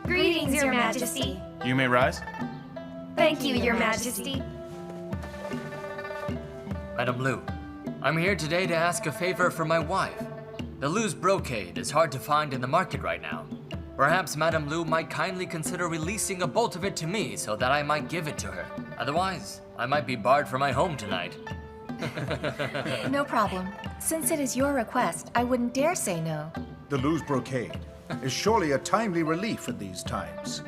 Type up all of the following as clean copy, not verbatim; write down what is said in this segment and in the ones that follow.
Greetings, Your Majesty. You may rise. Thank you, Your Majesty. Madame Lu, I'm here today to ask a favor for my wife. The Lu's brocade is hard to find in the market right now. Perhaps Madame Lu might kindly consider releasing a bolt of it to me so that I might give it to her. Otherwise, I might be barred from my home tonight. No problem. Since it is your request, I wouldn't dare say no. The Lu's brocade is surely a timely relief in these times.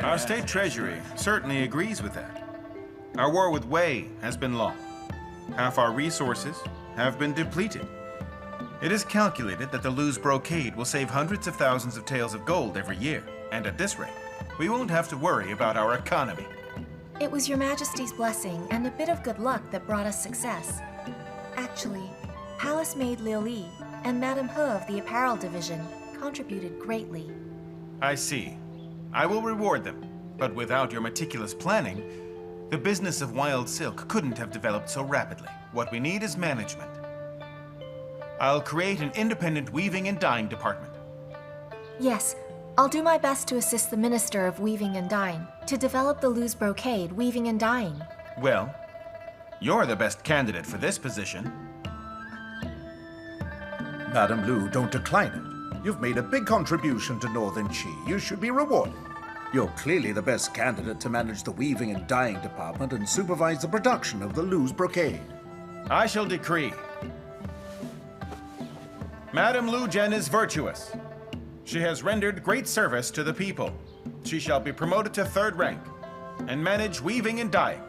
Our state treasury certainly agrees with that. Our war with Wei has been long. Half our resources have been depleted. It is calculated that the Lu's brocade will save hundreds of thousands of taels of gold every year, and at this rate, we won't have to worry about our economy. It was Your Majesty's blessing and a bit of good luck that brought us success. Actually, Palace Maid Liying and Madame He of the Apparel Division contributed greatly. I see. I will reward them, but without your meticulous planning, the business of wild silk couldn't have developed so rapidly. What we need is management. I'll create an independent weaving and dyeing department. Yes, I'll do my best to assist the Minister of Weaving and Dyeing to develop the Lu's brocade, weaving and dyeing. Well, you're the best candidate for this position. Madame Lu, don't decline it. You've made a big contribution to Northern Qi. You should be rewarded. You're clearly the best candidate to manage the weaving and dyeing department and supervise the production of the Lu's brocade. I shall decree. Madame Lu Zhen is virtuous. She has rendered great service to the people. She shall be promoted to 3rd rank and manage weaving and dyeing.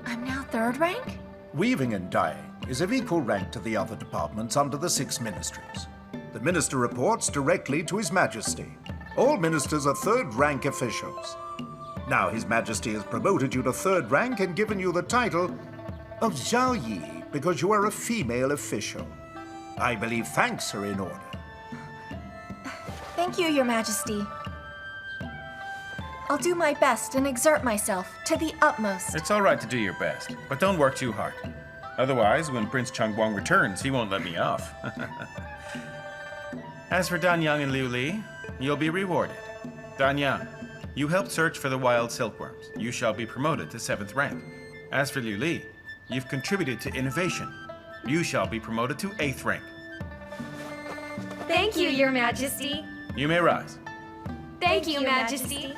I'm now 3rd rank? Weaving and dyeing is of equal rank to the other departments under the 6 ministries. The minister reports directly to His Majesty. All ministers are 3rd rank officials. Now His Majesty has promoted you to 3rd rank and given you the title of Zhao Yi because you are a female official. I believe thanks are in order. Thank you, Your Majesty. I'll do my best and exert myself to the utmost. It's all right to do your best, but don't work too hard. Otherwise, when Prince Changguang returns, he won't let me off. As for Danyang and Liu Li, you'll be rewarded. Danyang, you helped search for the wild silkworms. You shall be promoted to 7th rank. As for Liu Li, you've contributed to innovation. You shall be promoted to 8th rank. Thank you, Your Majesty. You may rise. Thank you, Majesty.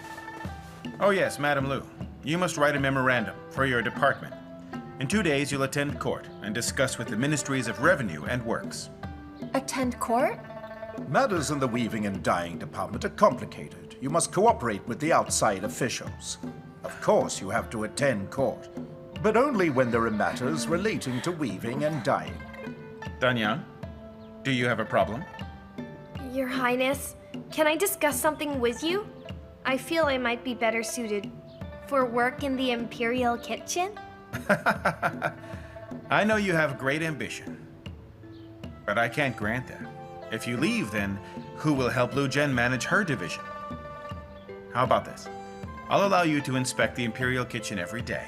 Oh yes, Madame Lu, you must write a memorandum for your department. In 2 days, you'll attend court and discuss with the Ministries of Revenue and Works. Attend court? Matters in the weaving and dyeing department are complicated. You must cooperate with the outside officials. Of course, you have to attend court, but only when there are matters relating to weaving and dyeing. Danyang, do you have a problem? Your Highness, can I discuss something with you? I feel I might be better suited for work in the Imperial kitchen. I know you have great ambition, but I can't grant that. If you leave, then who will help Lu Zhen manage her division? How about this? I'll allow you to inspect the Imperial kitchen every day.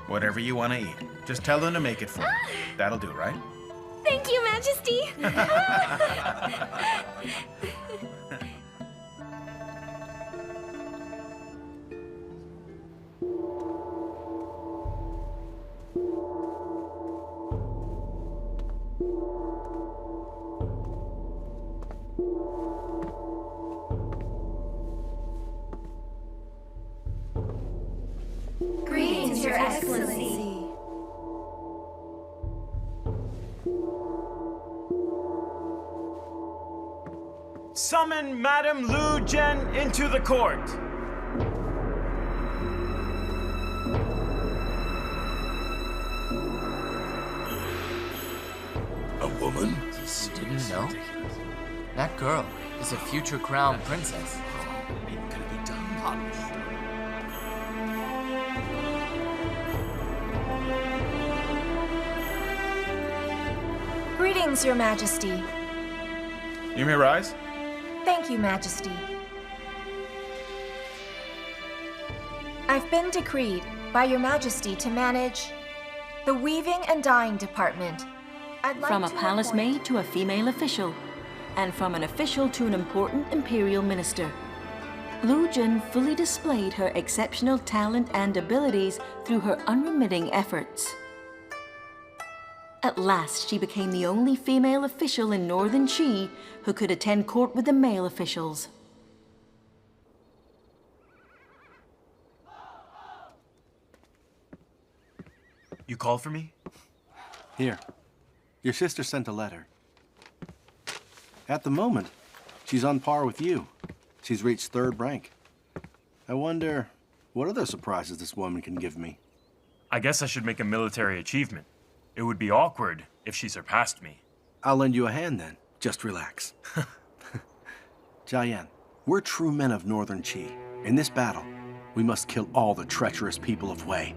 Whatever you want to eat, just tell them to make it for you. That'll do, right? Thank you, Majesty. Greetings, Your Excellency. Summon Madame Lu Zhen into the court. A woman? You didn't know? That girl is a future crown princess. It can be done. Greetings, Your Majesty. You may rise. Thank you, Majesty. I've been decreed by Your Majesty to manage the weaving and dyeing department. I'd like From a to palace appoint- maid to a female official, and from an official to an important imperial minister. Lu Zhen fully displayed her exceptional talent and abilities through her unremitting efforts. At last, she became the only female official in northern Qi who could attend court with the male officials. You called for me? Here. Your sister sent a letter. At the moment, she's on par with you. She's reached 3rd rank. I wonder, what other surprises this woman can give me? I guess I should make a military achievement. It would be awkward if she surpassed me. I'll lend you a hand then. Just relax. Jiayan, we're true men of Northern Qi. In this battle, we must kill all the treacherous people of Wei.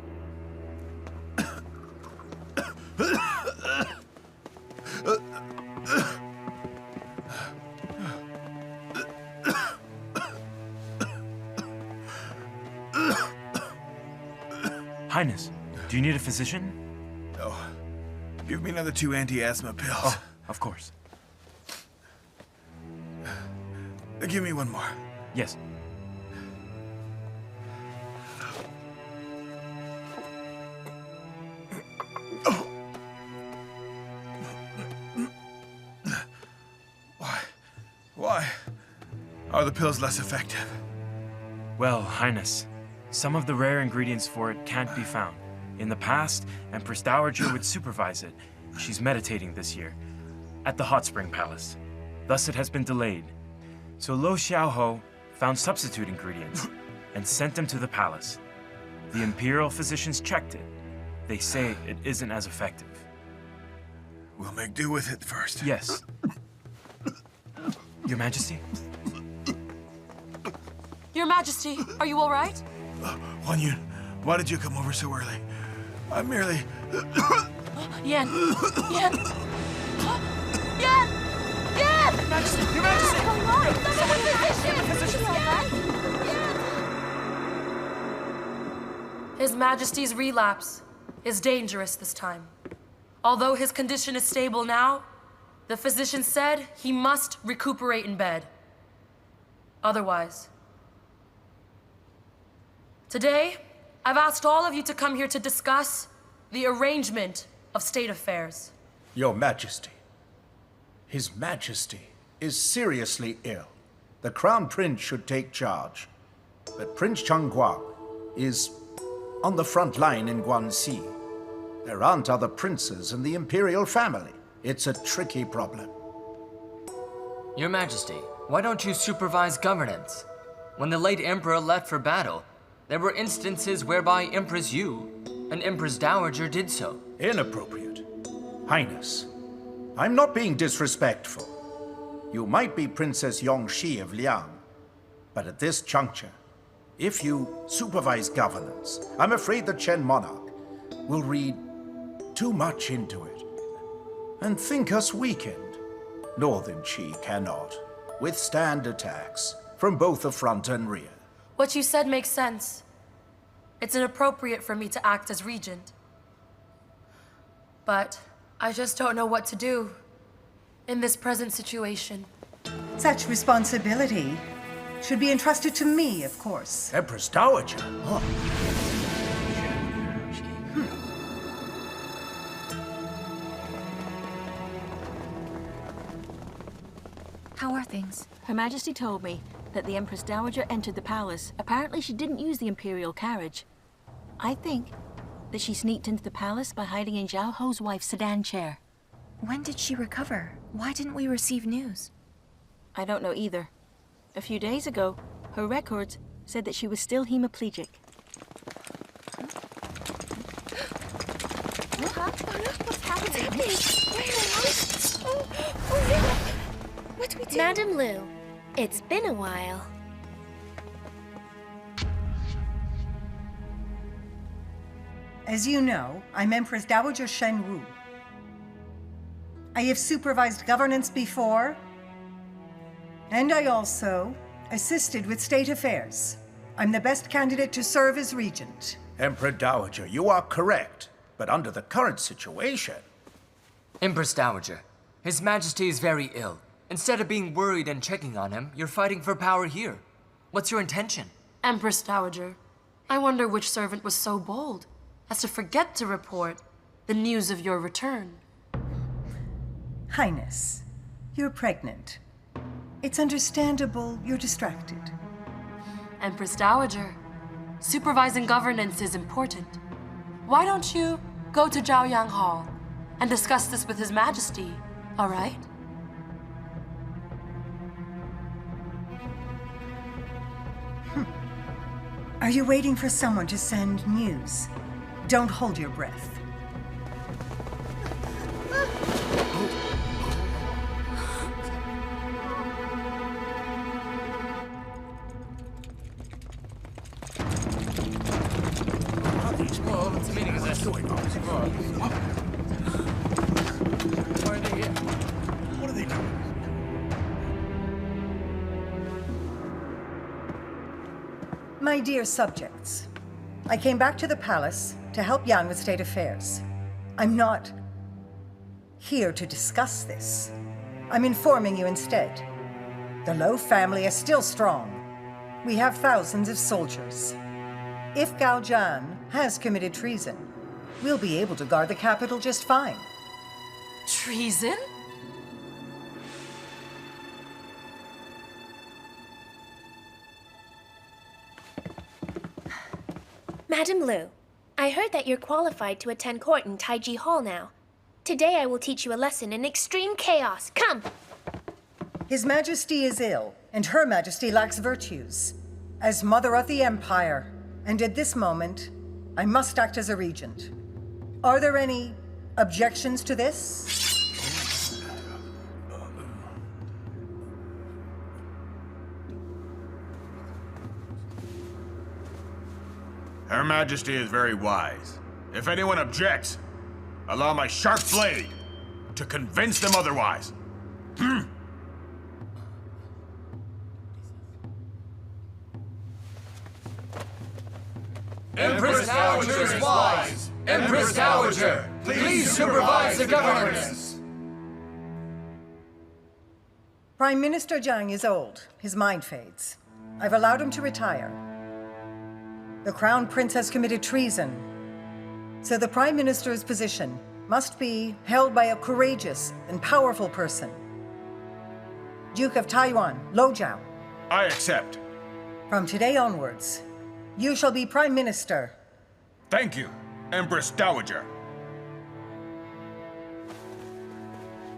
Highness, do you need a physician? No. Give me another 2 anti-asthma pills. Oh, of course. Give me one more. Yes. Why are the pills less effective? Well, Highness, some of the rare ingredients for it can't be found. In the past, Empress Dowager would supervise it. She's meditating this year at the Hot Spring Palace. Thus it has been delayed. So Lo Xiaoho found substitute ingredients and sent them to the palace. The imperial physicians checked it. They say it isn't as effective. We'll make do with it first. Yes. Your Majesty? Your Majesty, are you all right? Huan Yun, why did you come over so early? I'm merely... Yan! Yan! Yan! Yan! Your Majesty! Your Majesty! Come on! Physician! His Majesty's relapse is dangerous this time. Although his condition is stable now, the physician said he must recuperate in bed. Otherwise. Today, I've asked all of you to come here to discuss the arrangement of state affairs. Your Majesty, His Majesty is seriously ill. The Crown Prince should take charge. But Prince Changguang is on the front line in Guanxi. There aren't other princes in the imperial family. It's a tricky problem. Your Majesty, why don't you supervise governance? When the late Emperor left for battle, there were instances whereby Empress Yu and Empress Dowager did so. Inappropriate. Highness, I'm not being disrespectful. You might be Princess Yongxi of Liying, but at this juncture, if you supervise governance, I'm afraid the Chen monarch will read too much into it and think us weakened. Northern Qi cannot withstand attacks from both the front and rear. What you said makes sense. It's inappropriate for me to act as regent. But I just don't know what to do in this present situation. Such responsibility should be entrusted to me, of course. Empress Dowager? Oh. How are things? Her Majesty told me that the Empress Dowager entered the palace. Apparently she didn't use the imperial carriage. I think that she sneaked into the palace by hiding in Zhao Ho's wife's sedan chair. When did she recover? Why didn't we receive news? I don't know either. A few days ago, her records said that she was still hemiplegic. What's happening? Oh no! What do we do? Madame Lu, it's been a while. As you know, I'm Empress Dowager Shen Wu. I have supervised governance before, and I also assisted with state affairs. I'm the best candidate to serve as regent. Emperor Dowager, you are correct, but under the current situation... Empress Dowager, His Majesty is very ill. Instead of being worried and checking on him, you're fighting for power here. What's your intention? Empress Dowager, I wonder which servant was so bold as to forget to report the news of your return. Highness, you're pregnant. It's understandable you're distracted. Empress Dowager, supervising governance is important. Why don't you go to Zhaoyang Hall and discuss this with His Majesty, all right? Are you waiting for someone to send news? Don't hold your breath. Whoa, what's the meaning of this? Why are they here? What are they doing? My dear subjects, I came back to the palace to help Yan with state affairs. I'm not here to discuss this. I'm informing you instead. The Lo family is still strong. We have thousands of soldiers. If Gao Zhan has committed treason, we'll be able to guard the capital just fine. Treason? Madam Lu, I heard that you're qualified to attend court in Taiji Hall now. Today I will teach you a lesson in extreme chaos. Come! His Majesty is ill, and Her Majesty lacks virtues. As Mother of the Empire, and at this moment, I must act as a regent. Are there any objections to this? Her Majesty is very wise. If anyone objects, allow my sharp blade to convince them otherwise. Empress Dowager is wise! Empress Dowager, please supervise the governance! Prime Minister Zhang is old. His mind fades. I've allowed him to retire. The Crown Prince has committed treason, so the Prime Minister's position must be held by a courageous and powerful person. Duke of Taiwan, Lo Zhao. I accept. From today onwards, you shall be Prime Minister. Thank you, Empress Dowager.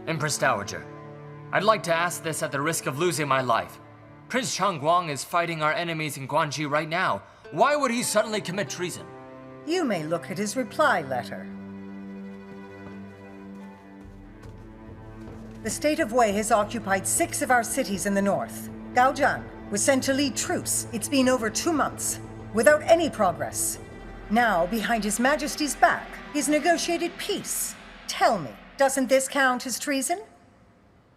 Empress Dowager, I'd like to ask this at the risk of losing my life. Prince Changguang is fighting our enemies in Guanji right now. Why would he suddenly commit treason? You may look at his reply letter. The state of Wei has occupied 6 of our cities in the north. Gao Zhan was sent to lead troops. It's been over 2 months, without any progress. Now, behind His Majesty's back, he's negotiated peace. Tell me, doesn't this count as treason?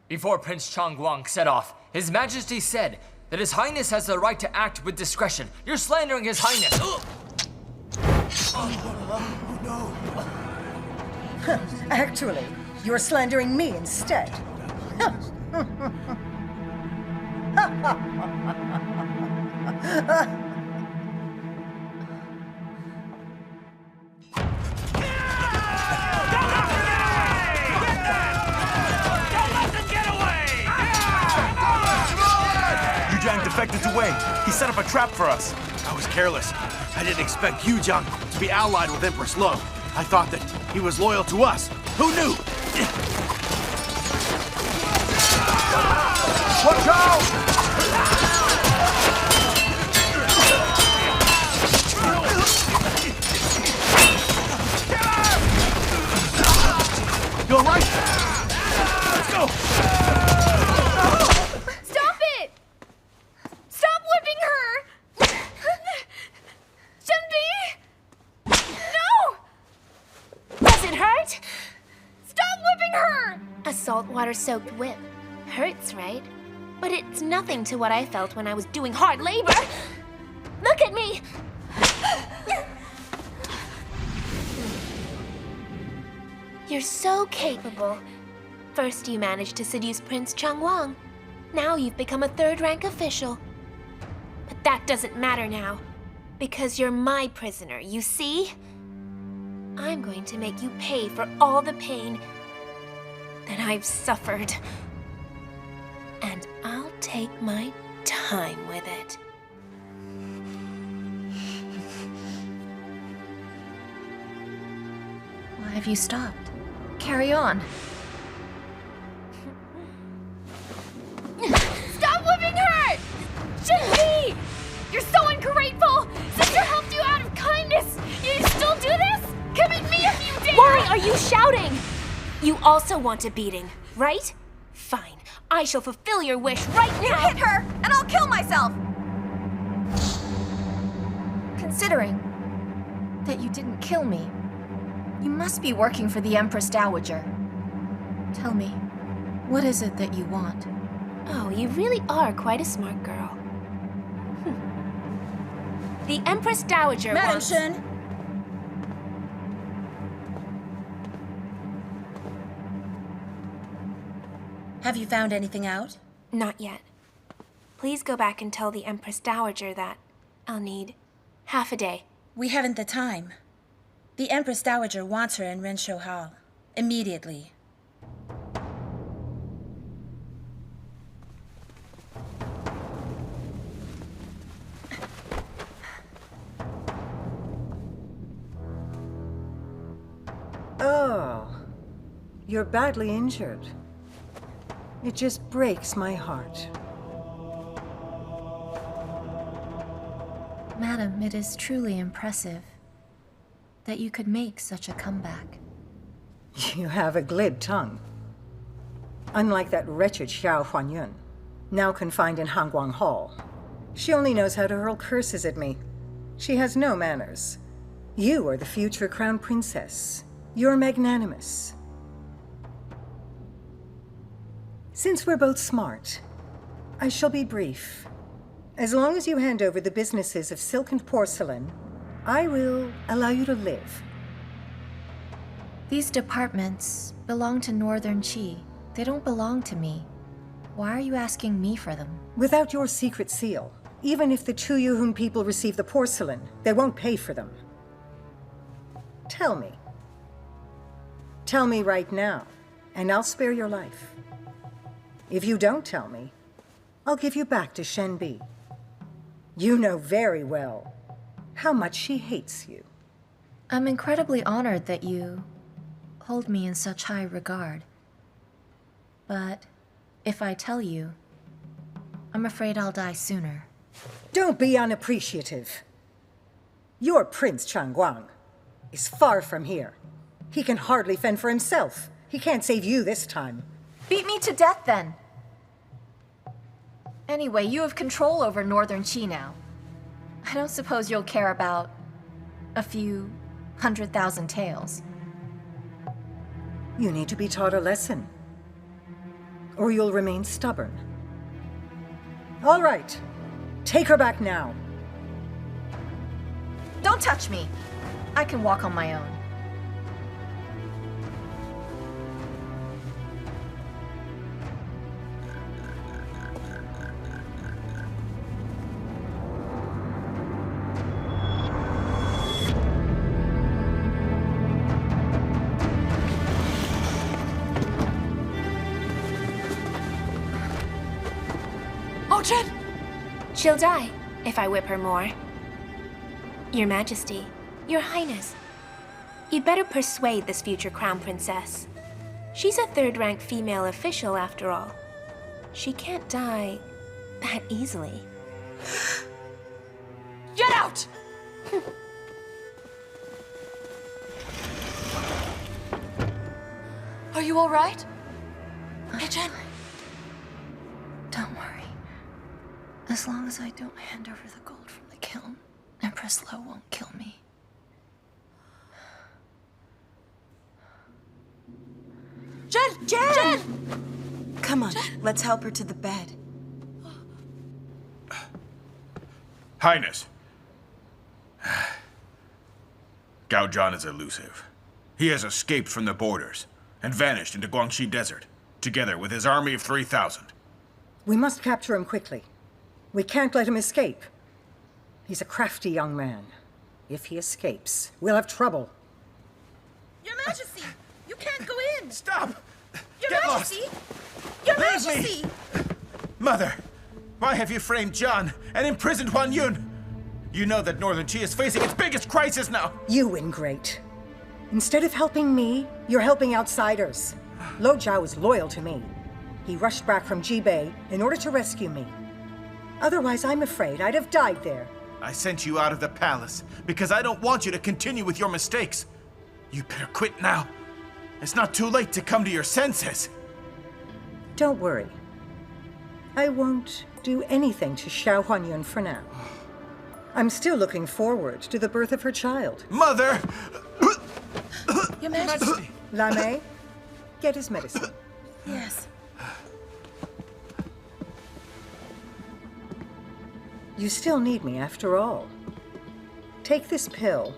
Before Prince Changguang set off, His Majesty said that His Highness has the right to act with discretion. You're slandering His Highness. Actually, you're slandering me instead. Lu Zhen defected to Wei. He set up a trap for us. I was careless. I didn't expect Yu Jiang to be allied with Empress Lo. I thought that he was loyal to us. Who knew? Watch out! You all right? Let's go! Stop it! Stop whipping her! Shenbi! No! Does it hurt? Stop whipping her! A saltwater-soaked whip. Hurts, right? But it's nothing to what I felt when I was doing hard labor. Look at me! You're so capable. First you managed to seduce Prince Changwang. Now you've become a third-rank official. But that doesn't matter now, because you're my prisoner, you see? I'm going to make you pay for all the pain that I've suffered. And I'll take my time with it. Why have you stopped? Carry on. Stop whipping her! Shen! You're so ungrateful! Sister helped you out of kindness! You still do this? Commit me if you dare! Why are you shouting? You also want a beating, right? Fine. I shall fulfill your wish right now! You hit her, and I'll kill myself! Considering that you didn't kill me, you must be working for the Empress Dowager. Tell me, what is it that you want? Oh, you really are quite a smart girl. The Empress Dowager Madam wants... Chen. Have you found anything out? Not yet. Please go back and tell the Empress Dowager that I'll need half a day. We haven't the time. The Empress Dowager wants her in Renshou Hall. Immediately. Oh, you're badly injured. It just breaks my heart. Madam, it is truly impressive that you could make such a comeback. You have a glib tongue. Unlike that wretched Xiao Huanyun, now confined in Hangguang Hall. She only knows how to hurl curses at me. She has no manners. You are the future crown princess. You're magnanimous. Since we're both smart, I shall be brief. As long as you hand over the businesses of silk and porcelain, I will allow you to live. These departments belong to Northern Qi. They don't belong to me. Why are you asking me for them? Without your secret seal, even if the two Yuhun people receive the porcelain, they won't pay for them. Tell me. Tell me right now, and I'll spare your life. If you don't tell me, I'll give you back to Shen Bi. You know very well how much she hates you. I'm incredibly honored that you hold me in such high regard. But if I tell you, I'm afraid I'll die sooner. Don't be unappreciative. Your Prince Changguang is far from here. He can hardly fend for himself. He can't save you this time. Beat me to death, then. Anyway, you have control over Northern Qi now. I don't suppose you'll care about a few 100,000 taels. You need to be taught a lesson, or you'll remain stubborn. All right, take her back now. Don't touch me. I can walk on my own. Oh, Chen! She'll die if I whip her more. Your Majesty, Your Highness, you'd better persuade this future crown princess. She's a third-rank female official, after all. She can't die that easily. Get out! Are you all right? Hey, Chen. Don't worry. As long as I don't hand over the gold from the kiln, Empress Lo won't kill me. Chen! Jen! Chen! Come on, let's help her to the bed. Highness. Gao Zhan is elusive. He has escaped from the borders and vanished into Guangxi Desert. together with his army of 3,000. We must capture him quickly. We can't let him escape. He's a crafty young man. If he escapes, we'll have trouble. Your Majesty! You can't go in! Stop! Your Get Majesty! lost! Your Leave me! Majesty! Mother, why have you framed Zhan and imprisoned Huan Yun? You know that Northern Qi is facing its biggest crisis now. You ingrate. Instead of helping me, you're helping outsiders. Lo Zhao is loyal to me. He rushed back from Jibei in order to rescue me. Otherwise, I'm afraid I'd have died there. I sent you out of the palace because I don't want you to continue with your mistakes. You better quit now. It's not too late to come to your senses. Don't worry. I won't do anything to Xiao Huanyun for now. I'm still looking forward to the birth of her child. Mother! Your Majesty! Lame, get his medicine. Yes. You still need me after all. Take this pill,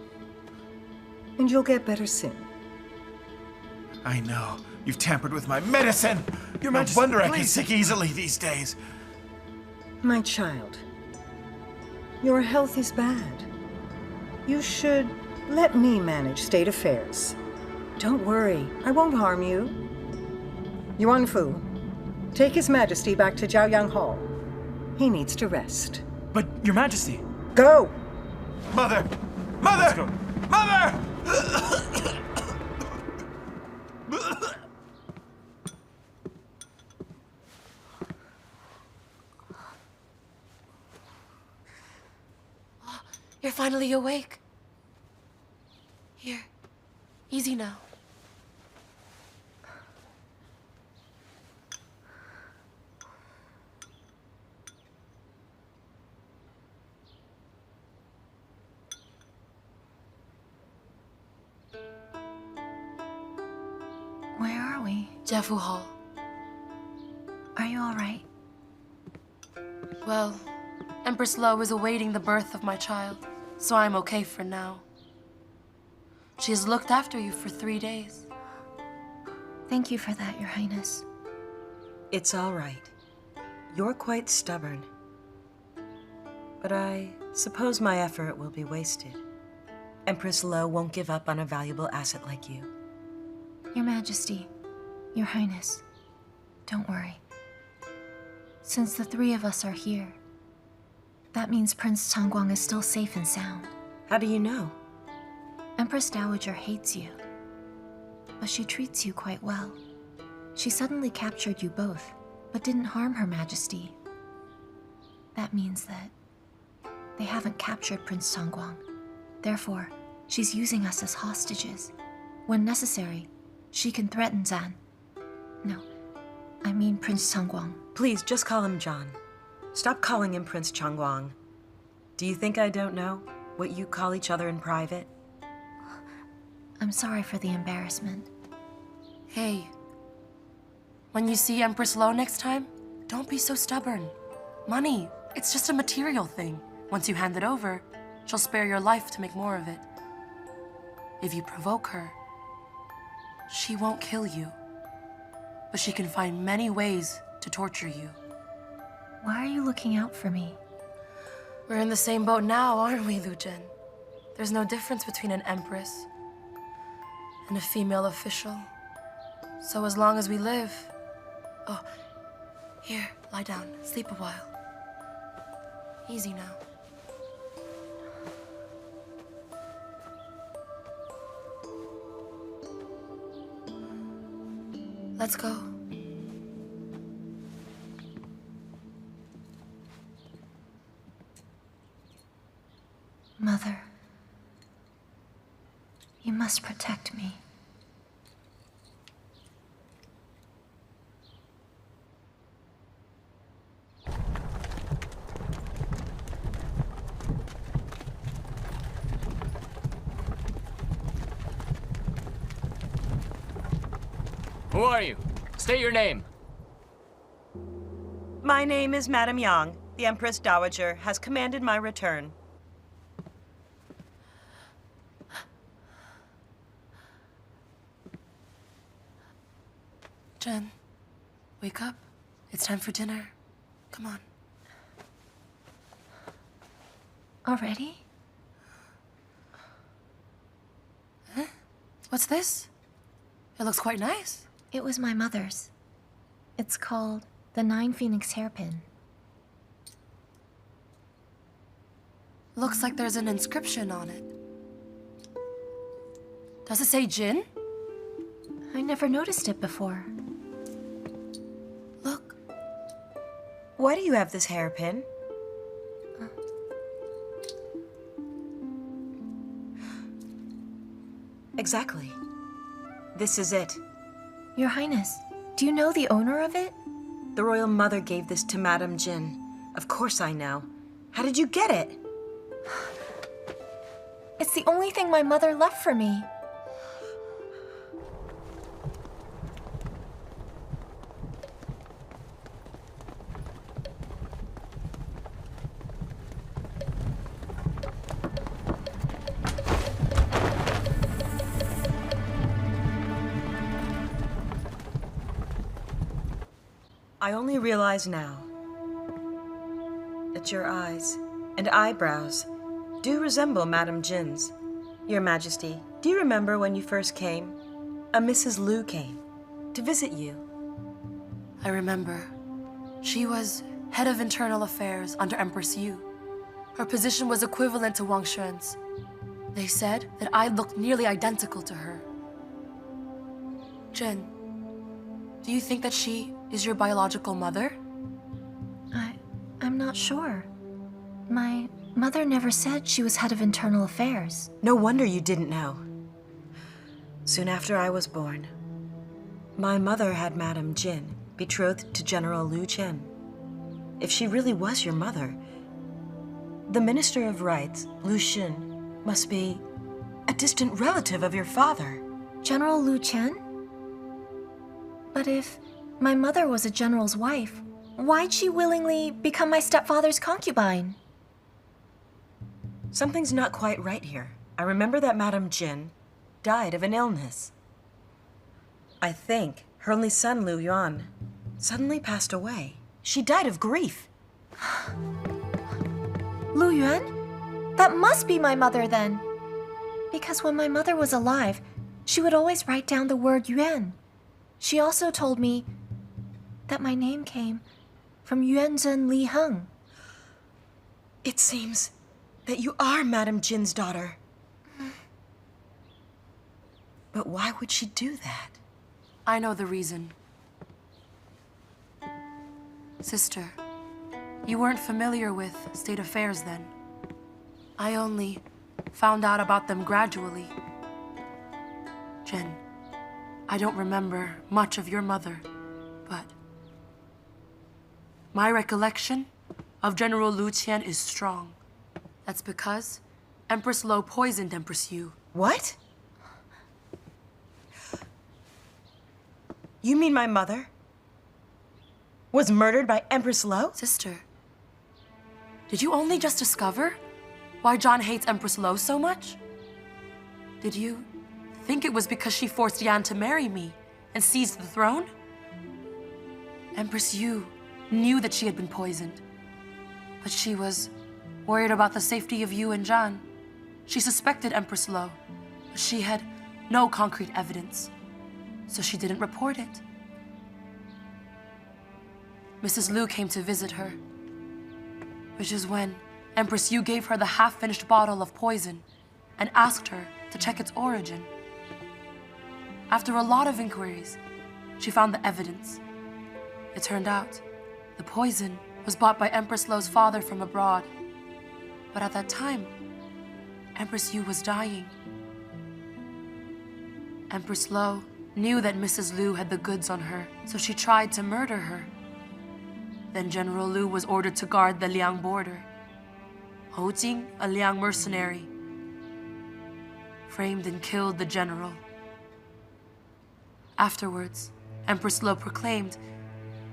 and you'll get better soon. I know. You've tampered with my medicine! Your No Majesty, wonder I can please. sick easily these days. My child, your health is bad. You should let me manage state affairs. Don't worry, I won't harm you. Yuan Fu, take His Majesty back to Jiaoyang Hall. He needs to rest. But, Your Majesty... Go! Mother! Mother! Let's go. Mother! You're finally awake. Here. Easy now. Where are we? Jeffu Hall. Are you all right? Well, Empress Lo is awaiting the birth of my child, so I'm okay for now. She has looked after you for 3 days. Thank you for that, Your Highness. It's all right. You're quite stubborn. But I suppose my effort will be wasted. Empress Lo won't give up on a valuable asset like you. Your Majesty, Your Highness, don't worry. Since the three of us are here, that means Prince Changguang is still safe and sound. How do you know? Empress Dowager hates you, but she treats you quite well. She suddenly captured you both, but didn't harm Her Majesty. That means that they haven't captured Prince Changguang. Therefore, she's using us as hostages. When necessary, she can threaten Zhan. No, I mean Prince Changguang. Please, just call him John. Stop calling him Prince Changguang. Do you think I don't know what you call each other in private? I'm sorry for the embarrassment. Hey, when you see Empress Lo next time, don't be so stubborn. Money, it's just a material thing. Once you hand it over, she'll spare your life to make more of it. If you provoke her, she won't kill you, but she can find many ways to torture you. Why are you looking out for me? We're in the same boat now, aren't we, Lu Zhen? There's no difference between an empress and a female official. So as long as we live... Oh, here, lie down, sleep a while. Easy now. Let's go. Mother, you must protect me. Who are you? State your name. My name is Madame Yang. The Empress Dowager has commanded my return. Chen, Wake up. It's time for dinner. Come on. Already? Huh? What's this? It looks quite nice. It was my mother's. It's called the 9 Phoenix hairpin. Looks like there's an inscription on it. Does it say Jin? I never noticed it before. Look. Why do you have this hairpin? Exactly. This is it. Your Highness, do you know the owner of it? The royal mother gave this to Madame Jin. Of course I know. How did you get it? It's the only thing my mother left for me. I only realize now that your eyes and eyebrows do resemble Madame Jin's. Your Majesty, do you remember when you first came? A Mrs. Lu came to visit you. I remember. She was head of internal affairs under Empress Yu. Her position was equivalent to Wang Xuan's. They said that I looked nearly identical to her. Zhen, do you think that she is your biological mother? I'm not sure. My mother never said she was head of internal affairs. No wonder you didn't know. Soon after I was born, my mother had Madame Jin betrothed to General Lu Zhen. If she really was your mother, the Minister of Rights, Lu Zhen, must be a distant relative of your father. General Lu Zhen? But if my mother was a general's wife, why'd she willingly become my stepfather's concubine? Something's not quite right here. I remember that Madame Jin died of an illness. I think her only son, Lu Yuan, suddenly passed away. She died of grief. Lu Yuan? That must be my mother then. Because when my mother was alive, she would always write down the word Yuan. She also told me that my name came from Yuanzhen Li Heng. It seems that you are Madame Jin's daughter. But why would she do that? I know the reason. Sister, you weren't familiar with state affairs then. I only found out about them gradually. Zhen, I don't remember much of your mother, but my recollection of General Lu Qian is strong. That's because Empress Lo poisoned Empress Yu. What? You mean my mother was murdered by Empress Lo? Sister, did you only just discover why John hates Empress Lo so much? Did you think it was because she forced Yan to marry me and seized the throne? Empress Yu knew that she had been poisoned, but she was worried about the safety of Yu and Zhan. She suspected Empress Lo, but she had no concrete evidence, so she didn't report it. Mrs. Lu came to visit her, which is when Empress Yu gave her the half-finished bottle of poison and asked her to check its origin. After a lot of inquiries, she found the evidence. It turned out the poison was bought by Empress Lo's father from abroad. But at that time, Empress Yu was dying. Empress Lo knew that Mrs. Lu had the goods on her, so she tried to murder her. Then General Lu was ordered to guard the Liang border. Hou Jing, a Liang mercenary, framed and killed the general. Afterwards, Empress Lo proclaimed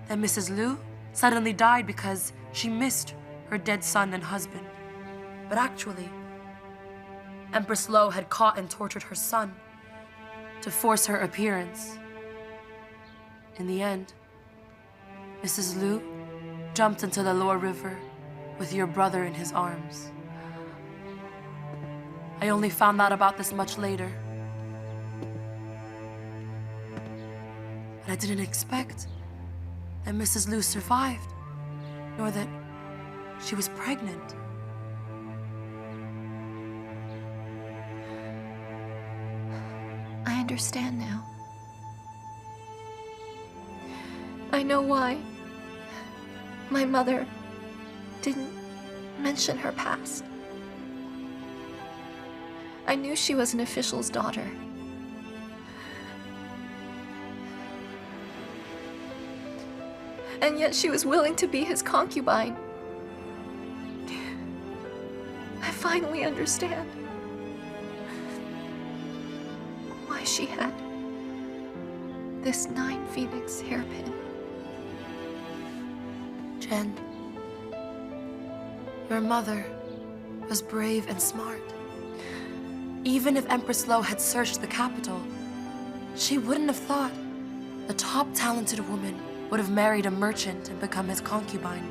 that Mrs. Lu suddenly died because she missed her dead son and husband. But actually, Empress Lo had caught and tortured her son to force her appearance. In the end, Mrs. Lu jumped into the lower river with your brother in his arms. I only found out about this much later. But I didn't expect that Mrs. Lu survived, nor that she was pregnant. I understand now. I know why my mother didn't mention her past. I knew she was an official's daughter. And yet she was willing to be his concubine. I finally understand why she had this 9 phoenix hairpin. Zhen, your mother was brave and smart. Even if Empress Lo had searched the capital, she wouldn't have thought the top talented woman would have married a merchant and become his concubine.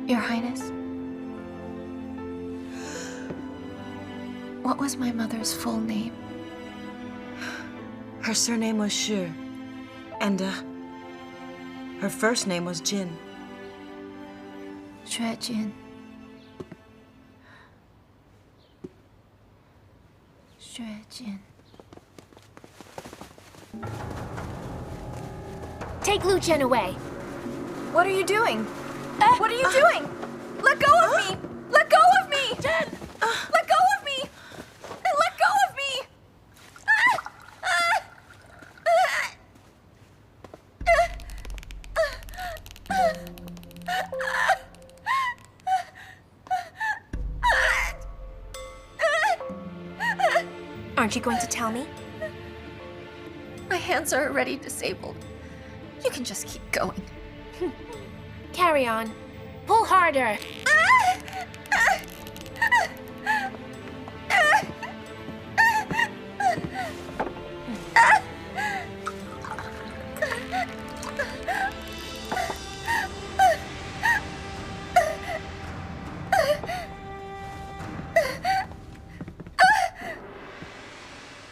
Your Highness, what was my mother's full name? Her surname was Shi, and her first name was Jin. Xue Jin. Xue Jin. Take Lu Zhen away. What are you doing? What are you doing? Let go of me! Let go of me! Zhen! Let go of me! Let go of me! Aren't you going to tell me? My hands are already disabled. You can just keep going. Carry on. Pull harder.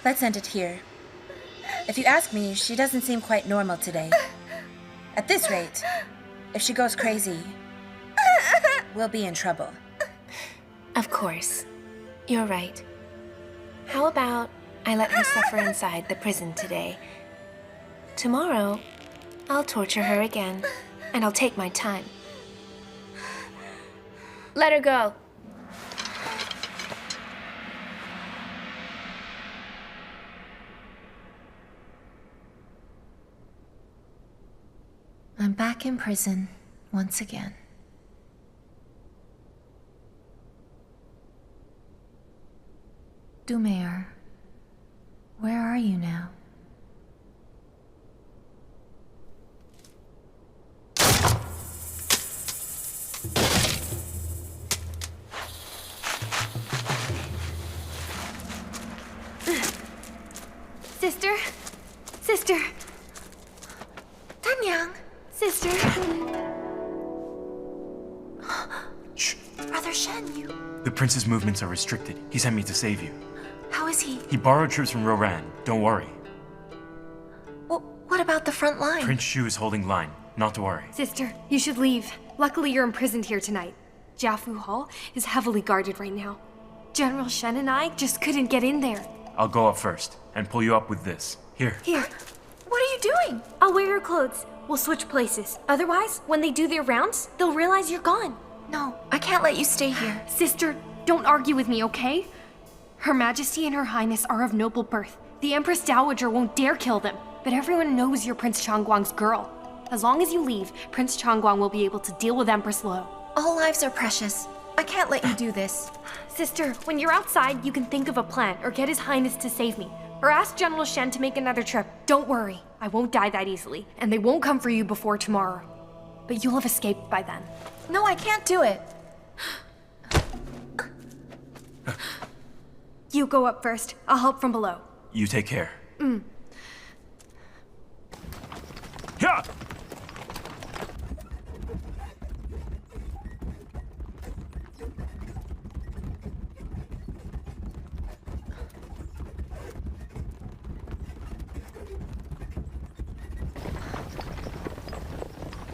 Let's end it here. If you ask me, she doesn't seem quite normal today. At this rate, if she goes crazy, we'll be in trouble. Of course. You're right. How about I let her suffer inside the prison today? Tomorrow, I'll torture her again, and I'll take my time. Let her go. I'm back in prison once again. Dumayer, where are you now? Sister? Sister? Danyang! Sister? Shh! Brother Shen, you... The prince's movements are restricted. He sent me to save you. How is he? He borrowed troops from Roran. Don't worry. Well, what about the front line? Prince Shu is holding line. Not to worry. Sister, you should leave. Luckily, you're imprisoned here tonight. Jiafu Hall is heavily guarded right now. General Shen and I just couldn't get in there. I'll go up first and pull you up with this. Here. Here. What are you doing? I'll wear your clothes. We'll switch places. Otherwise, when they do their rounds, they'll realize you're gone. No, I can't let you stay here. Sister, don't argue with me, okay? Her Majesty and Her Highness are of noble birth. The Empress Dowager won't dare kill them, but everyone knows you're Prince Changguang's girl. As long as you leave, Prince Changguang will be able to deal with Empress Lo. All lives are precious. I can't let you do this. Sister, when you're outside, you can think of a plan or get His Highness to save me. Or ask General Shen to make another trip. Don't worry, I won't die that easily, and they won't come for you before tomorrow. But you'll have escaped by then. No, I can't do it. You go up first. I'll help from below. You take care. Yeah!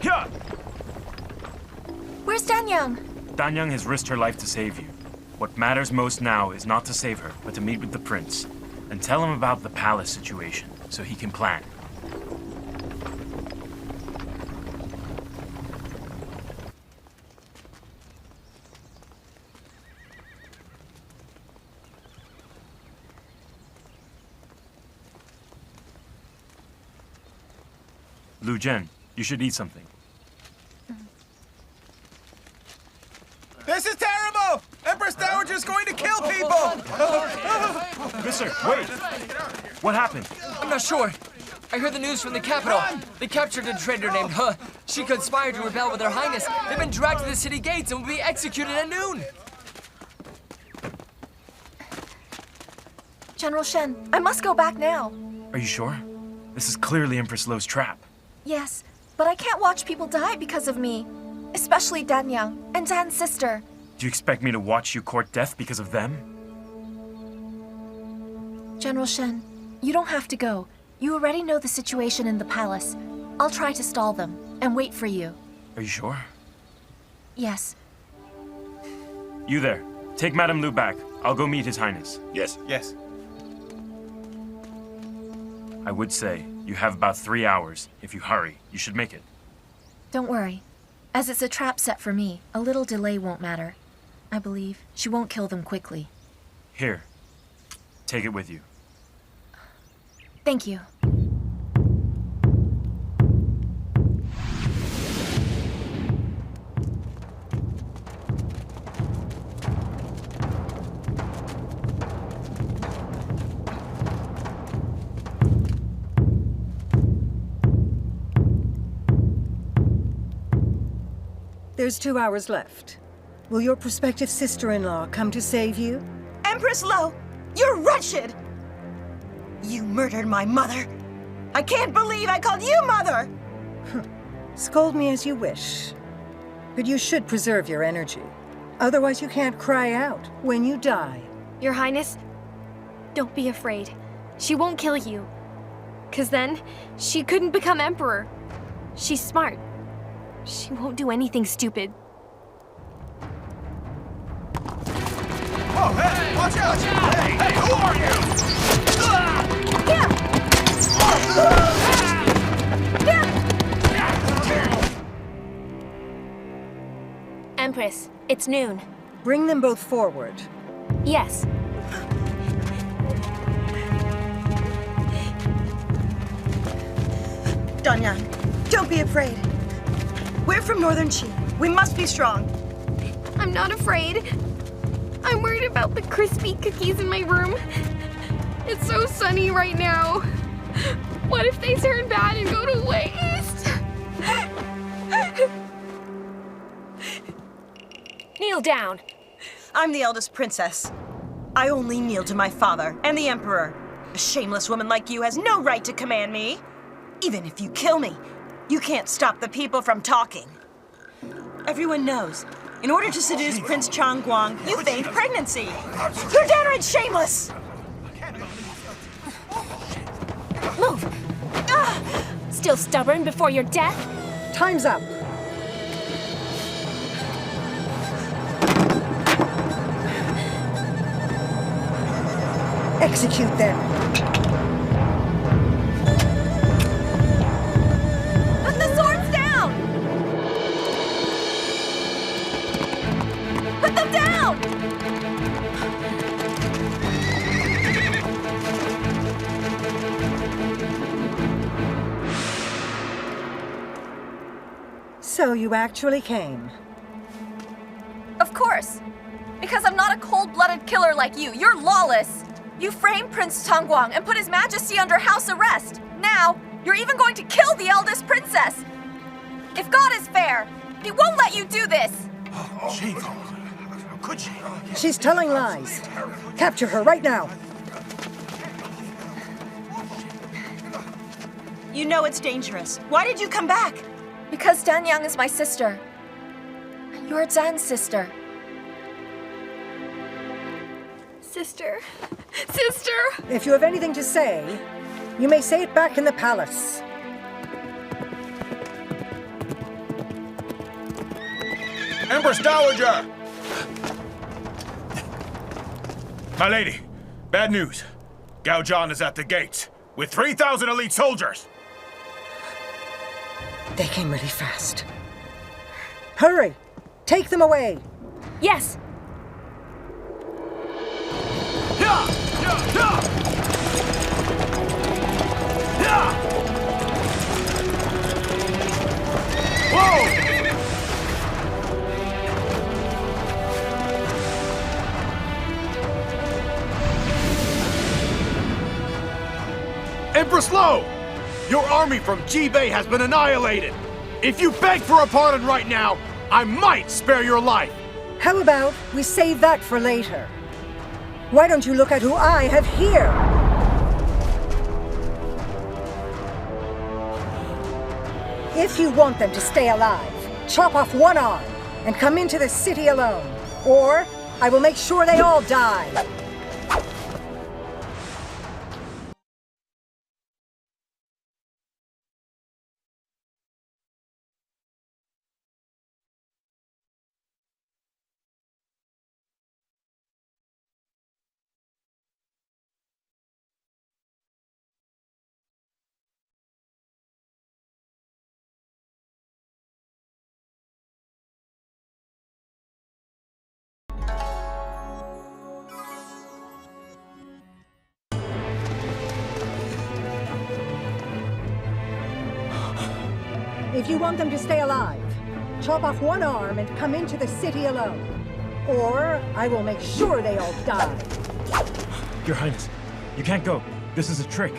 Yeah! Where's Danyang? Danyang has risked her life to save you. What matters most now is not to save her, but to meet with the prince. And tell him about the palace situation, so he can plan. Lu Zhen, you should eat something. This is terrible! Empress Dowager's going to kill people! Mister, wait! What happened? I'm not sure. I heard the news from the capital. They captured a traitor named He. She conspired to rebel with Her Highness. They've been dragged to the city gates and will be executed at noon. General Shen, I must go back now. Are you sure? This is clearly Empress Lo's trap. Yes, but I can't watch people die because of me. Especially Danyang and Dan's sister. Do you expect me to watch you court death because of them? General Shen, you don't have to go. You already know the situation in the palace. I'll try to stall them and wait for you. Are you sure? Yes. You there. Take Madame Lu back. I'll go meet His Highness. Yes. Yes. I would say, you have about 3 hours. If you hurry, you should make it. Don't worry. As it's a trap set for me, a little delay won't matter. I believe she won't kill them quickly. Here. Take it with you. Thank you. There's 2 hours left. Will your prospective sister-in-law come to save you? Empress Lo, you're wretched! You murdered my mother. I can't believe I called you mother! Scold me as you wish. But you should preserve your energy. Otherwise you can't cry out when you die. Your Highness, don't be afraid. She won't kill you. 'Cause then, she couldn't become emperor. She's smart. She won't do anything stupid. Oh, hey! Watch out! Hey, hey, who are you? Empress, it's noon. Bring them both forward. Yes. Danyang, don't be afraid. We're from Northern Qi. We must be strong. I'm not afraid. I'm worried about the crispy cookies in my room. It's so sunny right now. What if they turn bad and go to waste? Kneel down. I'm the eldest princess. I only kneel to my father and the emperor. A shameless woman like you has no right to command me. Even if you kill me, you can't stop the people from talking. Everyone knows, in order to seduce Prince Changguang, you feigned pregnancy. You're downright shameless! Move! Still stubborn before your death? Time's up. Execute them. Put the swords down! Put them down! So you actually came. Of course. Because I'm not a cold-blooded killer like you. You're lawless. You framed Prince Changguang and put His Majesty under house arrest. Now, you're even going to kill the eldest princess. If God is fair, He won't let you do this. could she? She's telling lies. Capture her right now. You know it's dangerous. Why did you come back? Because Danyang is my sister. And you're Zhan's sister. Sister. Sister! If you have anything to say, you may say it back in the palace. Empress Dowager! My lady, bad news. Gao Zhan is at the gates with 3,000 elite soldiers. They came really fast. Hurry! Take them away! Yes! Whoa! Empress Lo! Your army from Jibei has been annihilated! If you beg for a pardon right now, I might spare your life! How about we save that for later? Why don't you look at who I have here? If you want them to stay alive, chop off one arm and come into the city alone. Or I will make sure they all die. If you want them to stay alive, chop off one arm and come into the city alone. Or I will make sure they all die. Your Highness, you can't go. This is a trick.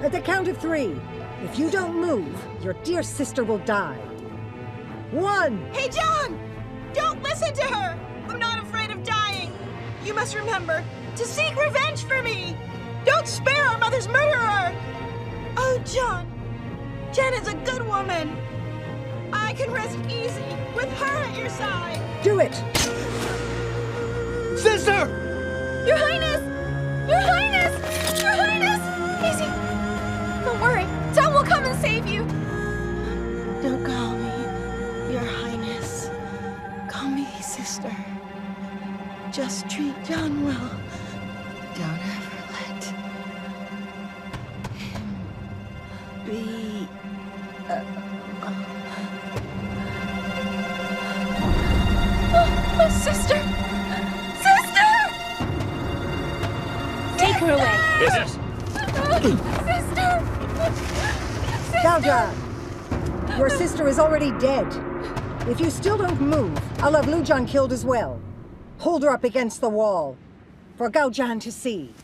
At the count of 3, if you don't move, your dear sister will die. 1! Hey, John! Don't listen to her! I'm not afraid of dying! You must remember to seek revenge for me! Don't spare our mother's murderer! Oh, John! Chen is a good woman! I can rest easy with her at your side! Do it! Sister! Your Highness! Your Highness! Your Highness! Easy! Don't worry, Zhao will come and save you! Don't call me Your Highness. Call me sister. Just treat John well. Don't ever let him be Oh, sister! Sister! Take her away. Yes. Sister! Gao Zhan, your sister is already dead. If you still don't move, I'll have Lu Zhen killed as well. Hold her up against the wall for Gao Zhan to see.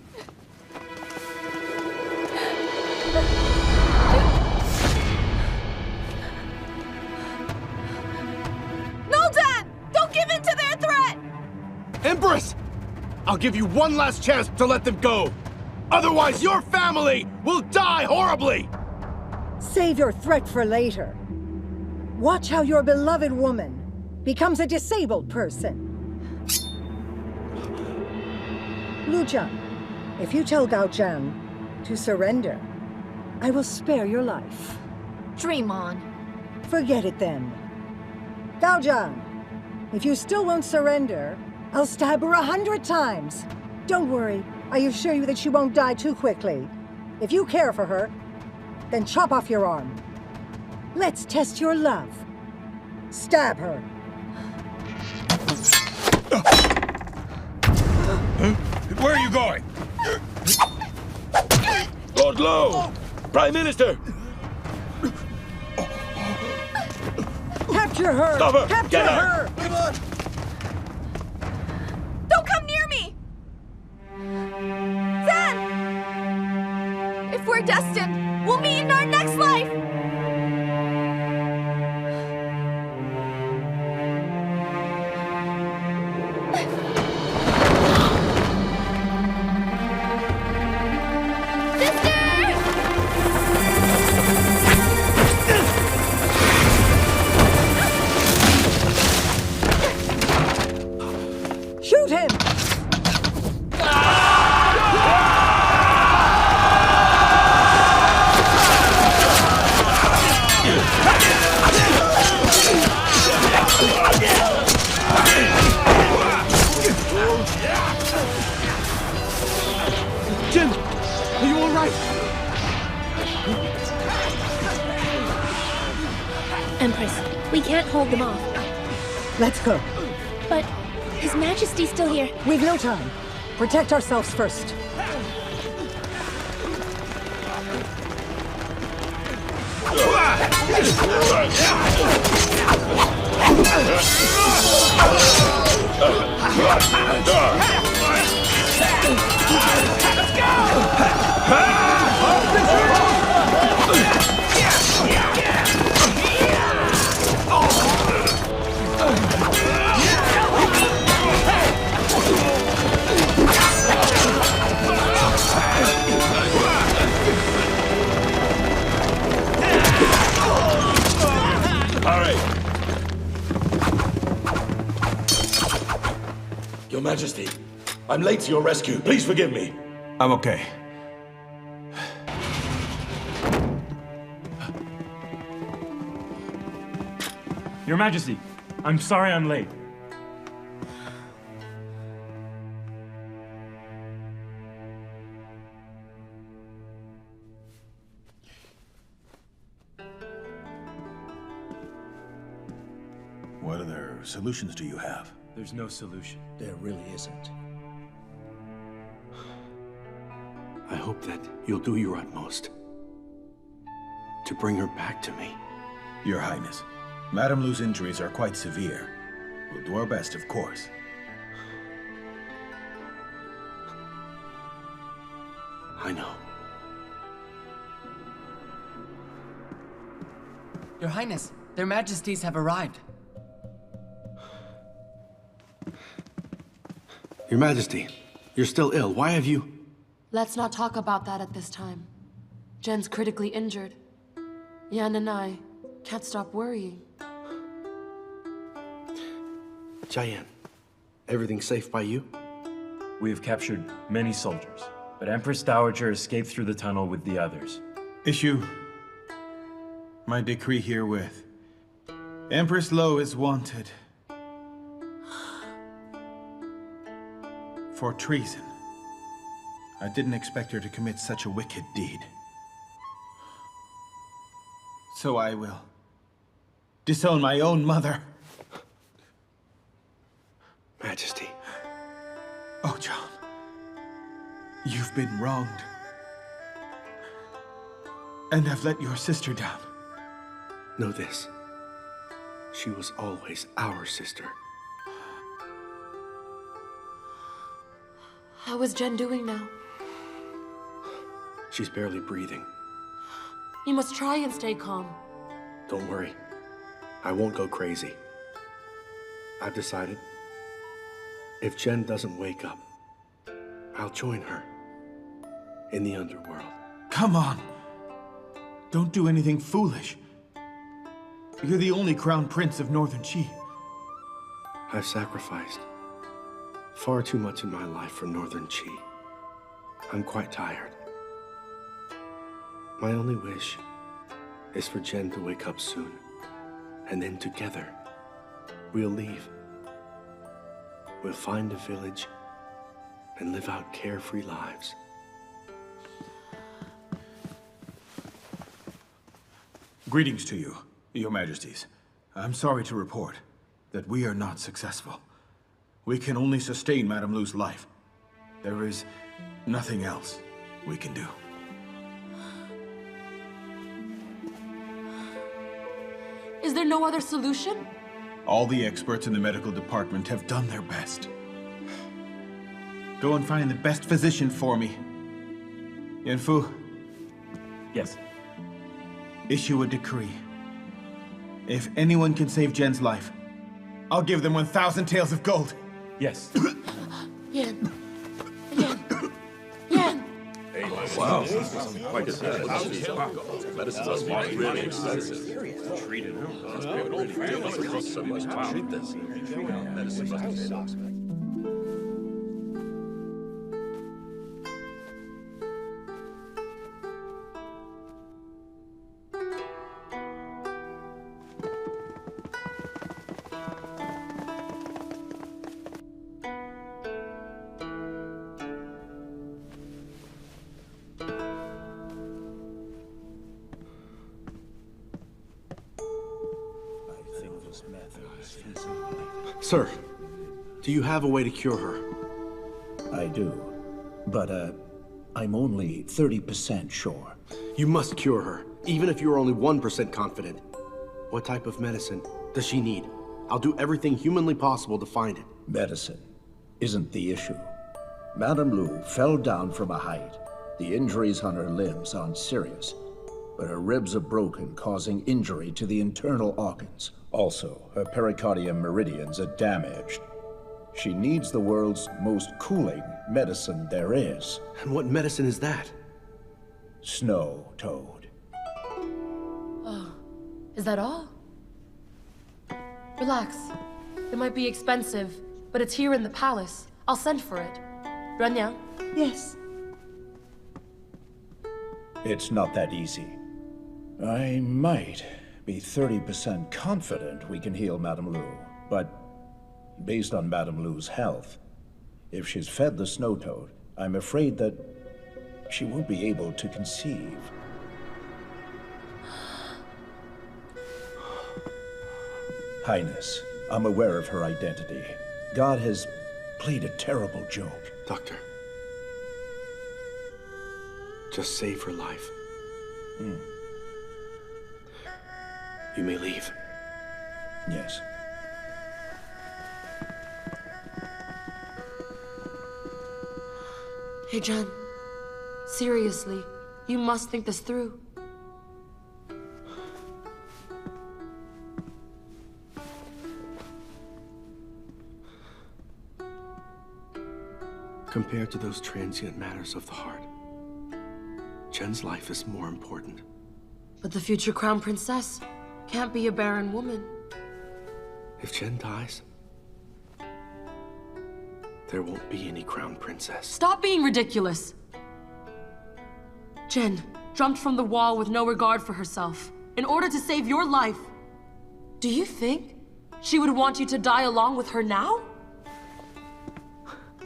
Empress! I'll give you one last chance to let them go. Otherwise, your family will die horribly! Save your threat for later. Watch how your beloved woman becomes a disabled person. Lu Zhen, if you tell Gao Zhan to surrender, I will spare your life. Dream on. Forget it then. Gao Zhan, if you still won't surrender, I'll stab her 100 times. Don't worry, I assure you that she won't die too quickly. If you care for her, then chop off your arm. Let's test your love. Stab her. Where are you going? Lord Lo! Prime Minister! Capture her! Stop her! Capture Get her! her! Come on! Don't come near me! Zhen! If we're destined, we'll meet in our next life! Empress, we can't hold them off. Let's go. But His Majesty's still here. We've no time. Protect ourselves first. Your Majesty, I'm late to your rescue. Please forgive me. I'm okay. Your Majesty, I'm sorry I'm late. What other solutions do you have? There's no solution. There really isn't. I hope that you'll do your utmost to bring her back to me. Your Highness, Madame Lu's injuries are quite severe. We'll do our best, of course. I know. Your Highness, their Majesties have arrived. Your Majesty, you're still ill. Why have you... Let's not talk about that at this time. Zhen's critically injured. Yan and I can't stop worrying. Jian, everything safe by you? We have captured many soldiers, but Empress Dowager escaped through the tunnel with the others. Issue my decree herewith. Empress Lo is wanted for treason. I didn't expect her to commit such a wicked deed. So I will disown my own mother. Majesty. Oh, John. You've been wronged. And have let your sister down. Know this. She was always our sister. How is Zhen doing now? She's barely breathing. You must try and stay calm. Don't worry. I won't go crazy. I've decided, if Chen doesn't wake up, I'll join her in the underworld. Come on. Don't do anything foolish. You're the only crown prince of Northern Qi. I've sacrificed far too much in my life for Northern Qi. I'm quite tired. My only wish is for Chen to wake up soon, and then together, we'll leave. We'll find a village and live out carefree lives. Greetings to you, Your Majesties. I'm sorry to report that we are not successful. We can only sustain Madame Lu's life. There is nothing else we can do. Is there no other solution? All the experts in the medical department have done their best. Go and find the best physician for me. Yanfu? Yes. Issue a decree. If anyone can save Zhen's life, I'll give them 1,000 taels of gold. Yes. Yan. Yan. Yan. Wow. Quite medicine must be really expensive. Treat it. So much to treat this. Medicine must be so expensive. Sir, do you have a way to cure her? I do, but I'm only 30% sure. You must cure her, even if you're only 1% confident. What type of medicine does she need? I'll do everything humanly possible to find it. Medicine isn't the issue. Madame Lu fell down from a height. The injuries on her limbs aren't serious, but her ribs are broken, causing injury to the internal organs. Also, her pericardium meridians are damaged. She needs the world's most cooling medicine there is. And what medicine is that? Snow toad. Oh, is that all? Relax. It might be expensive, but it's here in the palace. I'll send for it. Yuanyang? Yes. It's not that easy. I might be 30% confident we can heal Madame Lu, but based on Madame Lu's health, if she's fed the snow toad, I'm afraid that she won't be able to conceive. Highness, I'm aware of her identity. God has played a terrible joke. Doctor, just save her life. You may leave. Yes. Hey, Zhen. Seriously, you must think this through. Compared to those transient matters of the heart, Chen's life is more important. But the future crown princess can't be a barren woman. If Chen dies, there won't be any crown princess. Stop being ridiculous! Chen jumped from the wall with no regard for herself in order to save your life. Do you think she would want you to die along with her now?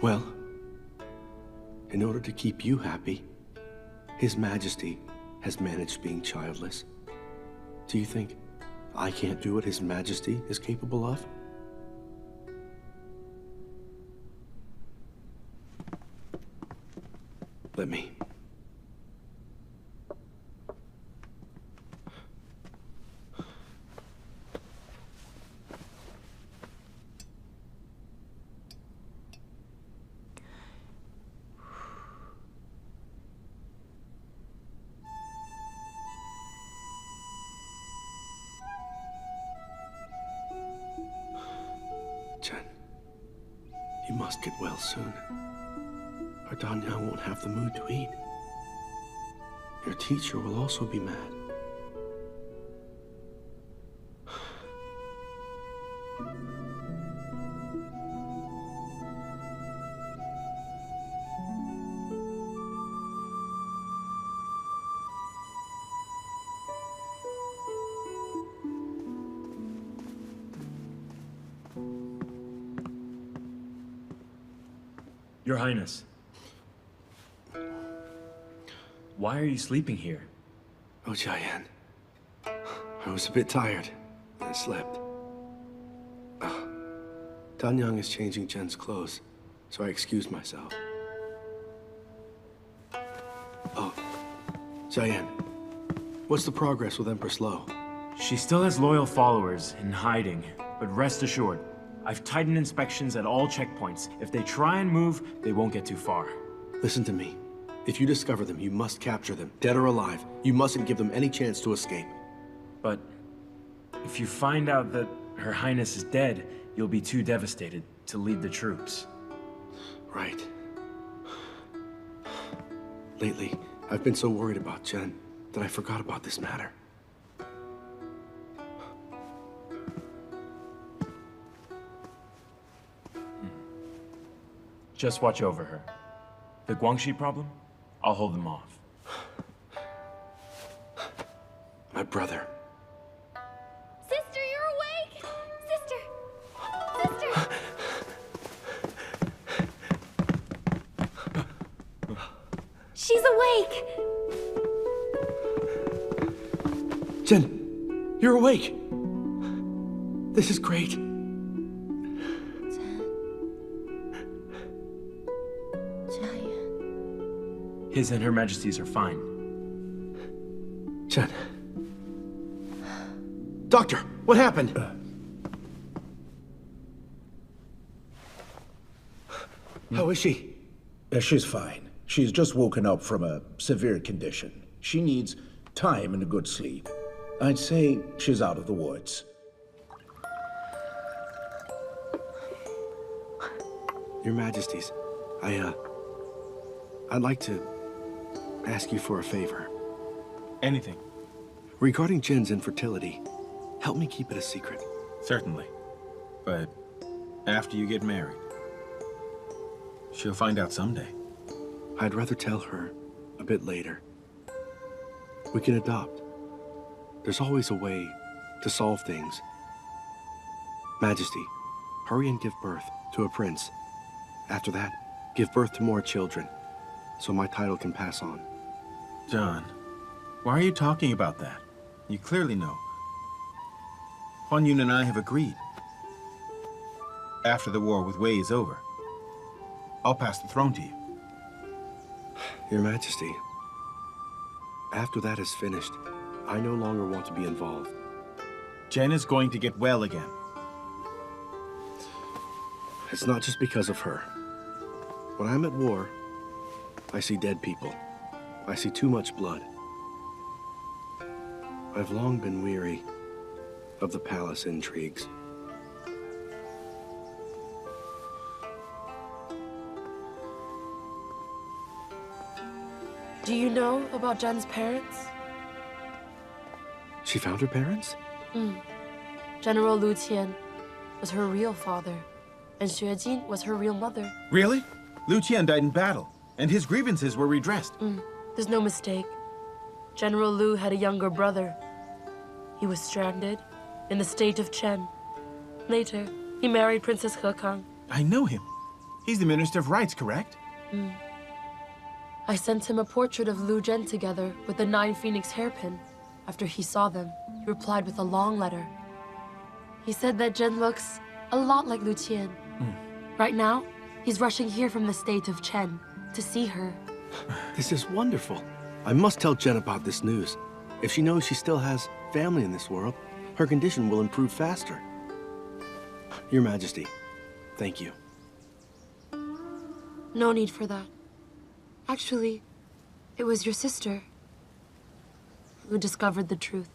Well, in order to keep you happy, His Majesty has managed being childless. Do you think I can't do what His Majesty is capable of? Let me. Chen, you must get well soon, or Danyang won't have the mood to eat. Your teacher will also be mad. Your Highness. Why are you sleeping here? Oh, Jiayan. I was a bit tired. I slept. Danyang is changing Chen's clothes, so I excused myself. Oh, Jiayan. What's the progress with Empress Lo? She still has loyal followers in hiding, but rest assured, I've tightened inspections at all checkpoints. If they try and move, they won't get too far. Listen to me. If you discover them, you must capture them, dead or alive. You mustn't give them any chance to escape. But if you find out that Her Highness is dead, you'll be too devastated to lead the troops. Right. Lately, I've been so worried about Chen that I forgot about this matter. Just watch over her. The Guangxi problem? I'll hold them off. My brother. Sister, you're awake! Sister! Sister! She's awake! Chen, you're awake! This is great. His and Her Majesty's are fine. Chen. Doctor, what happened? How is she? She's fine. She's just woken up from a severe condition. She needs time and a good sleep. I'd say she's out of the woods. Your Majesties, I'd like to ask you for a favor. Anything. Regarding Zhen's infertility, help me keep it a secret. Certainly. But after you get married, she'll find out someday. I'd rather tell her a bit later. We can adopt. There's always a way to solve things. Majesty, hurry and give birth to a prince. After that, give birth to more children, so my title can pass on. John, why are you talking about that? You clearly know. Huan Yun and I have agreed. After the war with Wei is over, I'll pass the throne to you. Your Majesty, after that is finished, I no longer want to be involved. Zhen is going to get well again. It's not just because of her. When I'm at war, I see dead people. I see too much blood. I've long been weary of the palace intrigues. Do you know about Zhen's parents? She found her parents? General Lu Zhen was her real father, and Xuejin was her real mother. Really? Lu Qian died in battle, and his grievances were redressed. There's no mistake. General Lu had a younger brother. He was stranded in the state of Chen. Later, he married Princess He Kang. I know him. He's the Minister of Rights, correct? I sent him a portrait of Lu Zhen together with the 9 phoenix hairpin. After he saw them, he replied with a long letter. He said that Zhen looks a lot like Lu Qian. Right now, he's rushing here from the state of Chen to see her. This is wonderful. I must tell Zhen about this news. If she knows she still has family in this world, her condition will improve faster. Your Majesty, thank you. No need for that. Actually, it was your sister who discovered the truth.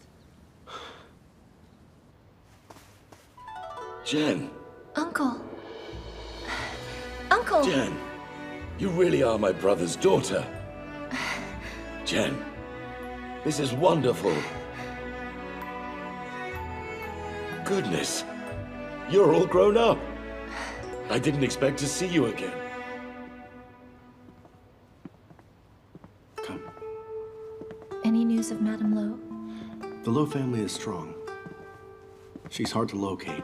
Zhen. Uncle. Uncle! Zhen, you really are my brother's daughter. Zhen, this is wonderful. Goodness, you're all grown up. I didn't expect to see you again. Come. Any news of Madame Lo? The Lo family is strong. She's hard to locate.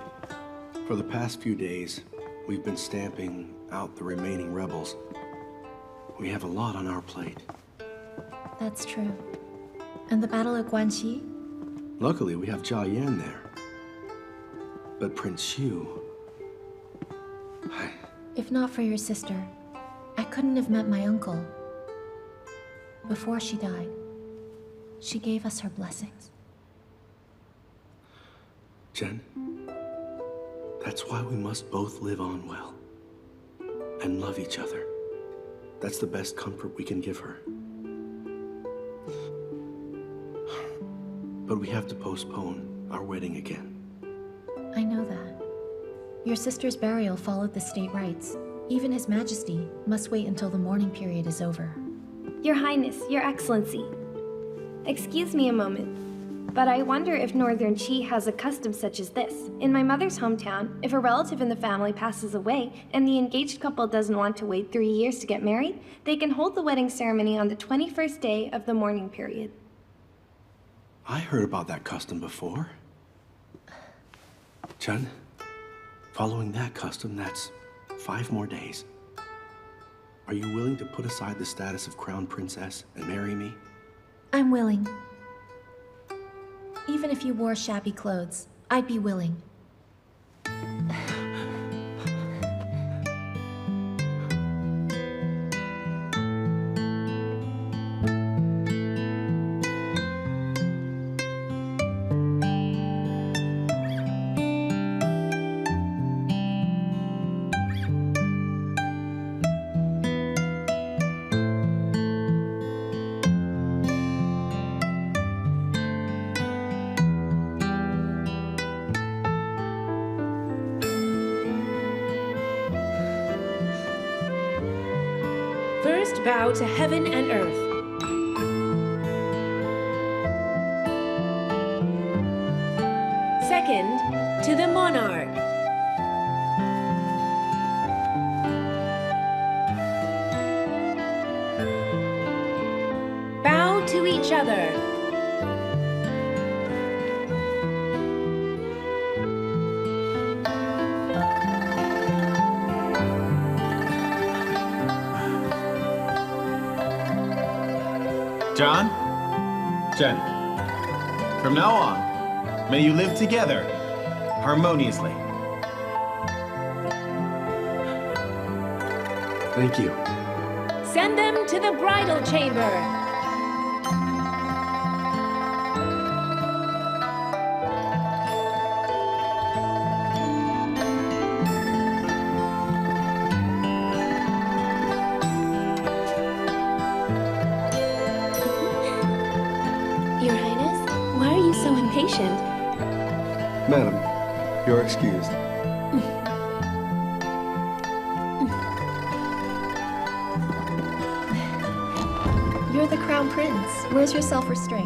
For the past few days, we've been stamping out the remaining rebels. We have a lot on our plate. That's true. And the Battle of Guanxi? Luckily, we have Zhao Yan there. But Prince Xiu... If not for your sister, I couldn't have met my uncle. Before she died, she gave us her blessings. Zhen, that's why we must both live on well. And love each other. That's the best comfort we can give her. But we have to postpone our wedding again. I know that. Your sister's burial followed the state rites. Even His Majesty must wait until the mourning period is over. Your Highness, Your Excellency. Excuse me a moment, but I wonder if Northern Qi has a custom such as this. In my mother's hometown, if a relative in the family passes away and the engaged couple doesn't want to wait 3 years to get married, they can hold the wedding ceremony on the 21st day of the mourning period. I heard about that custom before. Chen, following that custom, that's 5 more days. Are you willing to put aside the status of Crown Princess and marry me? I'm willing. Even if you wore shabby clothes, I'd be willing. First, bow to heaven and earth. Second, to the monarch. Bow to each other. John? Chen. From now on, may you live together harmoniously. Thank you. Send them to the bridal chamber. Your Highness, why are you so impatient? Madam, you're excused. You're the crown prince. Where's your self-restraint?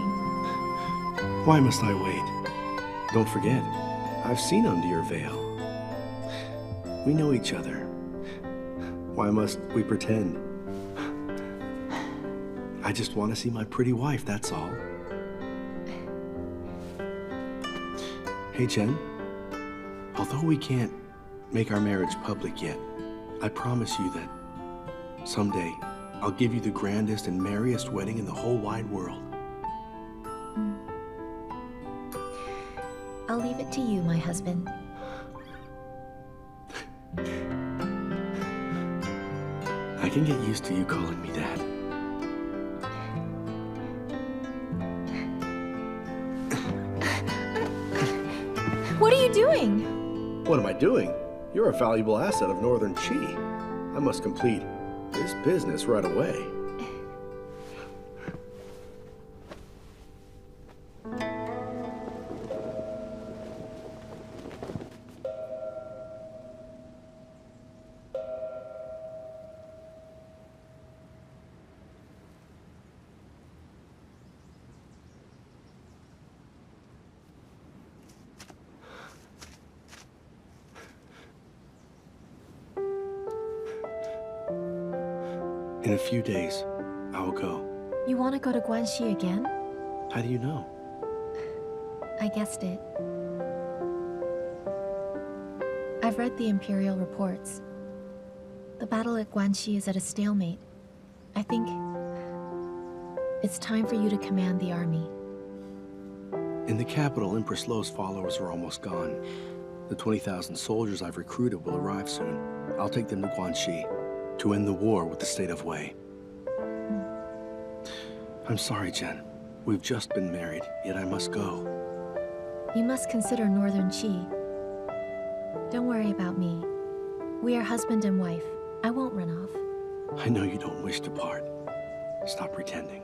Why must I wait? Don't forget, I've seen under your veil. We know each other. Why must we pretend? I just want to see my pretty wife, that's all. Hey, Chen. Although we can't make our marriage public yet, I promise you that someday I'll give you the grandest and merriest wedding in the whole wide world. I'll leave it to you, my husband. I can get used to you calling me Dad. What are you doing? What am I doing? You're a valuable asset of Northern Qi. I must complete this business right away. In a few days, I will go. You want to go to Guanxi again? How do you know? I guessed it. I've read the Imperial reports. The battle at Guanxi is at a stalemate. I think it's time for you to command the army. In the capital, Empress Lo's followers are almost gone. The 20,000 soldiers I've recruited will arrive soon. I'll take them to Guanxi to end the war with the state of Wei. I'm sorry, Chen. We've just been married, yet I must go. You must consider Northern Qi. Don't worry about me. We are husband and wife. I won't run off. I know you don't wish to part. Stop pretending.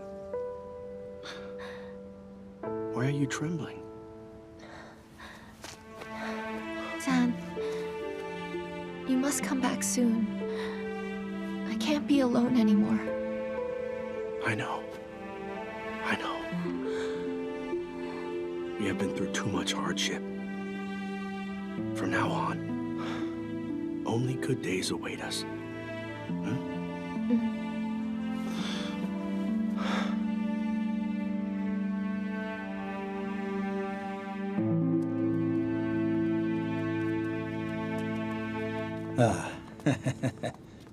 Why are you trembling? Zhan, you must come back soon. I can't be alone anymore. I know. I know. We have been through too much hardship. From now on, only good days await us.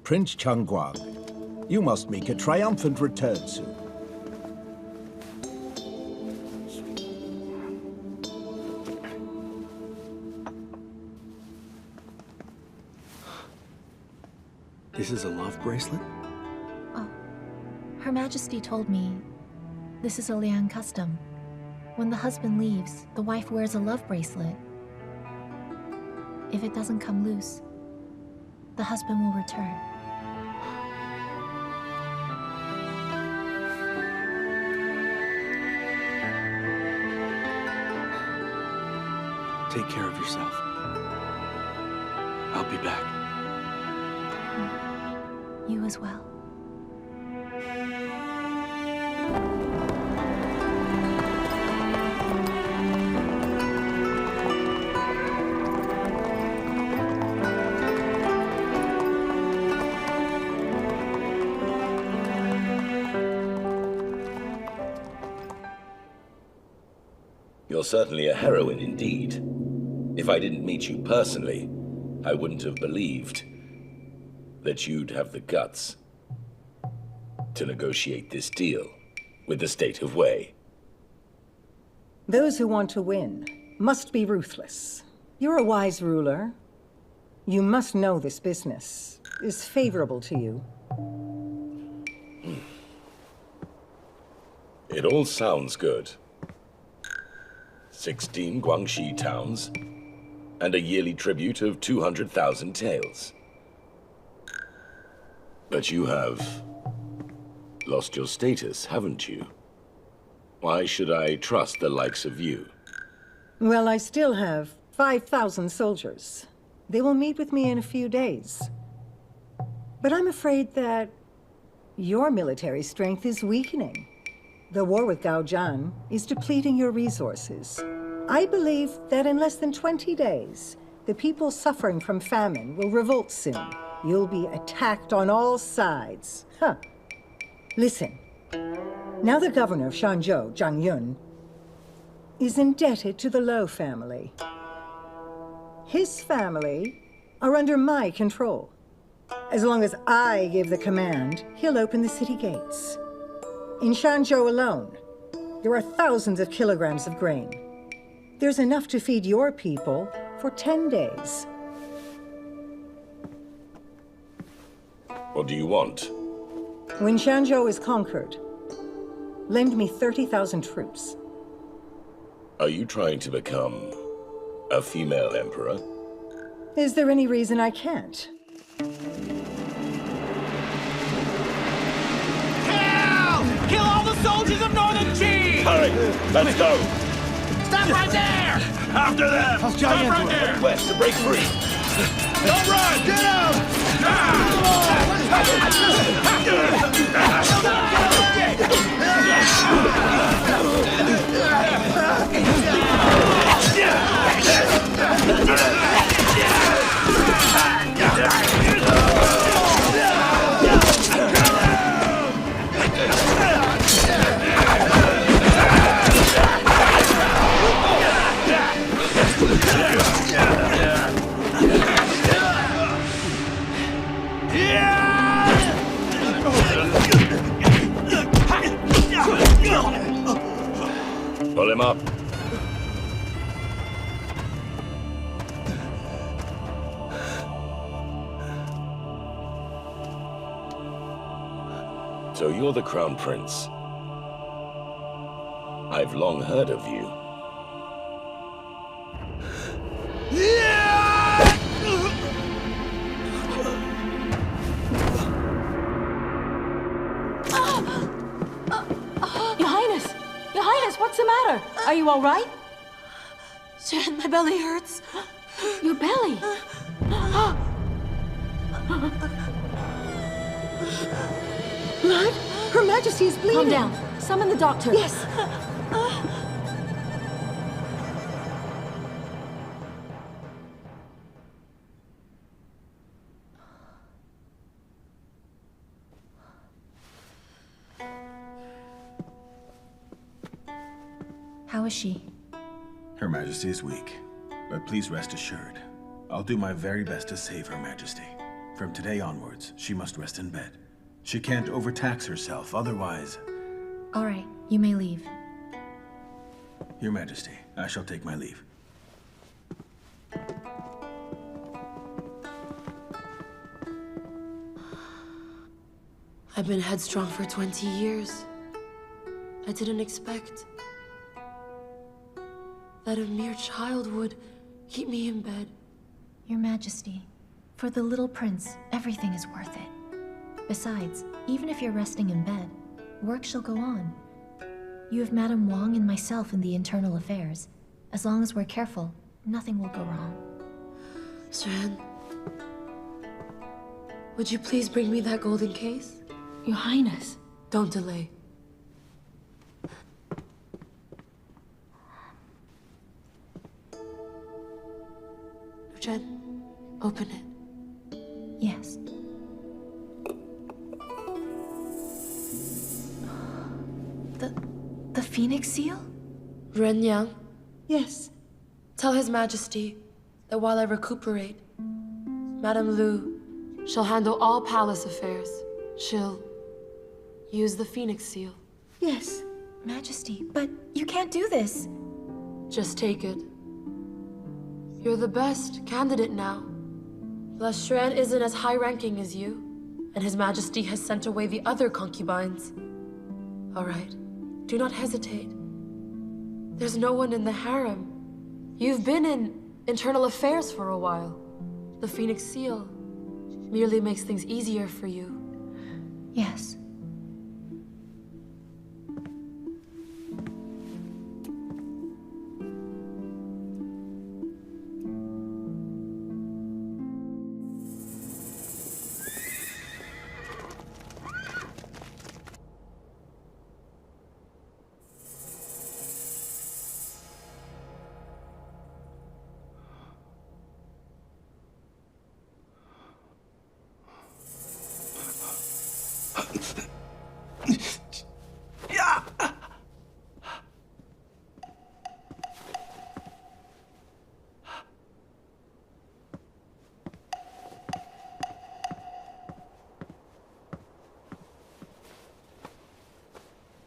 Prince Changguang, you must make a triumphant return soon. This is a love bracelet? Oh, Her Majesty told me this is a Liying custom. When the husband leaves, the wife wears a love bracelet. If it doesn't come loose, the husband will return. Take care of yourself. I'll be back. You as well. You're certainly a heroine indeed. If I didn't meet you personally, I wouldn't have believed that you'd have the guts to negotiate this deal with the state of Wei. Those who want to win must be ruthless. You're a wise ruler. You must know this business is favorable to you. It all sounds good. 16 Guangxi towns, and a yearly tribute of 200,000 taels. But you have lost your status, haven't you? Why should I trust the likes of you? Well, I still have 5,000 soldiers. They will meet with me in a few days. But I'm afraid that your military strength is weakening. The war with Gao Zhan is depleting your resources. I believe that in less than 20 days, the people suffering from famine will revolt soon. You'll be attacked on all sides. Huh. Listen. Now the governor of Shanzhou, Zhang Yun, is indebted to the Lo family. His family are under my control. As long as I give the command, he'll open the city gates. In Shanzhou alone, there are thousands of kilograms of grain. There's enough to feed your people for 10 days. What do you want? When Shanzhou is conquered, lend me 30,000 troops. Are you trying to become a female emperor? Is there any reason I can't? Kill all the soldiers of Northern Qi! Hurry! Let's go! Stop right there! After them! Stop right there! Request to break free! Don't run! Get him! Pull him up. So you're the Crown Prince. I've long heard of you. Your Highness, what's the matter? Are you all right? Chen, my belly hurts. Your belly? Blood? Her Majesty is bleeding. Calm down. Summon the doctor. Yes. How is she? Her Majesty is weak, but please rest assured. I'll do my very best to save Her Majesty. From today onwards, she must rest in bed. She can't overtax herself, otherwise... All right, you may leave. Your Majesty, I shall take my leave. I've been headstrong for 20 years. I didn't expect that a mere child would keep me in bed. Your Majesty, for the little prince, everything is worth it. Besides, even if you're resting in bed, work shall go on. You have Madame Wang and myself in the internal affairs. As long as we're careful, nothing will go wrong. Zhen, would you please bring me that golden case? Your Highness. Don't delay. Lu Zhen, open it. Yes. The Phoenix seal? Ren Yang, Yes. Tell His Majesty that while I recuperate, Madame Lu shall handle all palace affairs. She'll use the Phoenix seal. Yes, Majesty, but you can't do this. Just take it. You're the best candidate now. La Xuan isn't as high-ranking as you, and His Majesty has sent away the other concubines. All right, do not hesitate. There's no one in the harem. You've been in internal affairs for a while. The Phoenix seal merely makes things easier for you. Yes.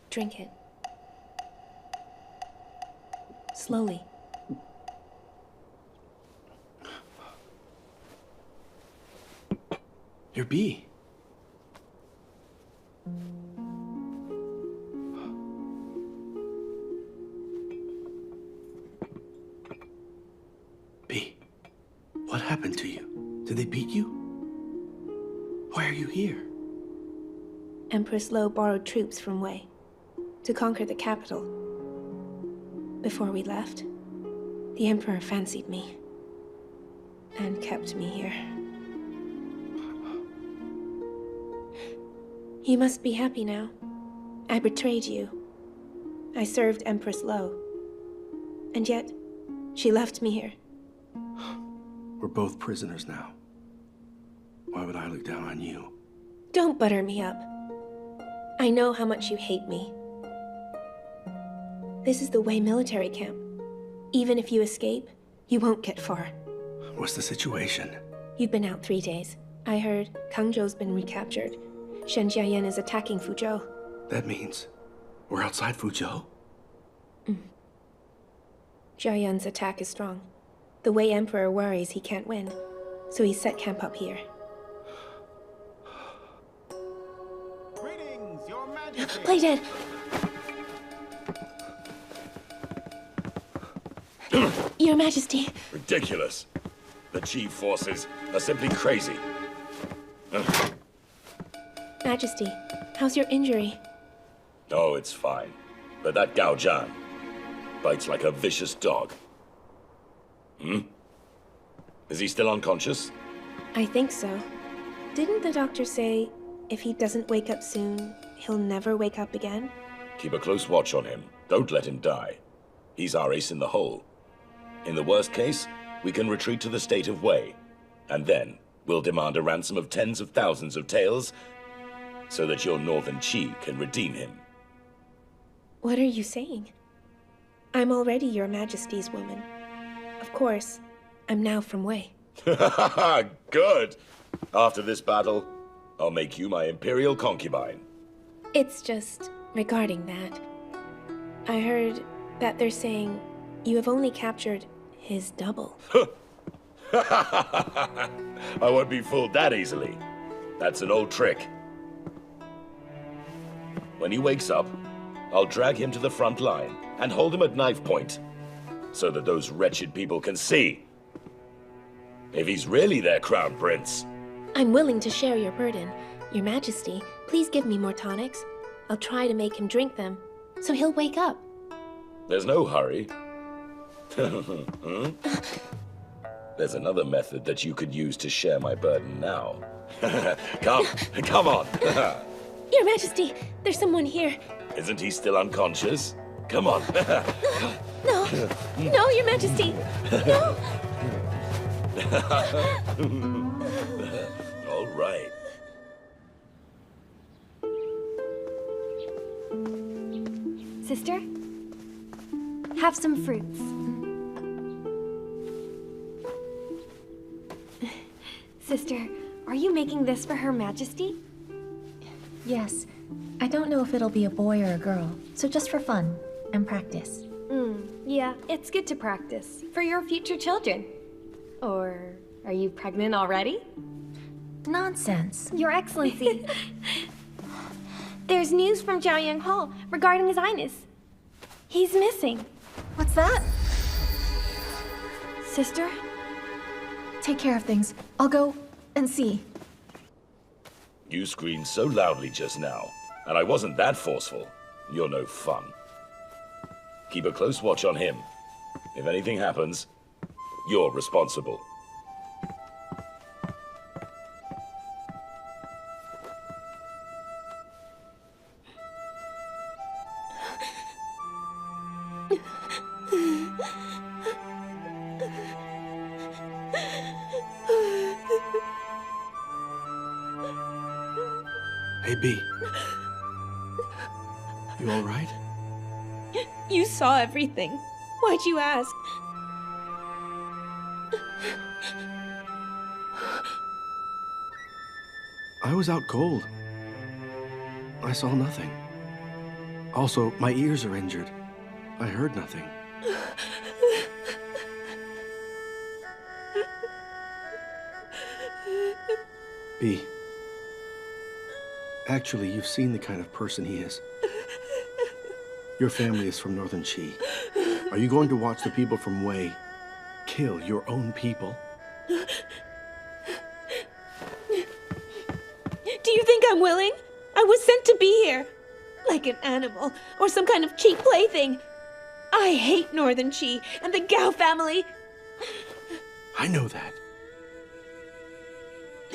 Drink it. Slowly. Your bee. Bee, what happened to you? Did they beat you? Why are you here? Empress Lo borrowed troops from Wei to conquer the capital. Before we left, the Emperor fancied me and kept me here. You must be happy now. I betrayed you. I served Empress Lo. And yet, she left me here. We're both prisoners now. Why would I look down on you? Don't butter me up. I know how much you hate me. This is the Wei military camp. Even if you escape, you won't get far. What's the situation? You've been out 3 days. I heard Kangzhou's been recaptured. Shen Jiayan is attacking Fuzhou. That means we're outside Fuzhou? Jiayan's attack is strong. The Wei Emperor worries he can't win, so he set camp up here. Greetings, Your Majesty. Play dead! Your Majesty. Ridiculous. The chief forces are simply crazy. Majesty, how's your injury? Oh, it's fine. But that Gao Zhan bites like a vicious dog. Is he still unconscious? I think so. Didn't the doctor say if he doesn't wake up soon, he'll never wake up again? Keep a close watch on him. Don't let him die. He's our ace in the hole. In the worst case, we can retreat to the state of Wei. And then, we'll demand a ransom of tens of thousands of taels so that your northern Qi can redeem him. What are you saying? I'm already Your Majesty's woman. Of course, I'm now from Wei. Good! After this battle, I'll make you my imperial concubine. It's just regarding that. I heard that they're saying you have only captured his double. I won't be fooled that easily. That's an old trick. When he wakes up, I'll drag him to the front line and hold him at knife point, so that those wretched people can see if he's really their crown prince. I'm willing to share your burden. Your Majesty, please give me more tonics. I'll try to make him drink them, so he'll wake up. There's no hurry. There's another method that you could use to share my burden now. Come on. Your Majesty, there's someone here. Isn't he still unconscious? Come on. No, Your Majesty, no. All right. Sister, have some fruits. Sister, are you making this for Her Majesty? Yes. I don't know if it'll be a boy or a girl, so just for fun and practice. Yeah, it's good to practice. For your future children. Or are you pregnant already? Nonsense. Your Excellency. There's news from Jiaoyang Hall regarding His Highness. He's missing. What's that? Sister? Take care of things. I'll go and see. You screamed so loudly just now, and I wasn't that forceful. You're no fun. Keep a close watch on him. If anything happens, you're responsible. Hey, B. You all right? You saw everything. Why'd you ask? I was out cold. I saw nothing. Also, my ears are injured. I heard nothing. B. Actually, you've seen the kind of person he is. Your family is from Northern Qi. Are you going to watch the people from Wei kill your own people? Do you think I'm willing? I was sent to be here. Like an animal, or some kind of cheap plaything. I hate Northern Qi and the Gao family. I know that.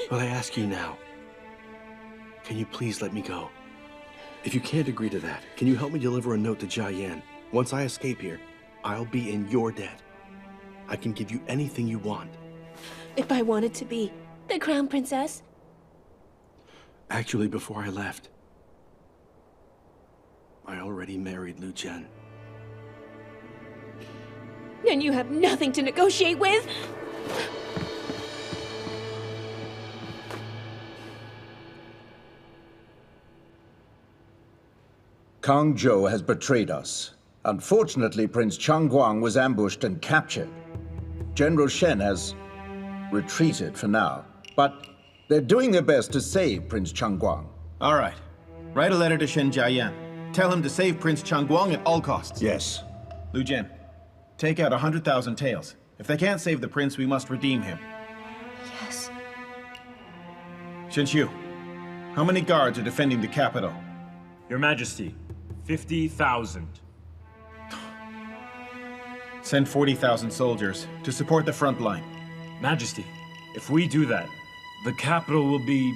But I ask you now, can you please let me go? If you can't agree to that, can you help me deliver a note to Jiayan? Once I escape here, I'll be in your debt. I can give you anything you want. If I wanted to be the crown princess? Actually, before I left, I already married Lu Zhen. Then you have nothing to negotiate with? Kang Zhou has betrayed us. Unfortunately, Prince Changguang was ambushed and captured. General Shen has retreated for now, but they're doing their best to save Prince Changguang. All right. Write a letter to Shen Jiayan. Tell him to save Prince Changguang at all costs. Yes. Lu Zhen, take out 100,000 taels. If they can't save the prince, we must redeem him. Yes. Shen Xiu, how many guards are defending the capital? Your Majesty, 50,000. Send 40,000 soldiers to support the front line. Majesty, if we do that, the capital will be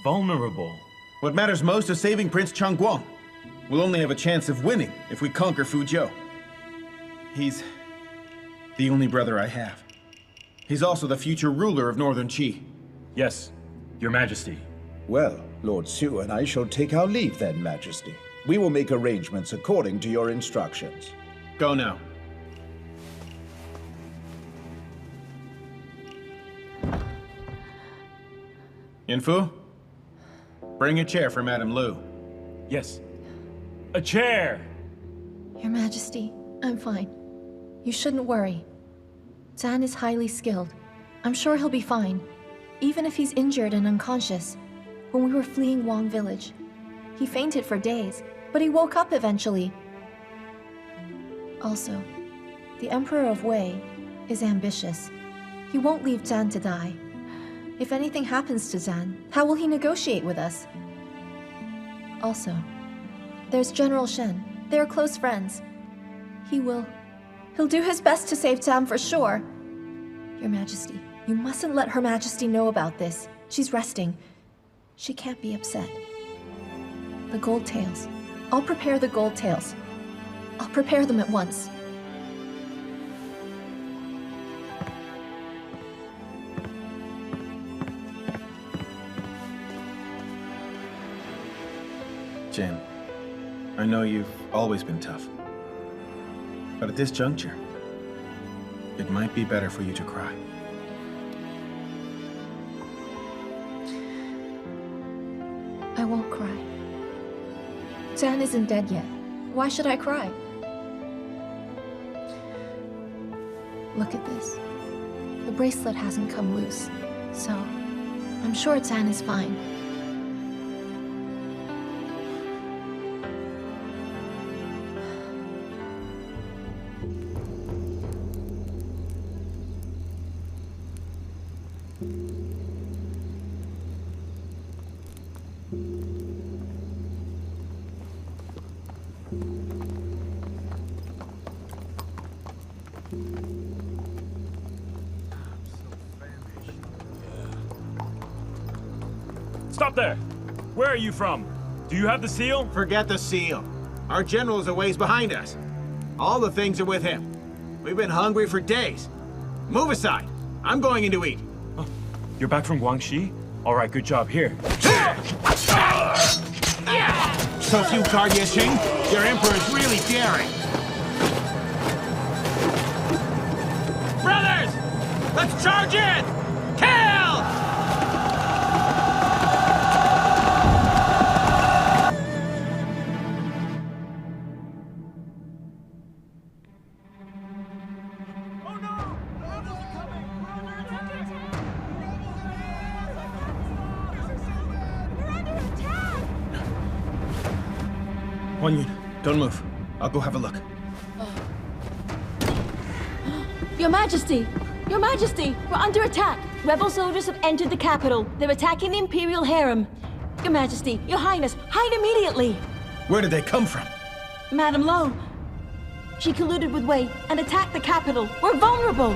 vulnerable. What matters most is saving Prince Changguang. We'll only have a chance of winning if we conquer Fuzhou. He's the only brother I have. He's also the future ruler of Northern Qi. Yes, Your Majesty. Well, Lord Xu and I shall take our leave then, Majesty. We will make arrangements according to your instructions. Go now. Yinfu, bring a chair for Madame Lu. Yes. A chair! Your Majesty, I'm fine. You shouldn't worry. Zhan is highly skilled. I'm sure he'll be fine, even if he's injured and unconscious. When we were fleeing Wang Village, he fainted for days, but he woke up eventually. Also, the Emperor of Wei is ambitious. He won't leave Zhan to die. If anything happens to Zhan, how will he negotiate with us? Also, there's General Shen. They are close friends. He'll do his best to save Zhan for sure. Your Majesty, you mustn't let Her Majesty know about this. She's resting. She can't be upset. The gold tails. I'll prepare the gold tails. I'll prepare them at once. Jen, I know you've always been tough. But at this juncture, it might be better for you to cry. won't cry. Zhan isn't dead yet. Why should I cry? Look at this. The bracelet hasn't come loose, so I'm sure Zhan is fine. Stop there! Where are you from? Do you have the seal? Forget the seal. Our general is a ways behind us. All the things are with him. We've been hungry for days. Move aside. I'm going in to eat. Oh, you're back from Guangxi? All right, good job. Here. So few Guardia Xing? Your emperor is really daring. Brothers! Let's charge in! Kill! Huan Yun, don't move. I'll go have a look. Your Majesty! Your Majesty! We're under attack! Rebel soldiers have entered the capital. They're attacking the Imperial harem. Your Majesty, Your Highness, hide immediately! Where did they come from? Madame Lo, she colluded with Wei and attacked the capital. We're vulnerable!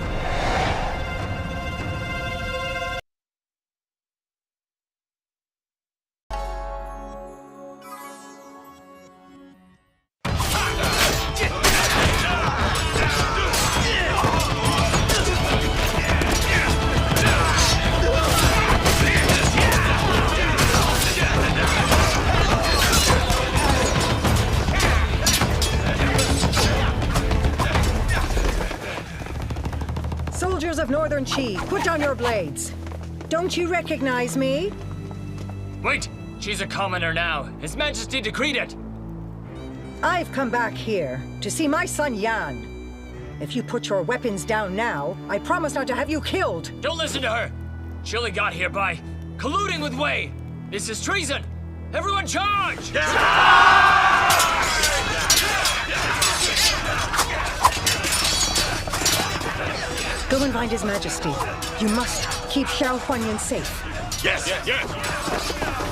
Soldiers of Northern Qi, put down your blades. Don't you recognize me? Wait! She's a commoner now. His Majesty decreed it! I've come back here to see my son Yan. If you put your weapons down now, I promise not to have you killed. Don't listen to her! She only got here by colluding with Wei! This is treason! Everyone charge! Go and find His Majesty. You must keep Xiao Huanyan safe. Yes, yes, yes!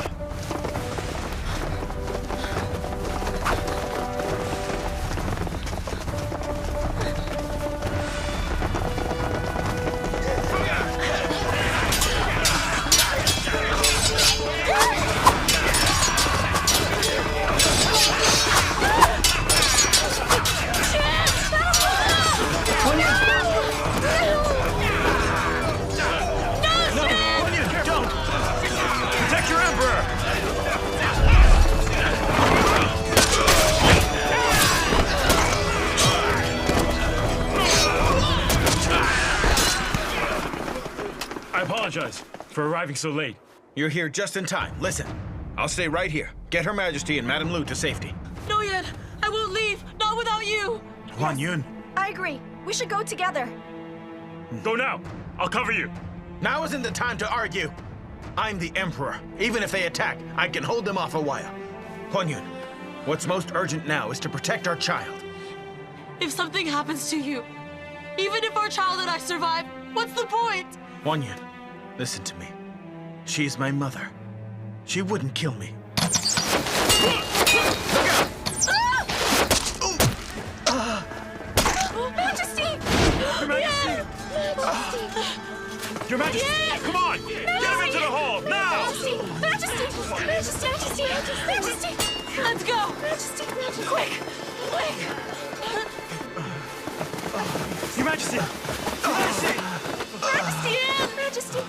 For arriving so late. You're here just in time. Listen, I'll stay right here. Get Her Majesty and Madame Lu to safety. No, Yan! I won't leave! Not without you! Huan Yun. I agree. We should go together. Go now. I'll cover you. Now isn't the time to argue. I'm the Emperor. Even if they attack, I can hold them off a while. Huan Yun, what's most urgent now is to protect our child. If something happens to you, even if our child and I survive, what's the point? Huan Yun, listen to me. She's my mother. She wouldn't kill me. Majesty! Your Majesty! Your Majesty! Yes! Come on! Get him into the hall, now! Majesty! Majesty! Majesty! Let's go! Majesty! Quick! Quick! Your Majesty! Your Majesty! Majesty! Majesty!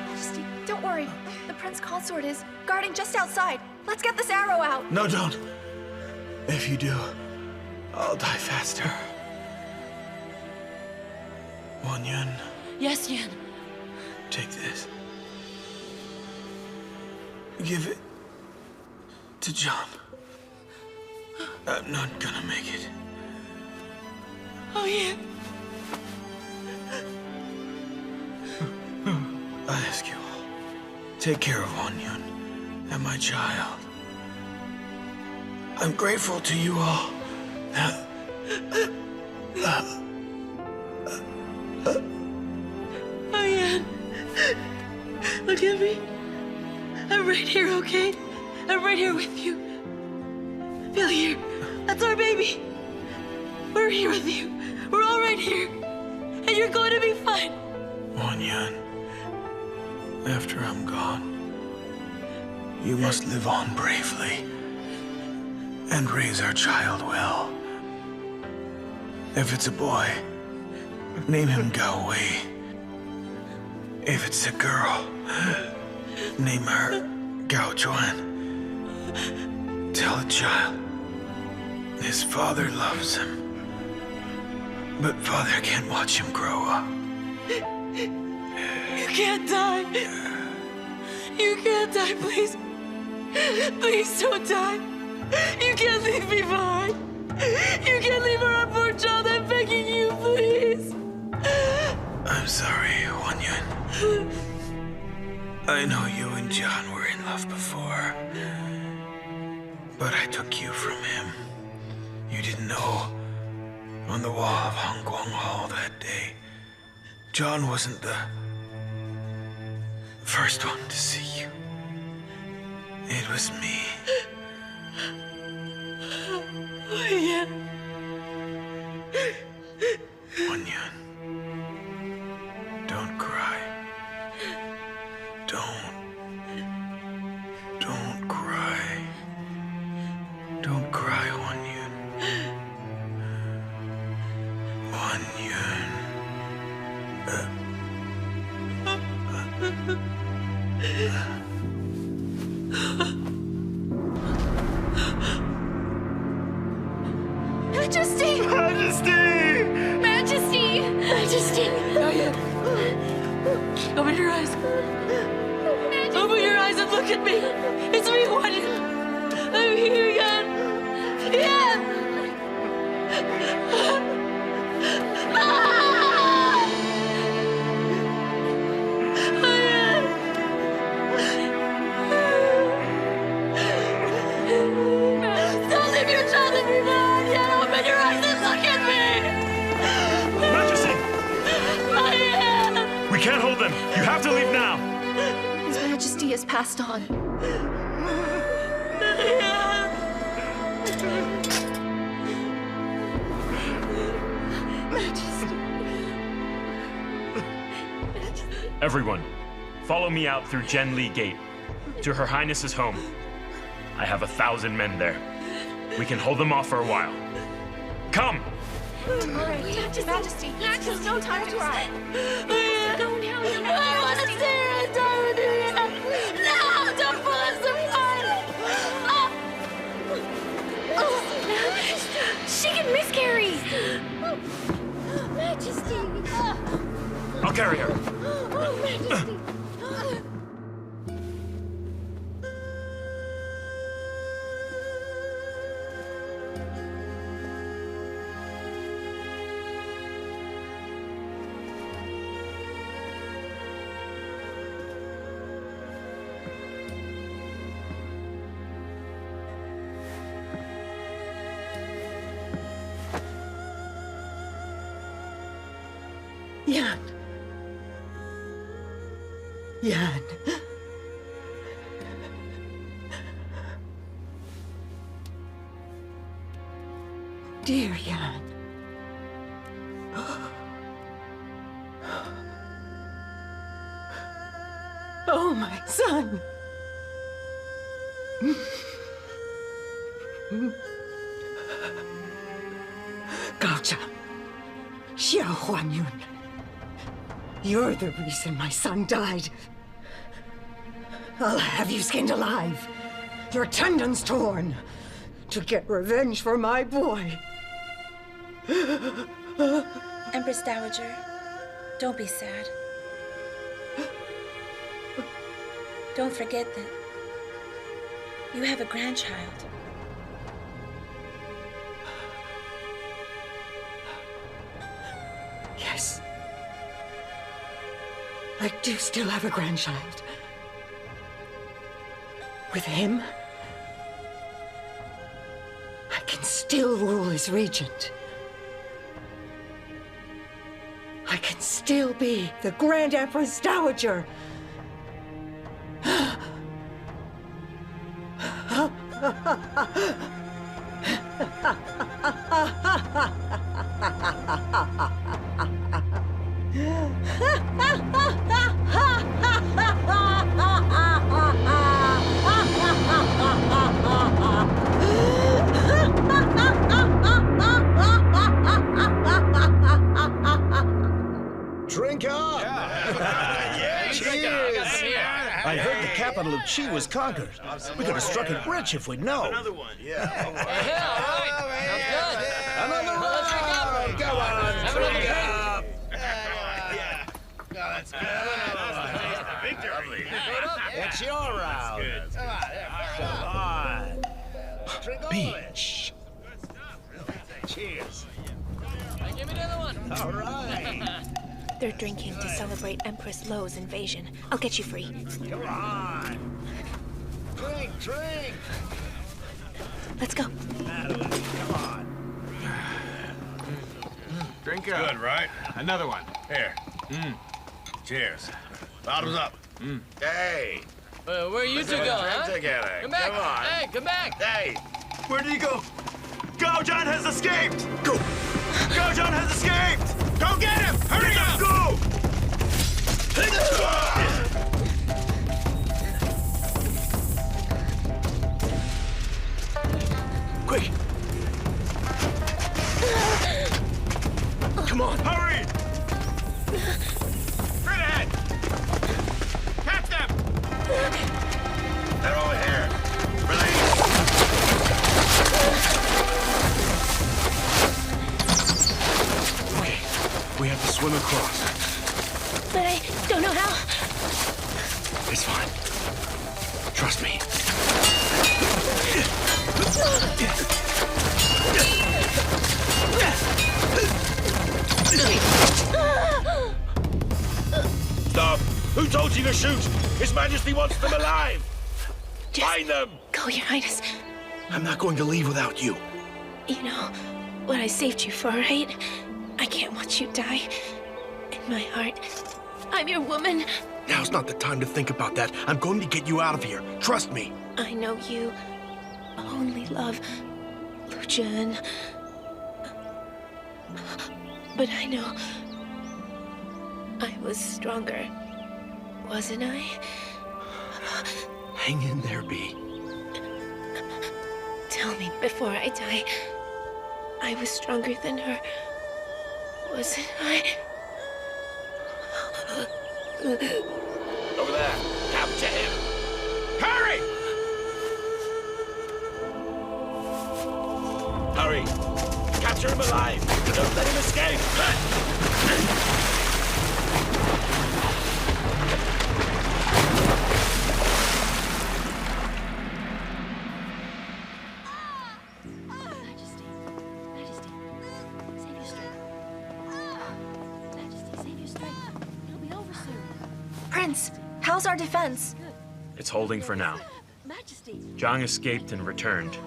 Majesty! Don't worry. The Prince Consort is guarding just outside. Let's get this arrow out. No, don't. If you do, I'll die faster. Huan Yun, Yes, Yan. take this. Give it to John. I'm not gonna make it. Oh, yeah. I ask you all, take care of Onyun and my child. I'm grateful to you all. Diane, look at me. I'm right here, okay? I'm right here with you. Feel here. That's our baby. We're here with you. We're all right here. And you're going to be fine. Onyun, after I'm gone, you must live on bravely and raise our child well. If it's a boy, name him Gao Wei. If it's a girl, name her Gao Zhan. Tell the child his father loves him, but father can't watch him grow up. You can't die. You can't die, please. Please don't die. You can't leave me behind. You can't leave our poor child. I'm begging you, please. I'm sorry, Onyun. I know you and John were in love before, but I took you from him. You didn't know. On the wall of Hongguang Hall that day, John wasn't the first one to see you. It was me. Yeah. Onyun, don't cry. Don't cry. Don't cry, Onyun. Onyun. Majesty! Majesty! Majesty! Majesty! Diane, open your eyes. Open your eyes and look at me. It's me, Onyun. I'm here again. Yeah. Don't leave your child in me, man. Yeah, open your eyes and look at me. Majesty! Diane. We can't hold them. You have to leave now. His Majesty has passed on. Everyone, follow me out through Zhen Li Gate to Her Highness's home. I have 1,000 men there. We can hold them off for a while. Come! All right, Majesty. There's no time to cry. Go now, Your I want to stay here and die with you. No, don't pull us apart. She can miscarry! Majesty! I'll carry her. Oh, Majesty! Yan. Yan. Dear Yan. Oh, my son. Gao Zhan. Xiao Huanyun. You're the reason my son died. I'll have you skinned alive, your tendons torn, to get revenge for my boy. Empress Dowager, don't be sad. Don't forget that You have a grandchild. Yes. I do still have a grandchild. With him, I can still rule as regent. I can still be the Grand Empress Dowager. Drink up! Cheers! I heard the capital of Qi was conquered. We could have struck it rich if we'd known. Another one, Another round! Go on, drink up! That's good. Victory. It's your round. Come on. Drink all of it. Cheers. Give me another one. All right. They're drinking to celebrate Empress Lu's invasion. I'll get you free. Come on. Drink. Let's go. Come on. Drink up. Good, right? Another one. Here. Cheers. Bottoms up. Hey. Where are you two going, huh? Together. Come back. Come on. Hey, come back. Hey. Where did he go? Gao Zhan has escaped! Go! Gao Zhan has escaped! Go get him! Hurry up! Go! Quick! Come on! Hurry! Straight ahead! Catch them! They're over here. Release! Okay, we have to swim across. But I don't know how. It's fine. Trust me. Stop! Who told you to shoot? His Majesty wants them alive! Just Find them! go, Your Highness. I'm not going to leave without you. You know what I saved you for, right? I can't watch you die. In my heart, I'm your woman. Now's not the time to think about that. I'm going to get you out of here. Trust me. I know you only love Lu Zhen. But I know I was stronger, wasn't I? Hang in there, B. Tell me before I die, I was stronger than her, wasn't I? Over there! Capture him! Hurry! Hurry! Capture him alive! Don't let him escape! Prince, how's our defense? It's holding for now. Zhang escaped and returned.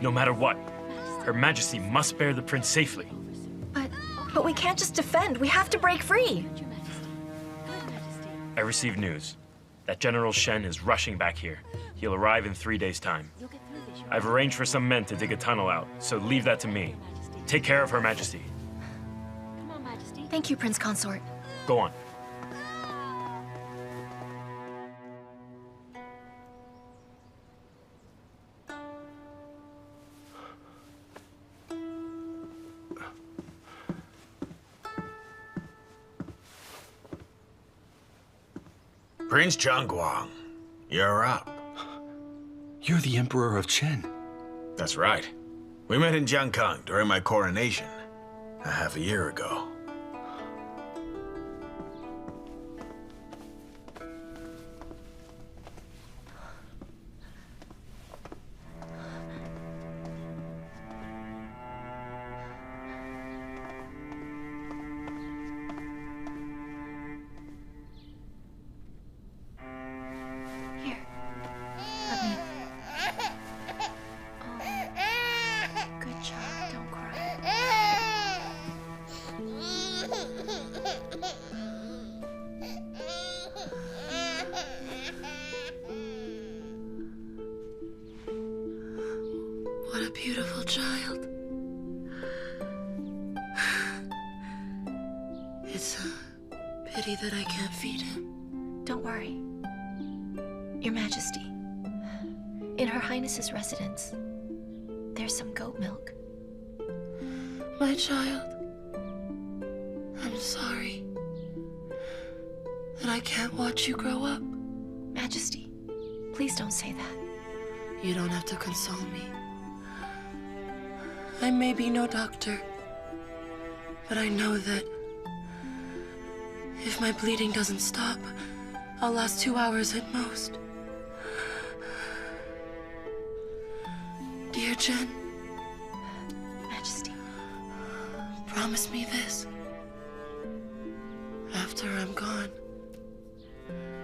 No matter what, Her Majesty must bear the prince safely. But we can't just defend. We have to break free. I received news that General Chen is rushing back here. He'll arrive in 3 days' time. I've arranged for some men to dig a tunnel out, so leave that to me. Take care of Her Majesty. Thank you, Prince Consort. Go on. Prince Changguang, you're up. You're the Emperor of Chen. That's right. We met in Jiangkang during my coronation, a half a year ago. pity that I can't feed him. Don't worry. Your Majesty, in Her Highness's residence, there's some goat milk. My child, I'm sorry that I can't watch you grow up. Majesty, please don't say that. You don't have to console me. I may be no doctor, but I know that if my bleeding doesn't stop, I'll last 2 hours at most. Dear Zhen, Majesty, promise me this. After I'm gone,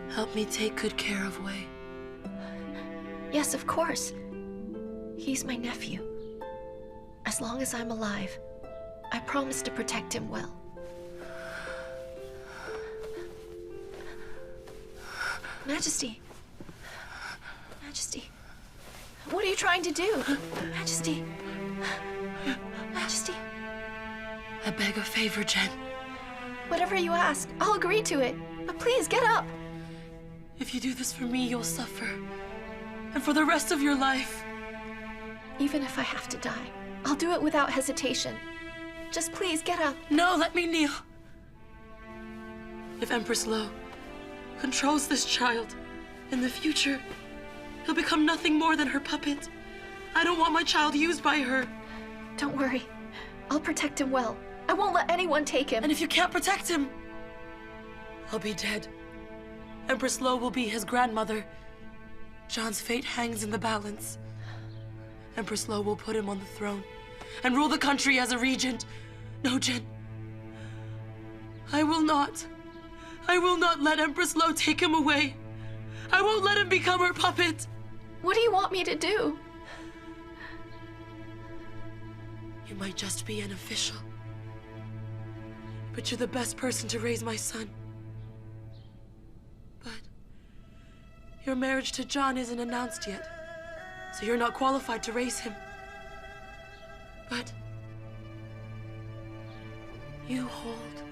help me take good care of Wei. Yes, of course. He's my nephew. As long as I'm alive, I promise to protect him well. Majesty. Majesty. What are you trying to do? Majesty. Majesty. I beg a favor, Zhen. Whatever you ask, I'll agree to it. But please, get up. If you do this for me, you'll suffer. And for the rest of your life. Even if I have to die, I'll do it without hesitation. Just please, get up. No, let me kneel. If Empress Lo controls this child, in the future, he'll become nothing more than her puppet. I don't want my child used by her. Don't worry. I'll protect him well. I won't let anyone take him. And if you can't protect him, I'll be dead. Empress Lo will be his grandmother. Zhan's fate hangs in the balance. Empress Lo will put him on the throne and rule the country as a regent. No, Zhen. I will not let Empress Lo take him away. I won't let him become her puppet. What do you want me to do? You might just be an official, but you're the best person to raise my son. But your marriage to Zhan isn't announced yet, so you're not qualified to raise him. But you hold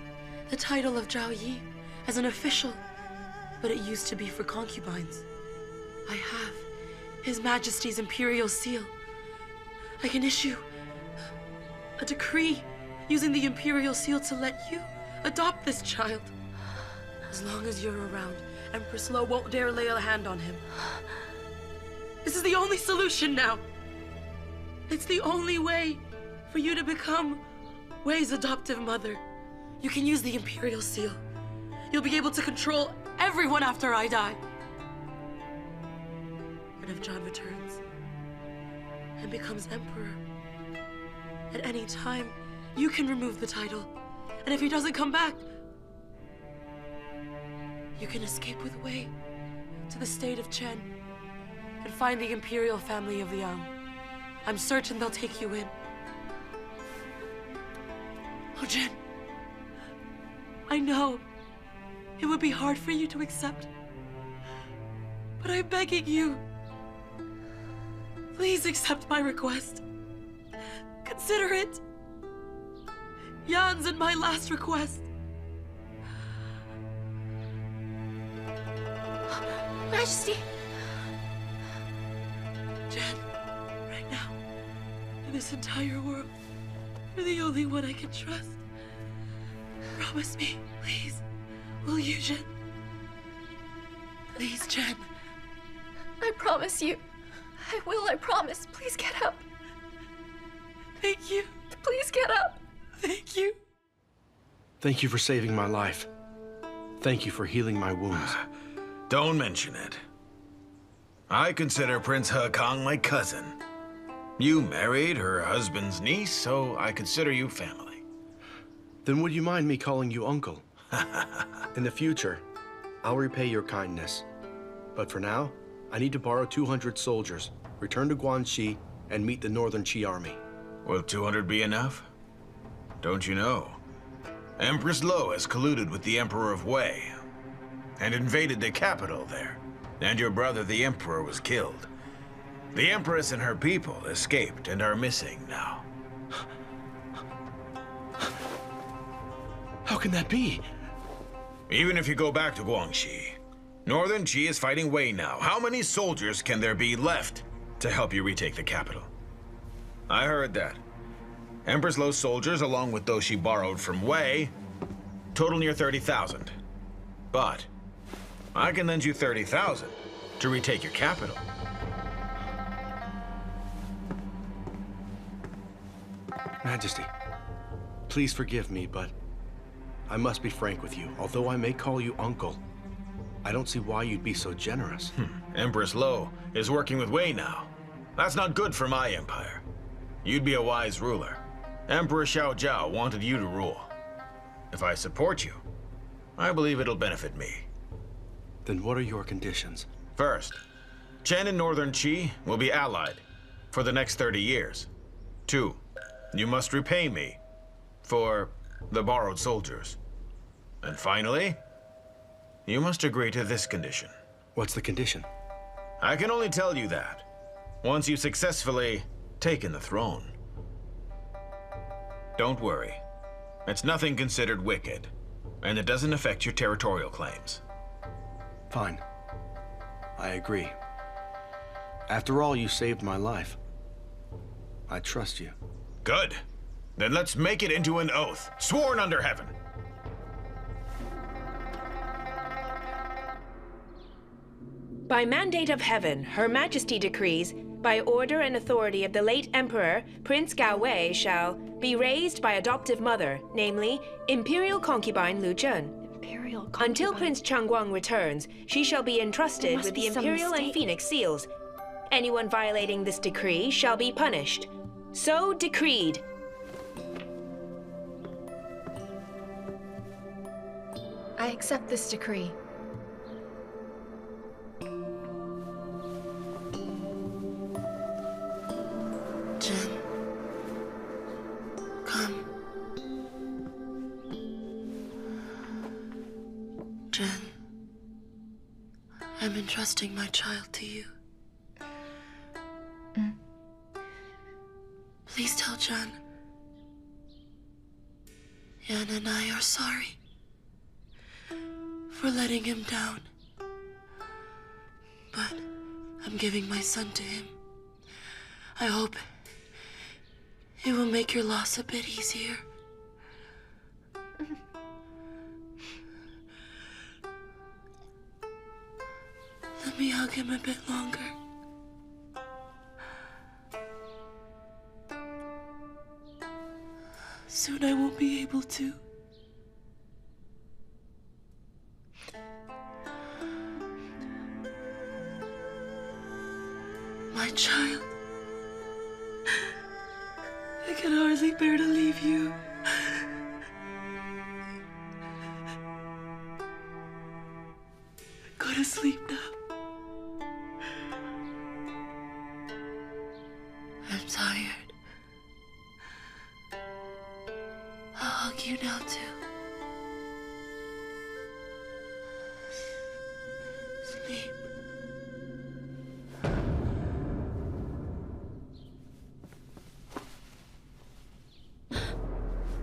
the title of Zhao Yi as an official, but it used to be for concubines. I have His Majesty's imperial seal. I can issue a decree using the imperial seal to let you adopt this child. As long as you're around, Empress Lo won't dare lay a hand on him. This is the only solution now. It's the only way for you to become Wei's adoptive mother. You can use the imperial seal. You'll be able to control everyone after I die. And if Zhan returns and becomes emperor, at any time, you can remove the title. And if he doesn't come back, you can escape with Wei to the state of Chen and find the imperial family of Liying. I'm certain they'll take you in. Oh, Zhen, I know it would be hard for you to accept, but I'm begging you, please accept my request. Consider it Yan's and my last request. Majesty! Zhen, right now, in this entire world, you're the only one I can trust. Promise me, please. Will you, Zhen? Please, Zhen. I promise you. I will, I promise. Please get up. Thank you. Please get up. Thank you. Thank you for saving my life. Thank you for healing my wounds. Don't mention it. I consider Prince He Kang my cousin. You married her husband's niece, so I consider you family. Then would you mind me calling you uncle? In the future, I'll repay your kindness. But for now, I need to borrow 200 soldiers, return to Guanxi, and meet the Northern Qi army. Will 200 be enough? Don't you know? Empress Lo has colluded with the Emperor of Wei and invaded the capital there, and your brother the Emperor was killed. The Empress and her people escaped and are missing now. How can that be? Even if you go back to Guangxi, Northern Qi is fighting Wei now. How many soldiers can there be left to help you retake the capital? I heard that. Empress Lu's soldiers, along with those she borrowed from Wei, total near 30,000. But I can lend you 30,000 to retake your capital. Majesty, please forgive me, but I must be frank with you. Although I may call you uncle, I don't see why you'd be so generous. Empress Lu is working with Wei now. That's not good for my empire. You'd be a wise ruler. Emperor Xiao wanted you to rule. If I support you, I believe it'll benefit me. Then what are your conditions? First, Chen and Northern Qi will be allied for the next 30 years. 2, you must repay me for the borrowed soldiers. And finally, you must agree to this condition. What's the condition? I can only tell you that once you've successfully taken the throne. Don't worry. It's nothing considered wicked, and it doesn't affect your territorial claims. Fine. I agree. After all, you saved my life. I trust you. Good. Then let's make it into an oath, sworn under heaven. By mandate of heaven, Her Majesty decrees, by order and authority of the late Emperor, Prince Gao Wei shall be raised by adoptive mother, namely, Imperial concubine Lu Zhen. Until Prince Changguang returns, she shall be entrusted with the Imperial and Phoenix seals. Anyone violating this decree shall be punished. So decreed. I accept this decree. Zhen, come. Zhen, I'm entrusting my child to you. Please tell Zhen. Yan and I are sorry for letting him down. But I'm giving my son to him. I hope it will make your loss a bit easier. Let me hug him a bit longer. Soon I won't be able to. My child. I can hardly bear to leave you. Go to sleep now. I'm tired. I'll hug you now too. Sleep.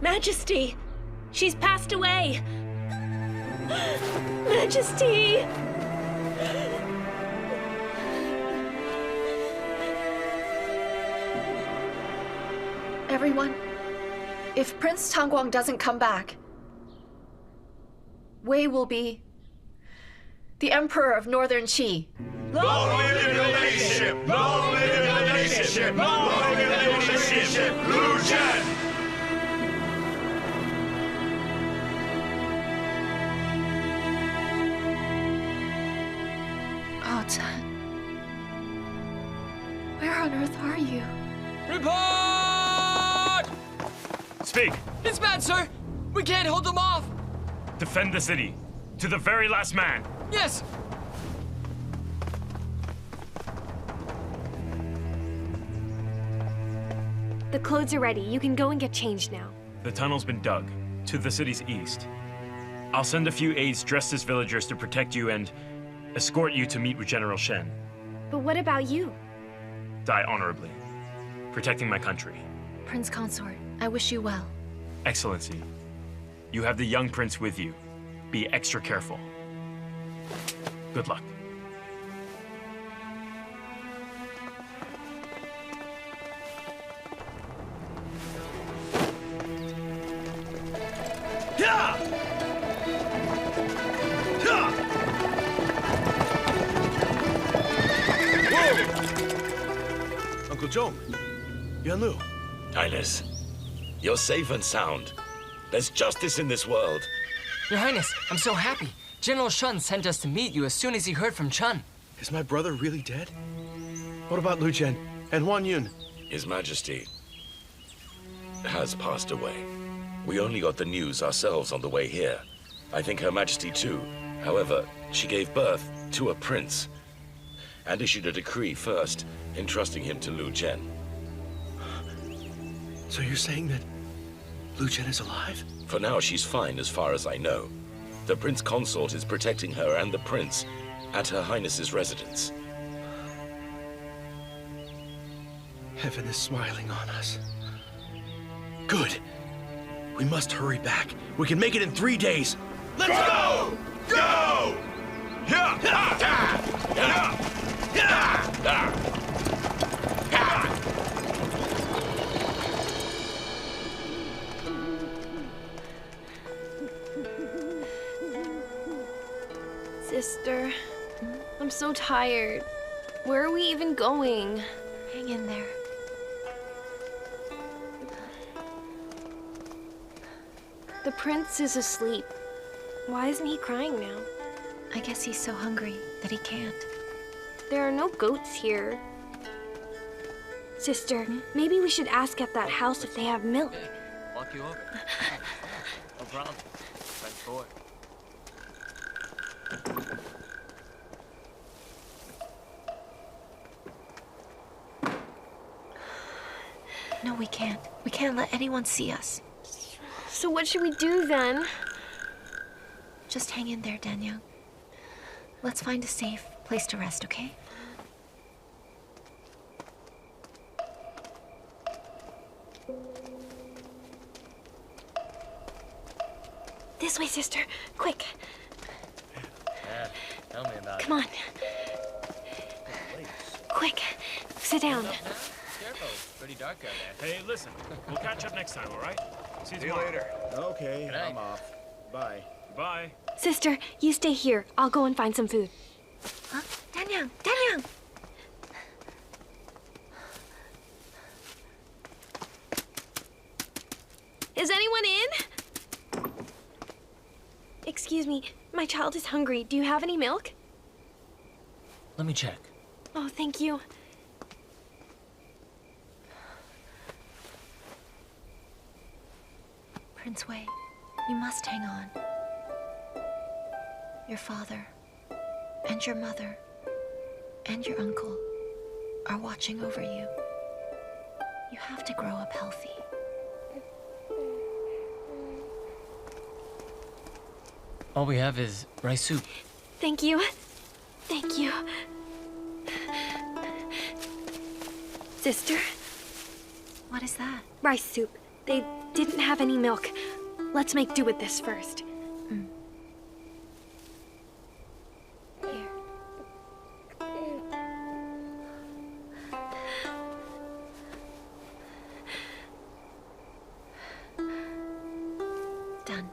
Majesty! She's passed away! Majesty! Everyone, if Prince Changguang doesn't come back, Wei will be the Emperor of Northern Qi. Long live the relationship! Long live the relationship! Long live the relationship! Lu Zhen! Gao Zhan, where on earth are you? Report! Speak! It's bad, sir! We can't hold them off! Defend the city, to the very last man! Yes! The clothes are ready. You can go and get changed now. The tunnel's been dug, to the city's east. I'll send a few aides dressed as villagers to protect you and escort you to meet with General Shen. But what about you? Die honorably, protecting my country. Prince Consort, I wish you well. Excellency, you have the young prince with you. Be extra careful. Good luck. Uncle Zhong, Yuan Lu. Highness, you're safe and sound. There's justice in this world. Your Highness, I'm so happy. General Shen sent us to meet you as soon as he heard from Chen. Is my brother really dead? What about Lu Zhen and Huan Yun? His Majesty has passed away. We only got the news ourselves on the way here. I think Her Majesty too. However, she gave birth to a prince and issued a decree first, entrusting him to Lu Zhen. So you're saying that Lu Zhen is alive? For now, she's fine as far as I know. The Prince Consort is protecting her and the Prince at Her Highness's residence. Heaven is smiling on us. Good. We must hurry back. We can make it in 3 days. Let's go! Go! Yeah! Yeah! Yeah! Yeah! Sister, I'm so tired. Where are we even going? Hang in there. The prince is asleep. Why isn't he crying now? I guess he's so hungry that he can't. There are no goats here. Sister, maybe we should ask at that house if they have milk. Walk you over. No problem. Thanks for it. No, we can't. We can't let anyone see us. So what should we do then? Just hang in there, Daniel. Let's find a safe place to rest, okay? This way, sister. Quick. Yeah, tell me about Come on. Quick. Sit down. Careful, it's pretty dark out there. Hey, listen. We'll catch up next time, all right? See you See you tomorrow. later. Okay, I'm off. Bye. Bye. Sister, you stay here. I'll go and find some food. Huh? Daniel! Daniel! Is anyone in? Excuse me, my child is hungry. Do you have any milk? Let me check. Oh, thank you. Prince Wei, you must hang on. Your father, and your mother, and your uncle are watching over you. You have to grow up healthy. All we have is rice soup. Thank you. Thank you. Sister? What is that? Rice soup. They didn't have any milk. Let's make do with this first. Here. Done.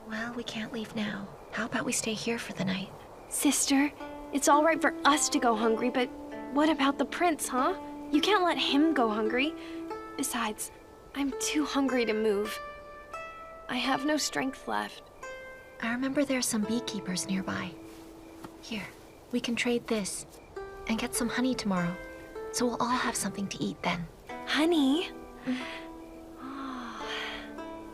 Well, we can't leave now. How about we stay here for the night? Sister, it's all right for us to go hungry, but what about the prince, huh? You can't let him go hungry. Besides, I'm too hungry to move. I have no strength left. I remember there are some beekeepers nearby. Here, we can trade this and get some honey tomorrow, so we'll all have something to eat then. Honey? Oh.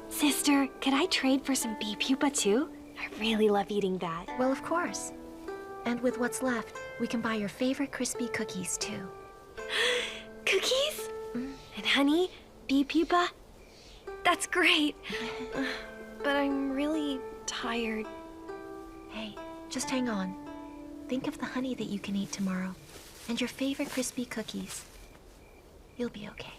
Sister, could I trade for some bee pupa too? I really love eating that. Well, of course. And with what's left, we can buy your favorite crispy cookies too. Cookies? And honey? Bee pupa? That's great. But I'm really tired. Hey, just hang on. Think of the honey that you can eat tomorrow, and your favorite crispy cookies. You'll be okay.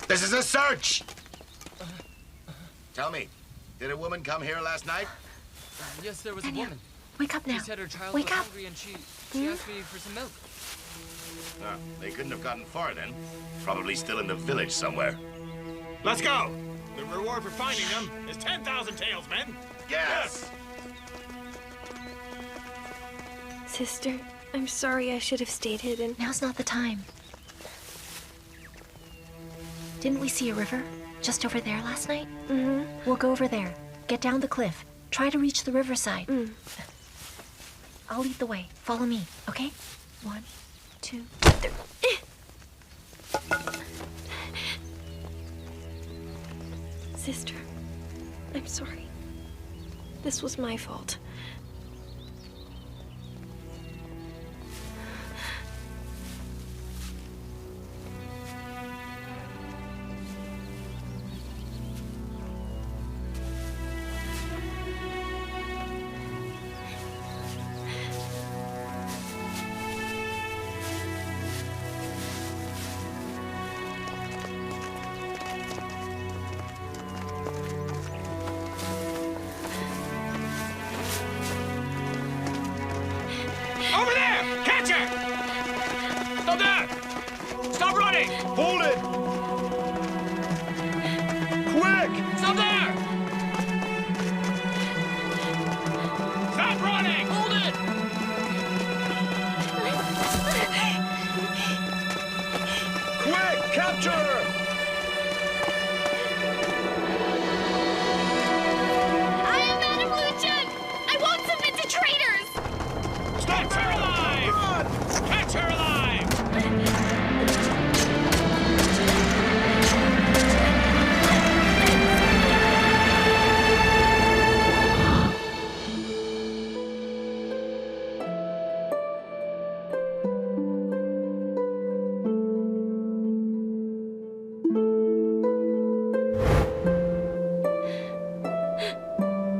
This is a search! Tell me, did a woman come here last night? Yes, there was a woman. Wake up now. She said her child Wake was up. hungry and she asked me for some milk. They couldn't have gotten far then. Probably still in the village somewhere. Let's go! The reward for finding them is 10,000 taels, men! Yes! Sister, I'm sorry I should have stayed hidden. Now's not the time. Didn't we see a river just over there last night? Mm-hmm. We'll go over there. Get down the cliff. Try to reach the riverside. I'll lead the way. Follow me, okay? 1, 2, 3. Sister, I'm sorry. This was my fault. Over there! Catch her! Stop there! Stop running! Hold it! Quick! Stop there! Stop running! Hold it! Quick! Capture her! I am Madame Lu Zhen! I won't submit to traitors! Stop her alive! Run! Catch her alive!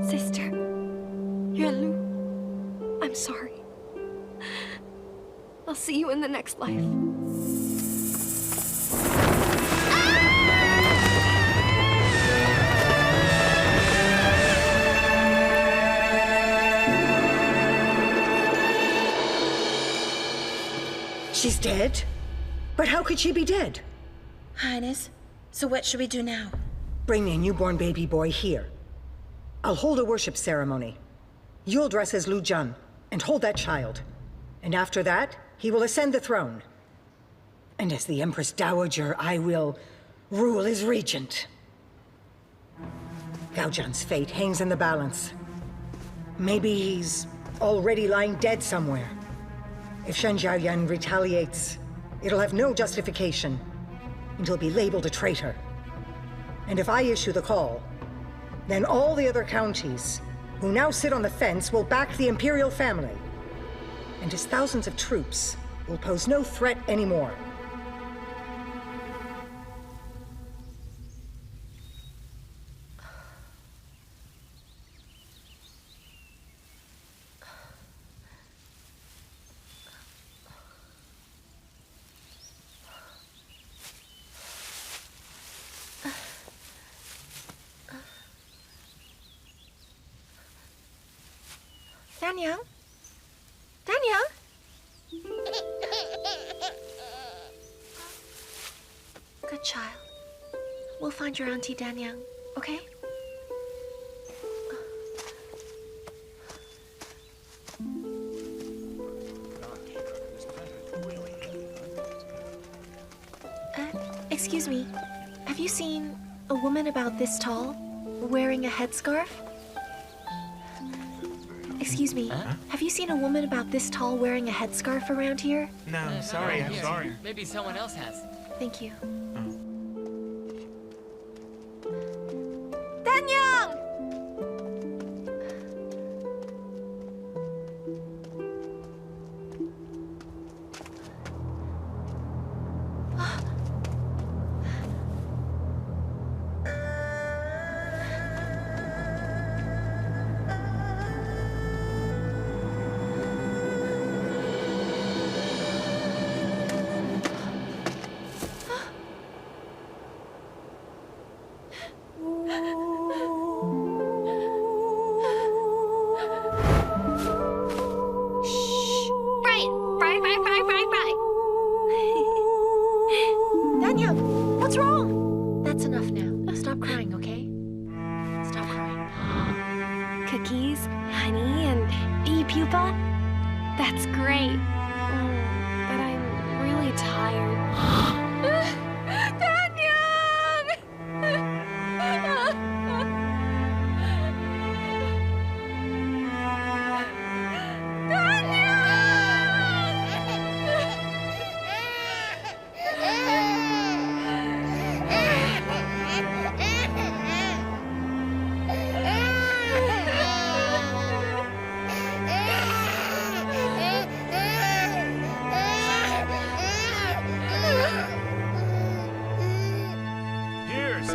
Sister, you're Lu. I'm sorry. I'll see you in the next life. She's dead? But how could she be dead? Highness, so what should we do now? Bring me a newborn baby boy here. I'll hold a worship ceremony. You'll dress as Lu Zhen and hold that child. And after that, he will ascend the throne. And as the Empress Dowager, I will rule as regent. Gao Zhan's fate hangs in the balance. Maybe he's already lying dead somewhere. If Shen Zhaoyan retaliates, it'll have no justification, and he'll be labeled a traitor. And if I issue the call, then all the other counties who now sit on the fence will back the imperial family. And his thousands of troops will pose no threat anymore. Danyang? Danyang? Good child. We'll find your Auntie Danyang, okay? Excuse me, have you seen a woman about this tall, wearing a headscarf? Excuse me, have you seen a woman about this tall wearing a headscarf around here? No, sorry, I'm sorry. Maybe someone else has. Thank you. Danyang! Danyang, what's wrong? That's enough now. Stop crying, okay? Stop crying. Cookies, honey, and pupa? That's great. But I'm really tired.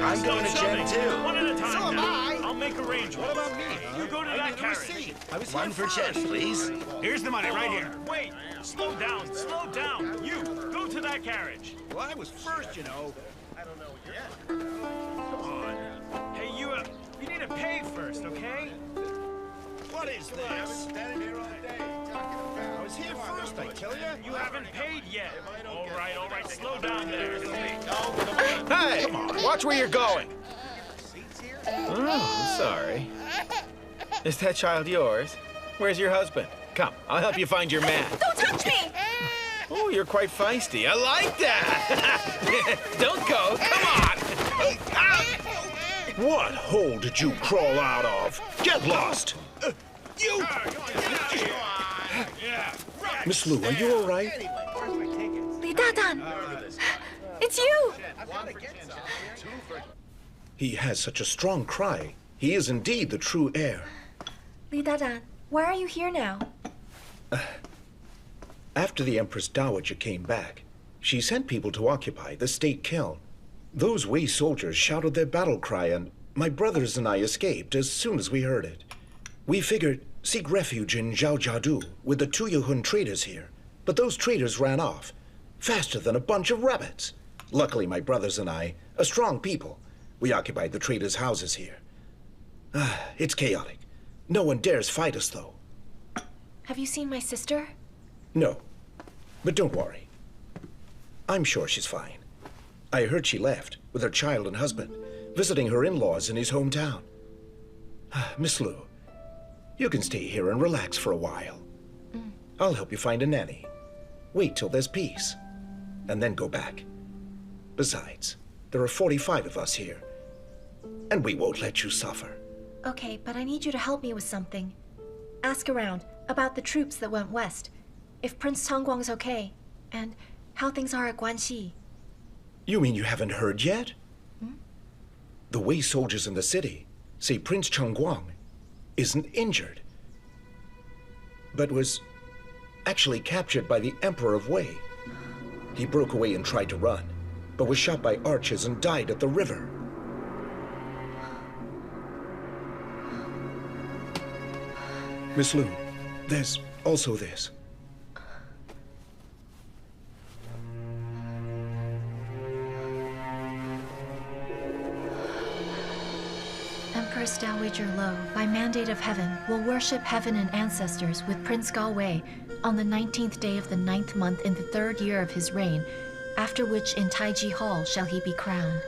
I'm going to Chen too. One at a time. So am now. I. I'll make arrangements. What about me? You go to that carriage. I was One for Chen, please. Here's the money right here. Wait. Slow down. Slow down. You go to that carriage. Well, I was first, you know. I don't know yet. Come on. Hey, you need to pay first, okay? What is this? I was standing here all day talking about. I was here first, I tell you. You haven't paid yet. All right. Slow down there. Hey, watch where you're going. Oh, I'm sorry. Is that child yours? Where's your husband? Come, I'll help you find your man. Don't touch me! Oh, you're quite feisty. I like that. Don't go. Come on. What hole did you crawl out of? Get lost! You! Miss Lu, are you all right? Li Dadan! It's you! He has such a strong cry. He is indeed the true heir. Li Dadan, why are you here now? After the Empress Dowager came back, she sent people to occupy the state kiln. Those Wei soldiers shouted their battle cry, and my brothers and I escaped as soon as we heard it. We figured seek refuge in Zhao with the Tuyahun traders here, but those traders ran off, faster than a bunch of rabbits. Luckily, my brothers and I, a strong people, we occupied the traders' houses here. It's chaotic. No one dares fight us, though. Have you seen my sister? No, but don't worry. I'm sure she's fine. I heard she left with her child and husband, visiting her in-laws in his hometown. Miss Lu, you can stay here and relax for a while. I'll help you find a nanny. Wait till there's peace, and then go back. Besides, there are 45 of us here, and we won't let you suffer. Okay, but I need you to help me with something. Ask around about the troops that went west, if Prince Tongguang's okay, and how things are at Guanxi. You mean you haven't heard yet? The Wei soldiers in the city say Prince Tongguang isn't injured, but was actually captured by the Emperor of Wei. He broke away and tried to run, but was shot by archers and died at the river. Miss Lu, there's also this. Empress Dowager Lo, by mandate of heaven, will worship heaven and ancestors with Prince Gao Wei on the 19th day of the 9th month in the 3rd year of his reign, after which in Taiji Hall shall he be crowned.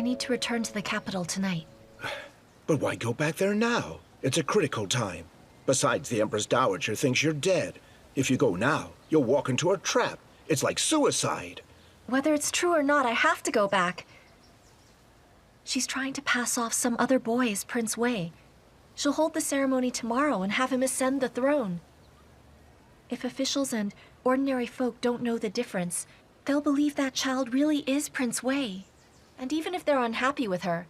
need to return to the capital tonight. But why go back there now? It's a critical time. Besides, the Empress Dowager thinks you're dead. If you go now, you'll walk into a trap. It's like suicide. Whether it's true or not, I have to go back. She's trying to pass off some other boy as Prince Wei. She'll hold the ceremony tomorrow and have him ascend the throne. If officials and ordinary folk don't know the difference, they'll believe that child really is Prince Wei. And even if they're unhappy with her,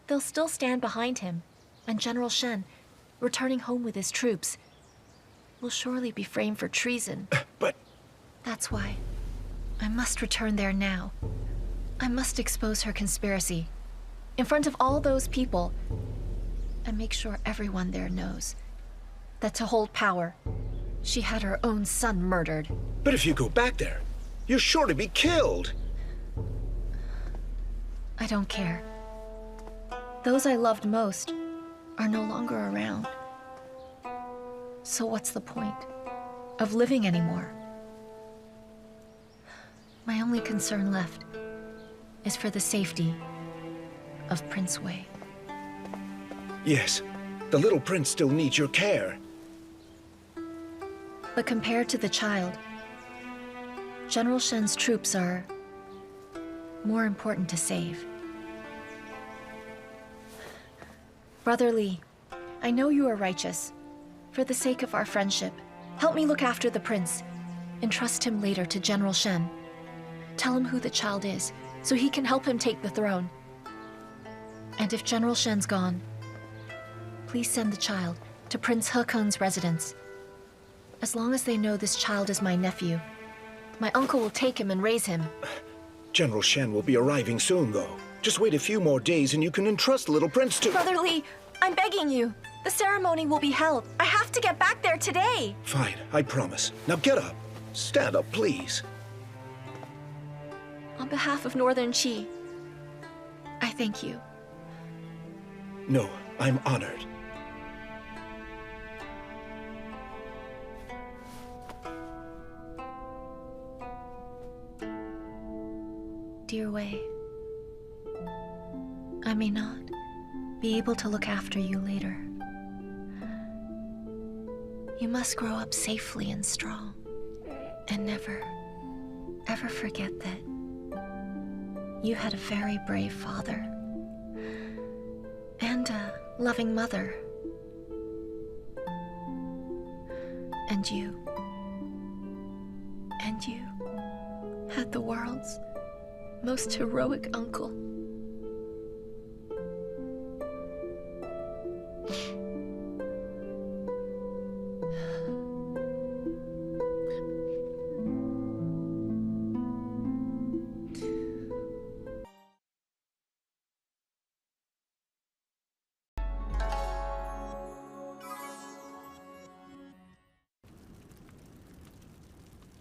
they'll still stand behind him. And General Chen, returning home with his troops, will surely be framed for treason. But... That's why I must return there now. I must expose her conspiracy in front of all those people and make sure everyone there knows that to hold power, she had her own son murdered. But if you go back there, you're sure to be killed. I don't care. Those I loved most are no longer around. So what's the point of living anymore? My only concern left is for the safety of Prince Wei. Yes, the little prince still needs your care. But compared to the child, General Shen's troops are more important to save. Brother Li, I know you are righteous. For the sake of our friendship, help me look after the prince. Entrust him later to General Shen. Tell him who the child is, so he can help him take the throne. And if General Shen's gone, please send the child to Prince Hekeng's residence. As long as they know this child is my nephew, my uncle will take him and raise him. General Shen will be arriving soon, though. Just wait a few more days and you can entrust the little prince to... Brother Li, I'm begging you. The ceremony will be held. I have to get back there today. Fine, I promise. Now get up. Stand up, please. On behalf of Northern Qi, I thank you. No, I'm honored. Dear Wei, I may not be able to look after you later. You must grow up safely and strong, and never, ever forget that you had a very brave father and a loving mother. And you had the world's most heroic uncle.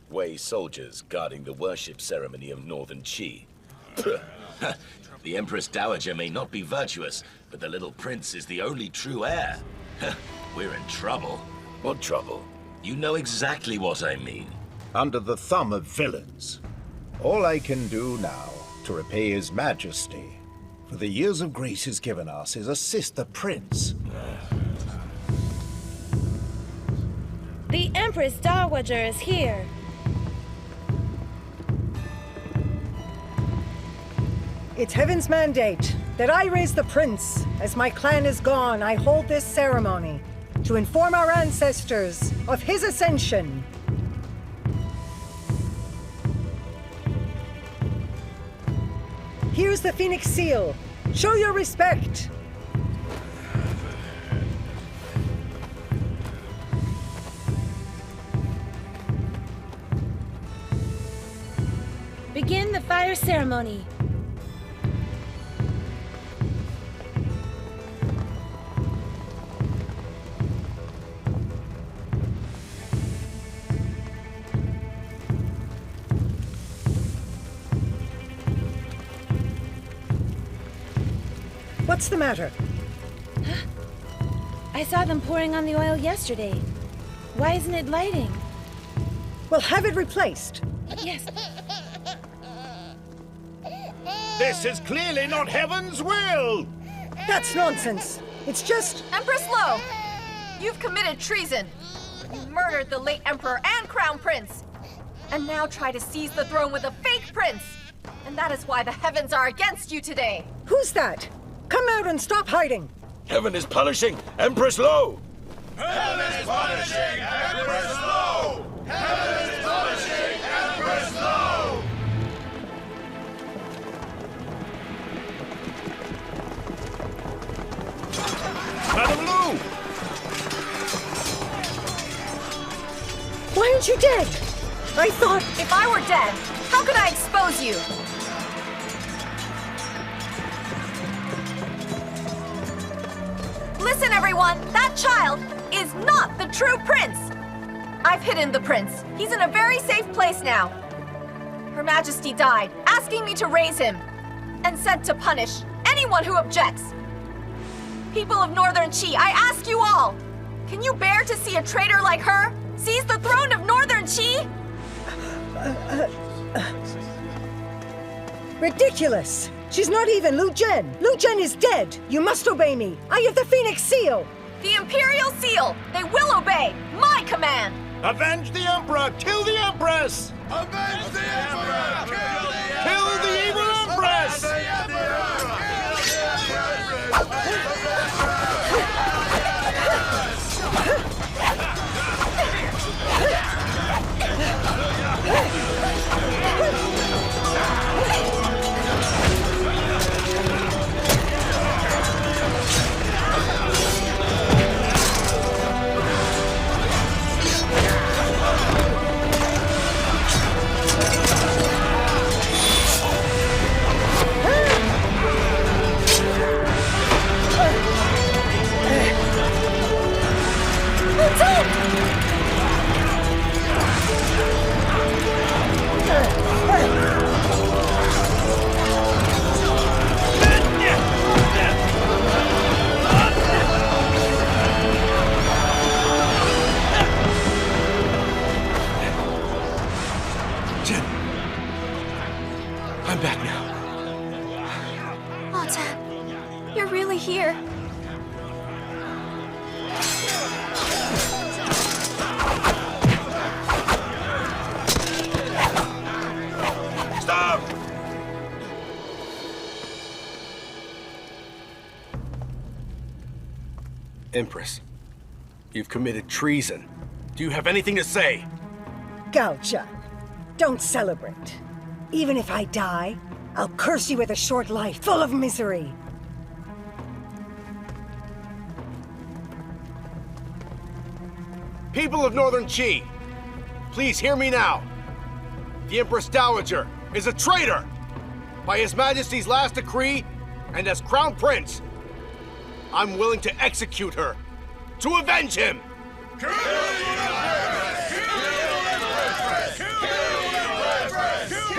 Wei soldiers guarding the worship ceremony of Northern Qi. The Empress Dowager may not be virtuous, but the little prince is the only true heir. We're in trouble. What trouble? You know exactly what I mean. Under the thumb of villains. All I can do now to repay His Majesty for the years of grace he's given us is assist the prince. The Empress Dowager is here. It's heaven's mandate that I raise the prince. As my clan is gone, I hold this ceremony to inform our ancestors of his ascension. Here's the Phoenix Seal. Show your respect. Begin the fire ceremony. What's the matter? I saw them pouring on the oil yesterday. Why isn't it lighting? Well, have it replaced. Yes. This is clearly not heaven's will! That's nonsense. It's just... Empress Lo, you've committed treason. You murdered the late emperor and crown prince. And now try to seize the throne with a fake prince. And that is why the heavens are against you today. Who's that? Come out and stop hiding. Heaven is punishing Empress Lo! Heaven is punishing Empress Lo! Heaven is punishing Empress Lo! Madame Lu! Why aren't you dead? I thought... If I were dead, how could I expose you? Listen, everyone! That child is not the true prince! I've hidden the prince. He's in a very safe place now. Her Majesty died, asking me to raise him, and sent to punish anyone who objects. People of Northern Qi, I ask you all, can you bear to see a traitor like her seize the throne of Northern Qi? Ridiculous! She's not even Lu Zhen. Lu Zhen is dead. You must obey me. I have the Phoenix Seal. The Imperial Seal. They will obey my command. Avenge the Emperor! Kill the Empress! Avenge the Emperor! Kill the evil Empress! Chen! I'm back now. Oh, Zhen, you're really here. Stop! Empress, you've committed treason. Do you have anything to say? Gao Zhan, don't celebrate. Even if I die, I'll curse you with a short life full of misery. People of Northern Qi, please hear me now. The Empress Dowager is a traitor! By His Majesty's last decree, and as Crown Prince, I'm willing to execute her, to avenge him! Kill the Empress! Kill the Empress! Kill the Empress! Kill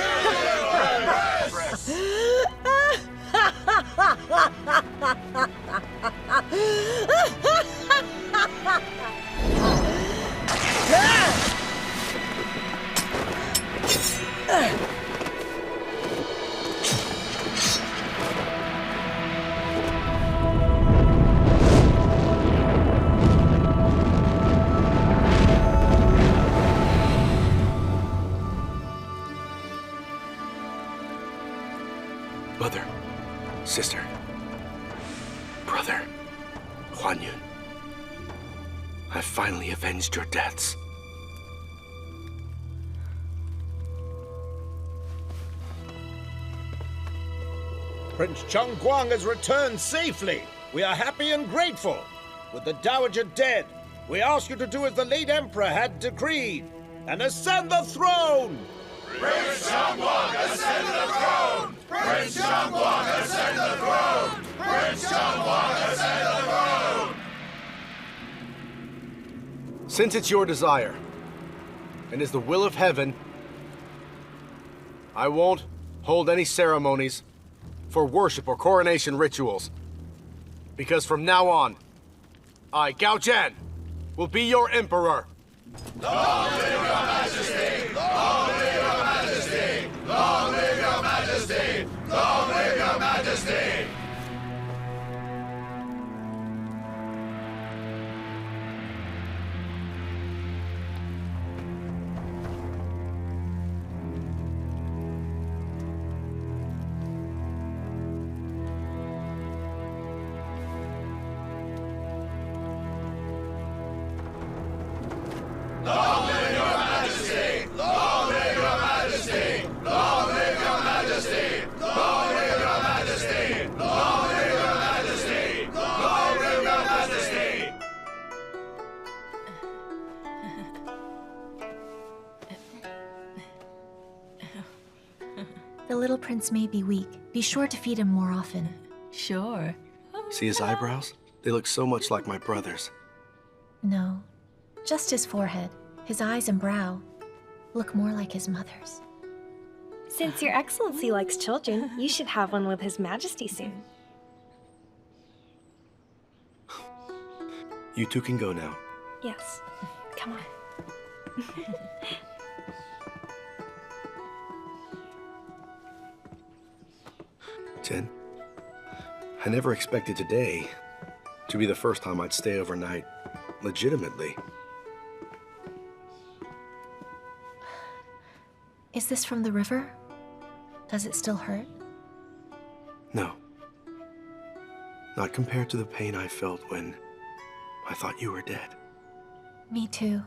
Mother, sister, brother, Huan Yun, I've finally avenged your deaths. Prince Chongguang has returned safely. We are happy and grateful. With the Dowager dead, we ask you to do as the late Emperor had decreed, and ascend the throne! Prince Chongguang, ascend the throne! Prince Chongguang, ascend the throne! Prince Chongguang, ascend the throne! Since it's your desire, and is the will of heaven, I won't hold any ceremonies for worship or coronation rituals. Because from now on, I, Gao Zhan, will be your emperor. Long live your majesty! Long live your majesty! Long live your majesty! Long live your majesty! Long live your majesty! Long live your majesty! Long live your majesty! Long live your majesty! Long live your majesty! Long live your majesty! The little prince may be weak. Be sure to feed him more often. Sure. See his eyebrows? They look so much like my brother's. No, just his forehead. His eyes and brow look more like his mother's. Since Your Excellency likes children, you should have one with His Majesty soon. You two can go now. Yes. Come on. Chen, I never expected today to be the first time I'd stay overnight legitimately. Is this from the river? Does it still hurt? No. Not compared to the pain I felt when I thought you were dead. Me too.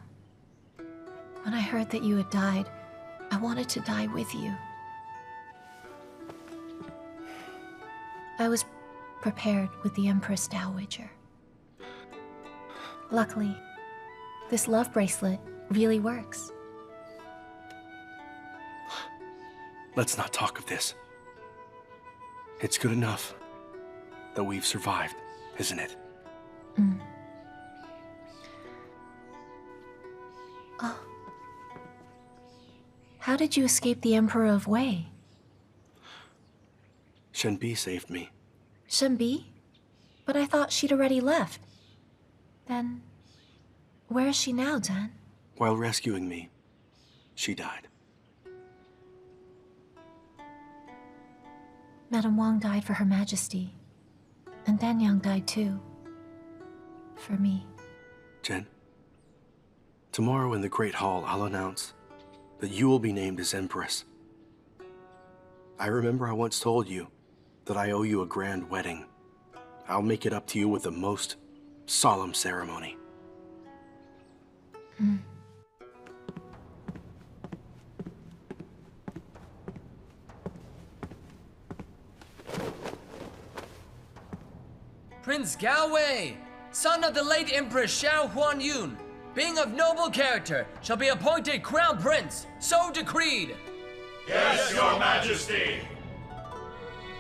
When I heard that you had died, I wanted to die with you. I was prepared with the Empress Dowager. Luckily, this love bracelet really works. Let's not talk of this. It's good enough that we've survived, isn't it? Mm. Oh. How did you escape the Emperor of Wei? Shen Bi saved me. Shen Bi? But I thought she'd already left. Then, where is she now, Zhen? While rescuing me, she died. Madame Wang died for Her Majesty. And Danyang died too. For me. Chen, tomorrow in the Great Hall, I'll announce that you will be named as Empress. I remember I once told you that I owe you a grand wedding. I'll make it up to you with the most solemn ceremony. Mm. Prince Gao Wei, son of the late Empress Xiao Huanyun, being of noble character, shall be appointed Crown Prince, so decreed. Yes, your majesty.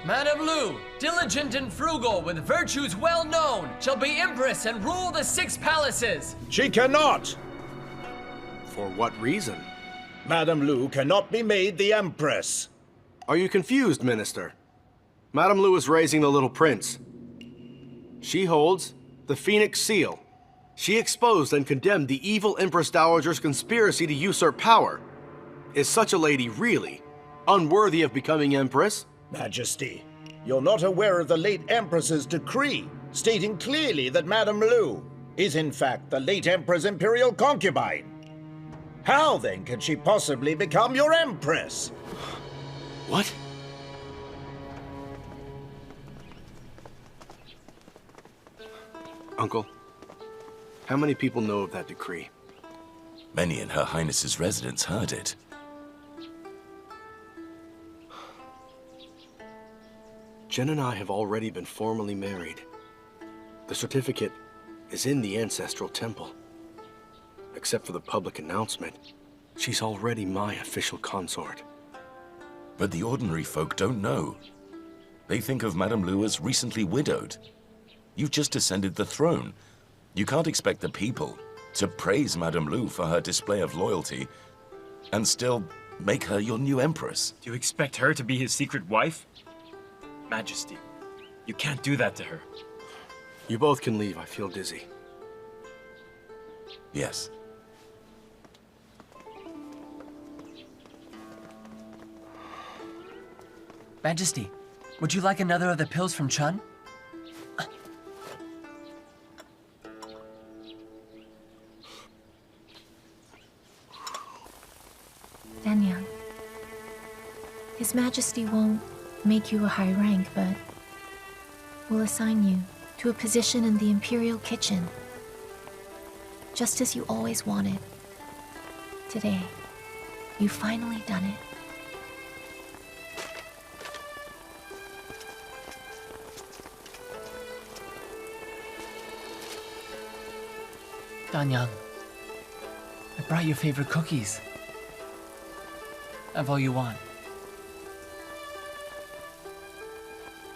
Madame Lu, diligent and frugal, with virtues well known, shall be Empress and rule the 6 palaces. She cannot! For what reason? Madame Lu cannot be made the Empress. Are you confused, Minister? Madame Lu is raising the little prince. She holds the Phoenix Seal. She exposed and condemned the evil Empress Dowager's conspiracy to usurp power. Is such a lady really unworthy of becoming Empress? Majesty, you're not aware of the late Empress's decree, stating clearly that Madame Lu is in fact the late Emperor's imperial concubine. How then can she possibly become your Empress? What? Uncle, how many people know of that decree? Many in Her Highness's residence heard it. Jen and I have already been formally married. The certificate is in the ancestral temple. Except for the public announcement, she's already my official consort. But the ordinary folk don't know. They think of Madame Lu as recently widowed. You've just ascended the throne. You can't expect the people to praise Madame Lu for her display of loyalty and still make her your new empress. Do you expect her to be his secret wife? Majesty, you can't do that to her. You both can leave. I feel dizzy. Yes. Majesty, would you like another of the pills from Chen? Danyang, His Majesty won't make you a high rank, but will assign you to a position in the Imperial Kitchen, just as you always wanted. Today, you've finally done it. Danyang, I brought your favorite cookies. Have all you want.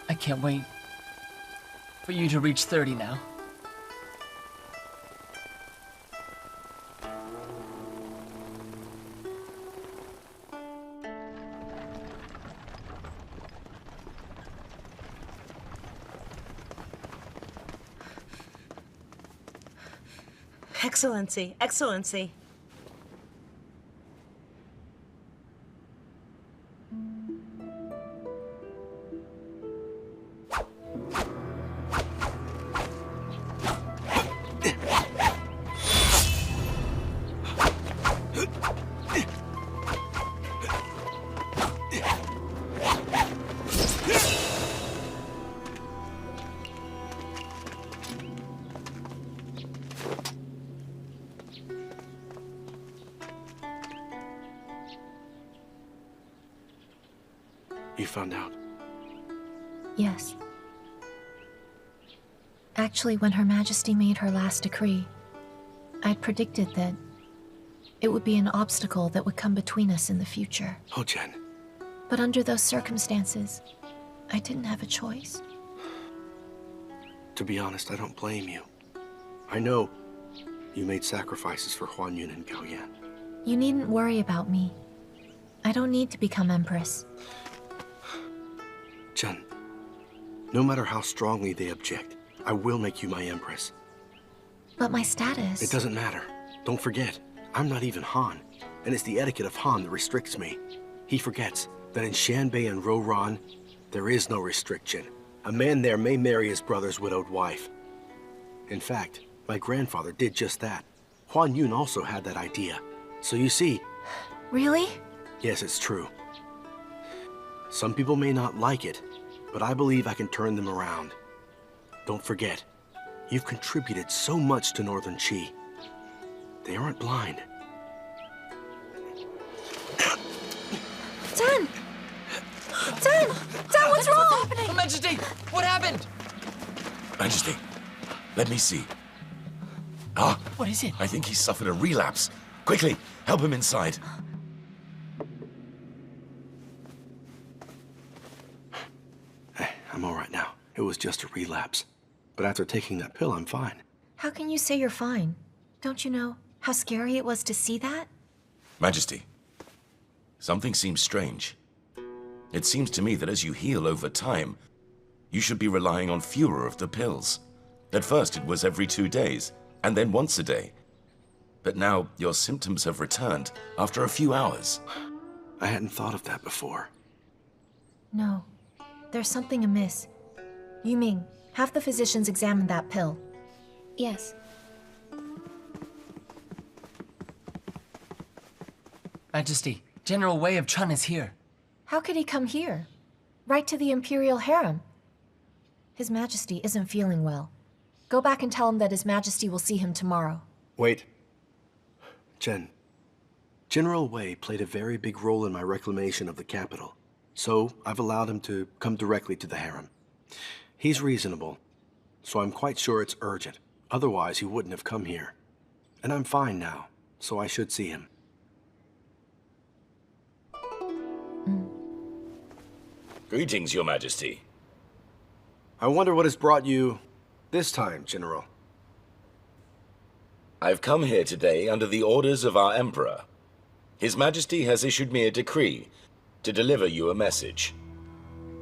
I can't wait for you to reach 30 now. Excellency, Excellency. You found out? Yes. Actually, when Her Majesty made her last decree, I'd predicted that it would be an obstacle that would come between us in the future. Oh, Chen. But under those circumstances, I didn't have a choice. To be honest, I don't blame you. I know you made sacrifices for Huan Yun and Gao Yan. You needn't worry about me. I don't need to become Empress. Chen, no matter how strongly they object, I will make you my Empress. But my status... It doesn't matter. Don't forget, I'm not even Han, and it's the etiquette of Han that restricts me. He forgets that in Shanbei and Roran, there is no restriction. A man there may marry his brother's widowed wife. In fact, my grandfather did just that. Huan Yun also had that idea. So you see... Really? Yes, it's true. Some people may not like it, but I believe I can turn them around. Don't forget, you've contributed so much to Northern Qi. They aren't blind. Zhen! Zhen! Zhen, what's wrong? Majesty, what happened? Majesty, let me see. Ah, what is it? I think he suffered a relapse. Quickly, help him inside. I'm all right now. It was just a relapse. But after taking that pill, I'm fine. How can you say you're fine? Don't you know how scary it was to see that? Majesty, something seems strange. It seems to me that as you heal over time, you should be relying on fewer of the pills. At first it was every 2 days, and then once a day. But now your symptoms have returned after a few hours. I hadn't thought of that before. No. There's something amiss. Yuming, have the physicians examine that pill. Yes. Majesty, General Wei of Chen is here. How could he come here? Right to the Imperial harem. His Majesty isn't feeling well. Go back and tell him that His Majesty will see him tomorrow. Wait. Chen, General Wei played a very big role in my reclamation of the capital. So I've allowed him to come directly to the harem. He's reasonable, so I'm quite sure it's urgent. Otherwise, he wouldn't have come here. And I'm fine now, so I should see him. Greetings, Your Majesty. I wonder what has brought you this time, General. I've come here today under the orders of our Emperor. His Majesty has issued me a decree to deliver you a message.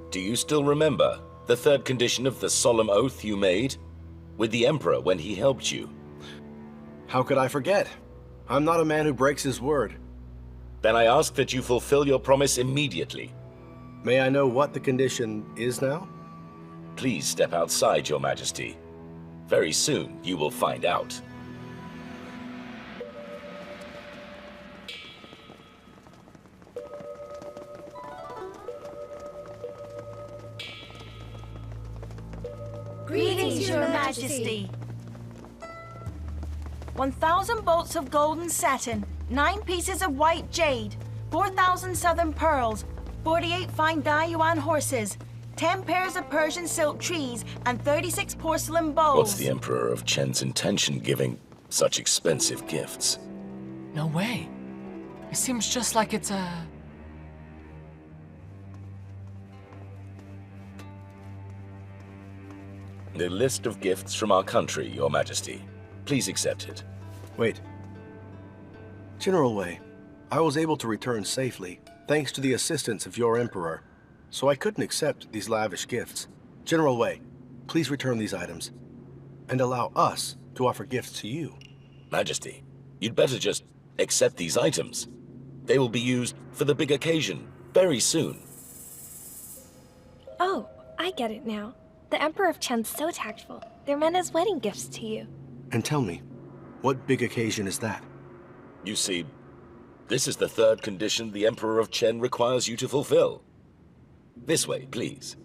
Do you still remember the third condition of the solemn oath you made with the Emperor when he helped you? How could I forget? I'm not a man who breaks his word. Then I ask that you fulfill your promise immediately. May I know what the condition is now? Please step outside, Your Majesty. Very soon, you will find out. Greetings, Your Majesty. 1,000 bolts of golden satin, 9 pieces of white jade, 4,000 southern pearls, 48 fine Dayuan horses, 10 pairs of Persian silk trees, and 36 porcelain bowls. What's the Emperor of Chen's intention giving such expensive gifts? No way. It seems just like it's a... The list of gifts from our country, Your Majesty. Please accept it. Wait. General Wei, I was able to return safely thanks to the assistance of your Emperor, so I couldn't accept these lavish gifts. General Wei, please return these items and allow us to offer gifts to you. Majesty, you'd better just accept these items. They will be used for the big occasion very soon. Oh, I get it now. The Emperor of Chen's so tactful. They're meant as wedding gifts to you. And tell me, what big occasion is that? You see, this is the third condition the Emperor of Chen requires you to fulfill. This way, please.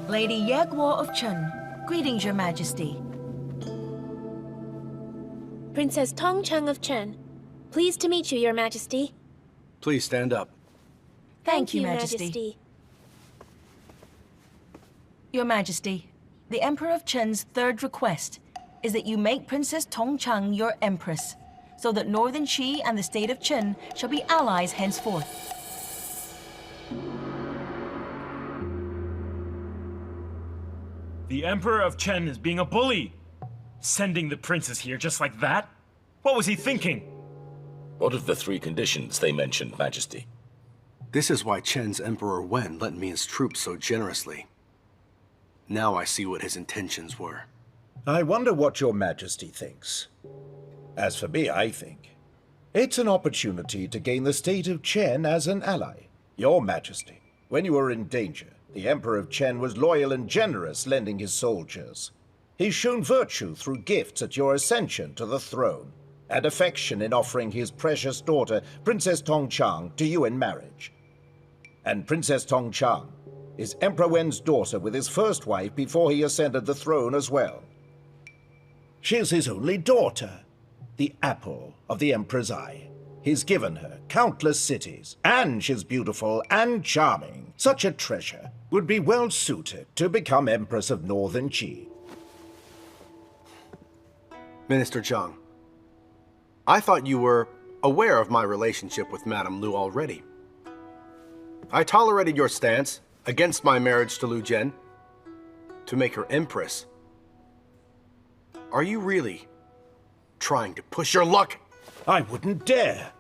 Lady Yegwo of Chen. Greetings, Your Majesty. Princess Tongcheng of Chen. Pleased to meet you, Your Majesty. Please stand up. Thank you, Majesty. Your Majesty, the Emperor of Chen's third request is that you make Princess Tongcheng your Empress, so that Northern Qi and the state of Chen shall be allies henceforth. The Emperor of Chen is being a bully. Sending the princess here just like that? What was he thinking? What of the 3 conditions they mentioned, Majesty? This is why Chen's Emperor Wen lent me his troops so generously. Now I see what his intentions were. I wonder what your Majesty thinks. As for me, I think it's an opportunity to gain the state of Chen as an ally. Your Majesty, when you were in danger, the Emperor of Chen was loyal and generous, lending his soldiers. He's shown virtue through gifts at your ascension to the throne, and affection in offering his precious daughter, Princess Tongcheng, to you in marriage. And Princess Tongcheng is Emperor Wen's daughter with his first wife before he ascended the throne as well. She's his only daughter, the apple of the Emperor's eye. He's given her countless cities, and she's beautiful and charming. Such a treasure would be well suited to become Empress of Northern Qi. Minister Zhang, I thought you were aware of my relationship with Madame Lu already. I tolerated your stance against my marriage to Lu Zhen to make her Empress. Are you really trying to push your luck? I wouldn't dare.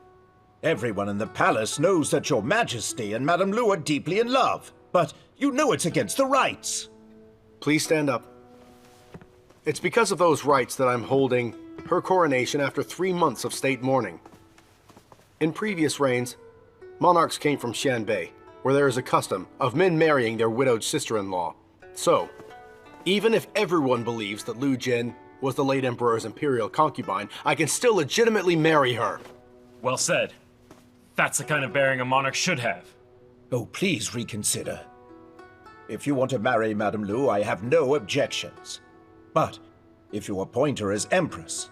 Everyone in the palace knows that your Majesty and Madame Lu are deeply in love, but you know it's against the rights. Please stand up. It's because of those rights that I'm holding her coronation after 3 months of state mourning. In previous reigns, monarchs came from Xianbei, where there is a custom of men marrying their widowed sister-in-law. So, even if everyone believes that Lu Zhen was the late Emperor's imperial concubine, I can still legitimately marry her. Well said. That's the kind of bearing a monarch should have. Oh, please reconsider. If you want to marry Madame Lu, I have no objections. But if you appoint her as empress.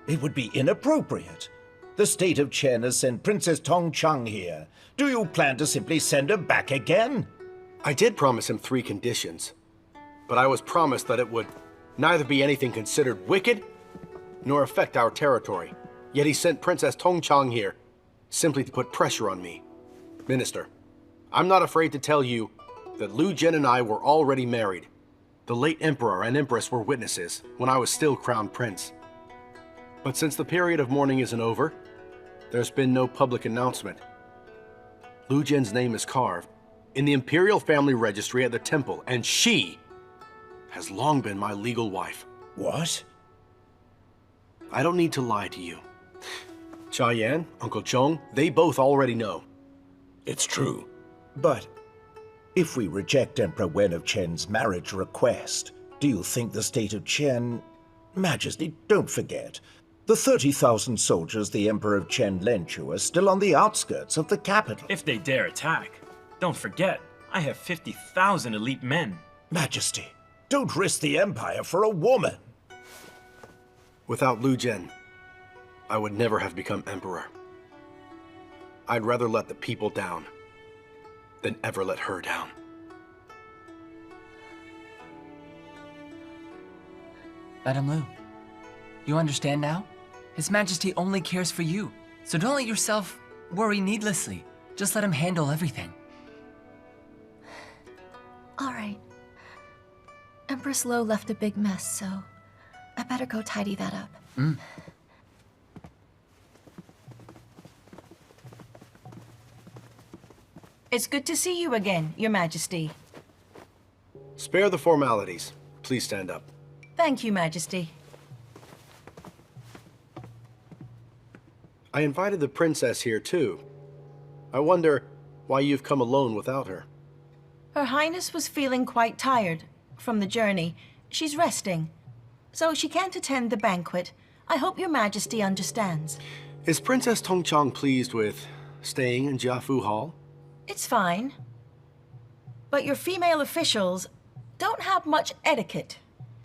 It would be inappropriate. The state of Chen has sent Princess Tongchang here. Do you plan to simply send her back again? I did promise him 3 conditions, but I was promised that it would neither be anything considered wicked nor affect our territory. Yet he sent Princess Tongchang here simply to put pressure on me. Minister, I'm not afraid to tell you that Lu Zhen and I were already married. The late Emperor and Empress were witnesses when I was still crowned prince. But since the period of mourning isn't over, there's been no public announcement. Lu Zhen's name is carved in the imperial family registry at the temple, and she has long been my legal wife. What? I don't need to lie to you. Cha Yan, Uncle Chong, they both already know. It's true. But if we reject Emperor Wen of Chen's marriage request, do you think the state of Chen... Majesty, don't forget, the 30,000 soldiers the Emperor of Chen lent you are still on the outskirts of the capital. If they dare attack. Don't forget, I have 50,000 elite men. Majesty, don't risk the Empire for a woman. Without Lu Zhen, I would never have become emperor. I'd rather let the people down than ever let her down. Madame Lu, you understand now? His Majesty only cares for you, so don't let yourself worry needlessly. Just let him handle everything. All right. Empress Lo left a big mess, so I better go tidy that up. It's good to see you again, Your Majesty. Spare the formalities. Please stand up. Thank you, Majesty. I invited the princess here too. I wonder why you've come alone without her. Her Highness was feeling quite tired from the journey. She's resting, so she can't attend the banquet. I hope Your Majesty understands. Is Princess Tongchang pleased with staying in Jiafu Hall? It's fine. But your female officials don't have much etiquette.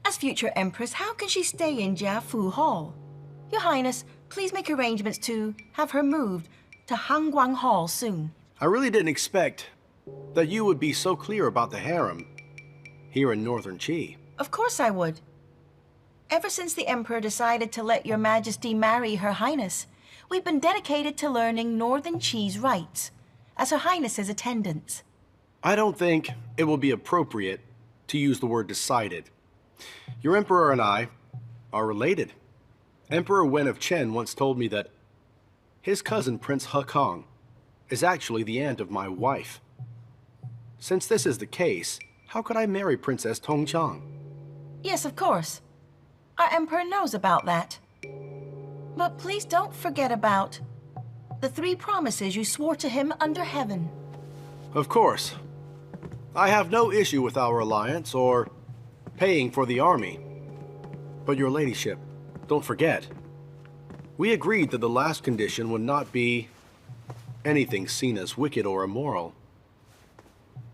As future Empress, how can she stay in Jiafu Hall? Your Highness, please make arrangements to have her moved to Hangguang Hall soon. I really didn't expect that you would be so clear about the harem here in Northern Qi. Of course I would. Ever since the Emperor decided to let Your Majesty marry Her Highness, we've been dedicated to learning Northern Qi's rights as Her Highness's attendants. I don't think it will be appropriate to use the word decided. Your Emperor and I are related. Emperor Wen of Chen once told me that his cousin Prince He Kong is actually the aunt of my wife. Since this is the case, how could I marry Princess Tongchang? Yes, of course. Our Emperor knows about that. But please don't forget about the 3 promises you swore to him under heaven. Of course. I have no issue with our alliance or paying for the army. But your ladyship, don't forget, we agreed that the last condition would not be anything seen as wicked or immoral.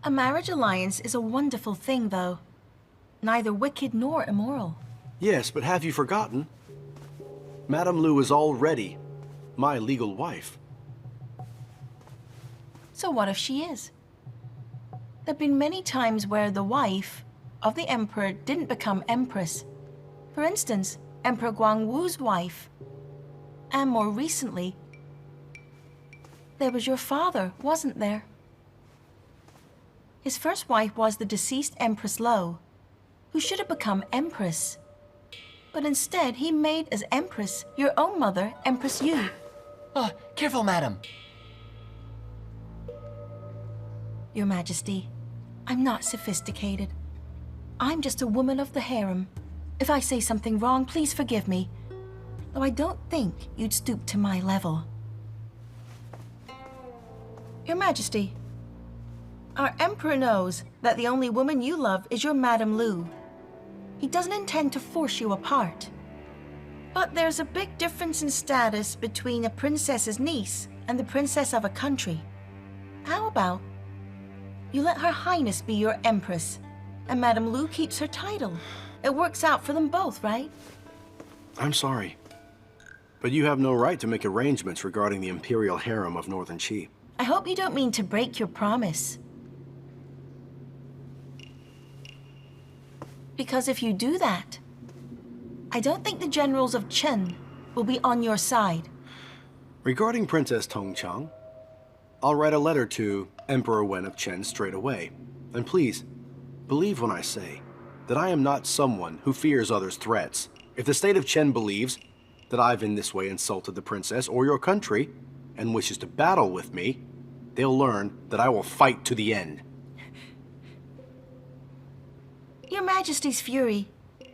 A marriage alliance is a wonderful thing, though. Neither wicked nor immoral. Yes, but have you forgotten? Madame Lu is already my legal wife. So what if she is? There have been many times where the wife of the Emperor didn't become Empress. For instance, Emperor Guangwu's wife. And more recently, there was your father, wasn't there? His first wife was the deceased Empress Lo, who should have become Empress. But instead, he made as Empress your own mother, Empress Yu. Oh, careful, madam. Your Majesty, I'm not sophisticated. I'm just a woman of the harem. If I say something wrong, please forgive me. Though I don't think you'd stoop to my level. Your Majesty, our Emperor knows that the only woman you love is your Madame Lu. He doesn't intend to force you apart. But there's a big difference in status between a princess's niece and the princess of a country. How about you let Her Highness be your Empress, and Madame Lu keeps her title? It works out for them both, right? I'm sorry, but you have no right to make arrangements regarding the imperial harem of Northern Qi. I hope you don't mean to break your promise. Because if you do that, I don't think the generals of Chen will be on your side. Regarding Princess Tongchang, I'll write a letter to Emperor Wen of Chen straight away. And please, believe when I say that I am not someone who fears others' threats. If the state of Chen believes that I've in this way insulted the princess or your country and wishes to battle with me, they'll learn that I will fight to the end. Your Majesty's fury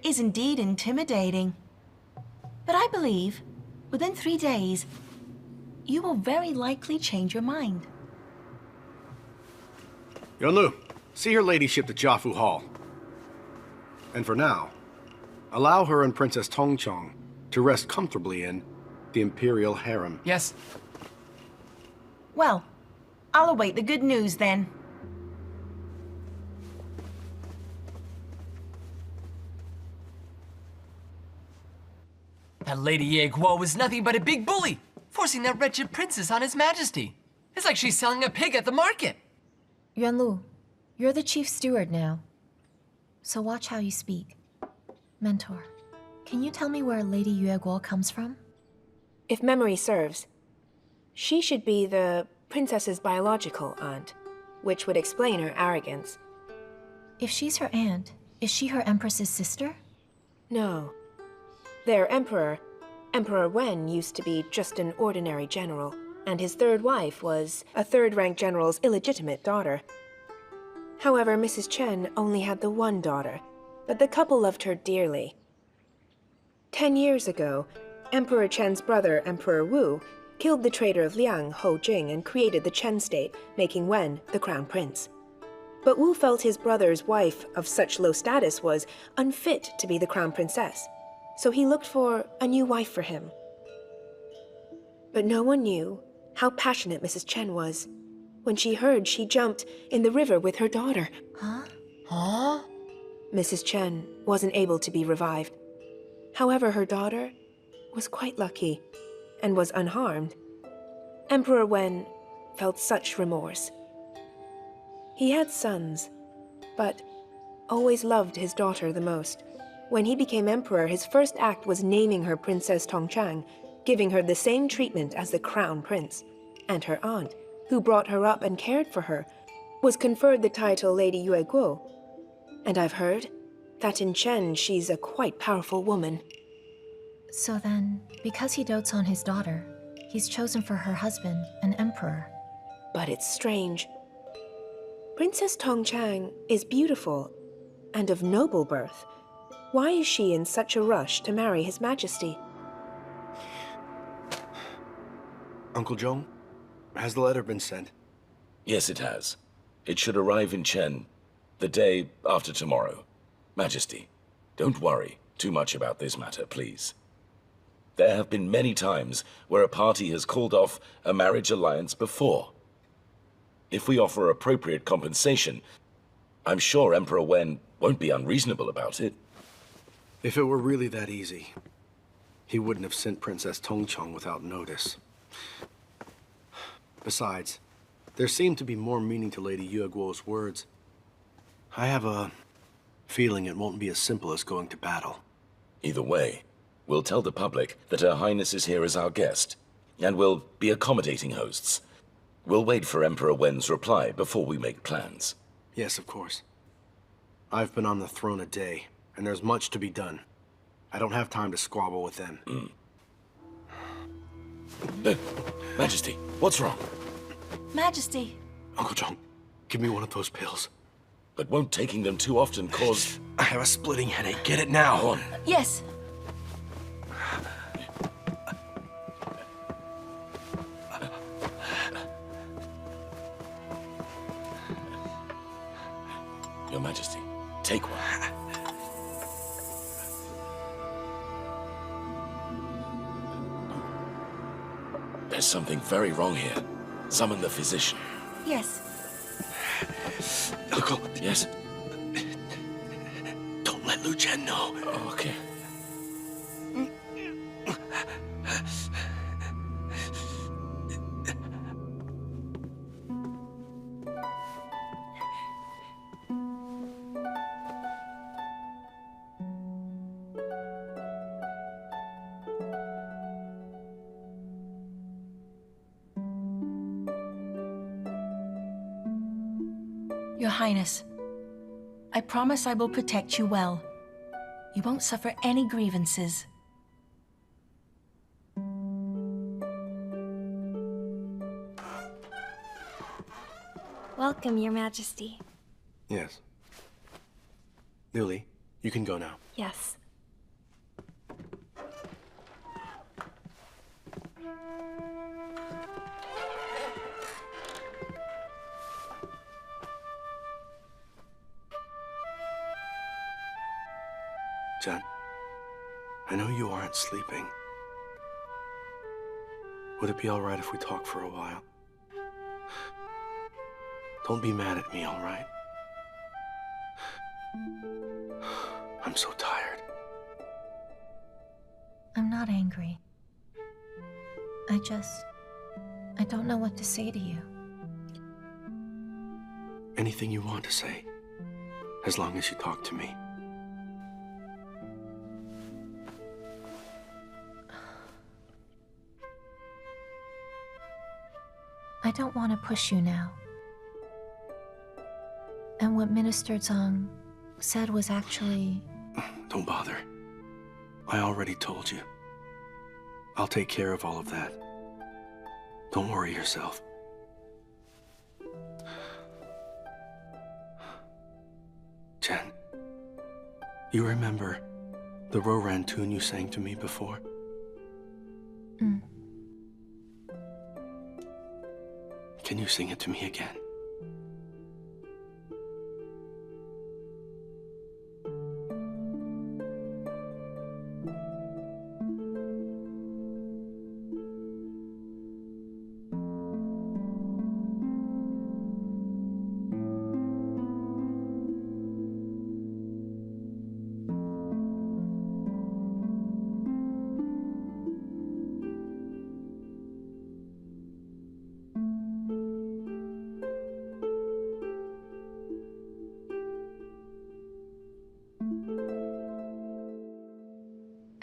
is indeed intimidating. But I believe, within 3 days, you will very likely change your mind. Yunlu, see her ladyship to Jiafu Hall. And for now, allow her and Princess Tongchang to rest comfortably in the imperial harem. Yes. Well, I'll await the good news then. That Lady Ye Guo was nothing but a big bully, forcing that wretched princess on His Majesty. It's like she's selling a pig at the market. Yuanlu, you're the chief steward now, so watch how you speak. Mentor, can you tell me where Lady Yue Guo comes from? If memory serves, she should be the princess's biological aunt, which would explain her arrogance. If she's her aunt, is she her empress's sister? No. Their emperor, Emperor Wen, used to be just an ordinary general, and his third wife was a third-rank general's illegitimate daughter. However, Mrs. Chen only had the one daughter, but the couple loved her dearly. 10 years ago, Emperor Chen's brother, Emperor Wu, killed the traitor of Liang, Ho Jing, and created the Chen state, making Wen the crown prince. But Wu felt his brother's wife of such low status was unfit to be the crown princess, so he looked for a new wife for him. But no one knew how passionate Mrs. Chen was. When she heard, she jumped in the river with her daughter. Huh? Mrs. Chen wasn't able to be revived. However, her daughter was quite lucky and was unharmed. Emperor Wen felt such remorse. He had sons, but always loved his daughter the most. When he became emperor, his first act was naming her Princess Tongchang, giving her the same treatment as the crown prince. And her aunt, who brought her up and cared for her, was conferred the title Lady Yue Guo. And I've heard that in Chen she's a quite powerful woman. So then, because he dotes on his daughter, he's chosen for her husband, an emperor. But it's strange. Princess Tongchang is beautiful and of noble birth. Why is she in such a rush to marry His Majesty? Uncle Zhong, has the letter been sent? Yes, it has. It should arrive in Chen the day after tomorrow. Majesty, don't worry too much about this matter, please. There have been many times where a party has called off a marriage alliance before. If we offer appropriate compensation, I'm sure Emperor Wen won't be unreasonable about it. If it were really that easy, he wouldn't have sent Princess Tongchang without notice. Besides, there seemed to be more meaning to Lady Yue Guo's words. I have a feeling it won't be as simple as going to battle. Either way, we'll tell the public that Her Highness is here as our guest, and we'll be accommodating hosts. We'll wait for Emperor Wen's reply before we make plans. Yes, of course. I've been on the throne a day, and there's much to be done. I don't have time to squabble with them. Majesty, what's wrong? Majesty. Uncle Zhong, give me one of those pills. But won't taking them too often cause... I have a splitting headache. Get it now. Go on. Yes. Your Majesty, take one. There's something very wrong here. Summon the physician. Yes. Uncle. Yes? Don't let let Lu Zhen know. Okay. Your Highness, I promise I will protect you well. You won't suffer any grievances. Welcome, Your Majesty. Yes. Lily, you can go now. Yes. Chen, I know you aren't sleeping. Would it be all right if we talk for a while? Don't be mad at me, all right? I'm so tired. I'm not angry. I don't know what to say to you. Anything you want to say, as long as you talk to me. I don't want to push you now. And what Minister Zhang said was actually... Don't bother. I already told you. I'll take care of all of that. Don't worry yourself. Chen, you remember the Roran tune you sang to me before? Can you sing it to me again?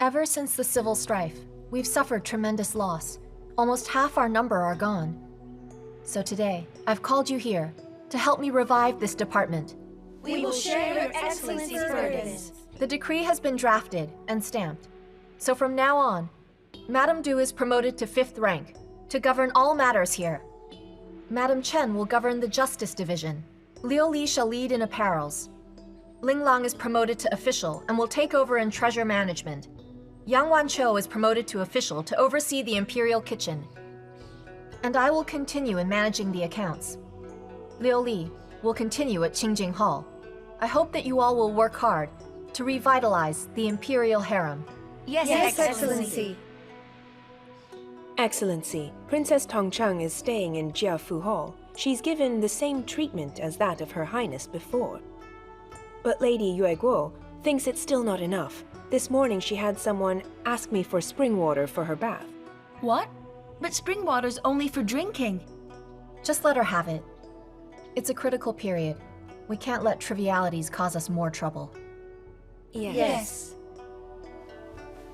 Ever since the civil strife, we've suffered tremendous loss. Almost half our number are gone. So today, I've called you here to help me revive this department. We will share Your Excellency's burdens. The decree has been drafted and stamped. So from now on, Madame Du is promoted to 5th rank to govern all matters here. Madame Chen will govern the Justice Division. Liu Li shall lead in apparels. Ling Lang is promoted to official and will take over in treasure management. Yang Wanqiu is promoted to official to oversee the Imperial Kitchen. And I will continue in managing the accounts. Liu Li will continue at Qingjing Hall. I hope that you all will work hard to revitalize the Imperial Harem. Yes, Excellency. Excellency, Princess Tongcheng is staying in Jiafu Hall. She's given the same treatment as that of Her Highness before. But Lady Yue Guo thinks it's still not enough. This morning she had someone ask me for spring water for her bath. What? But spring water's only for drinking. Just let her have it. It's a critical period. We can't let trivialities cause us more trouble. Yes.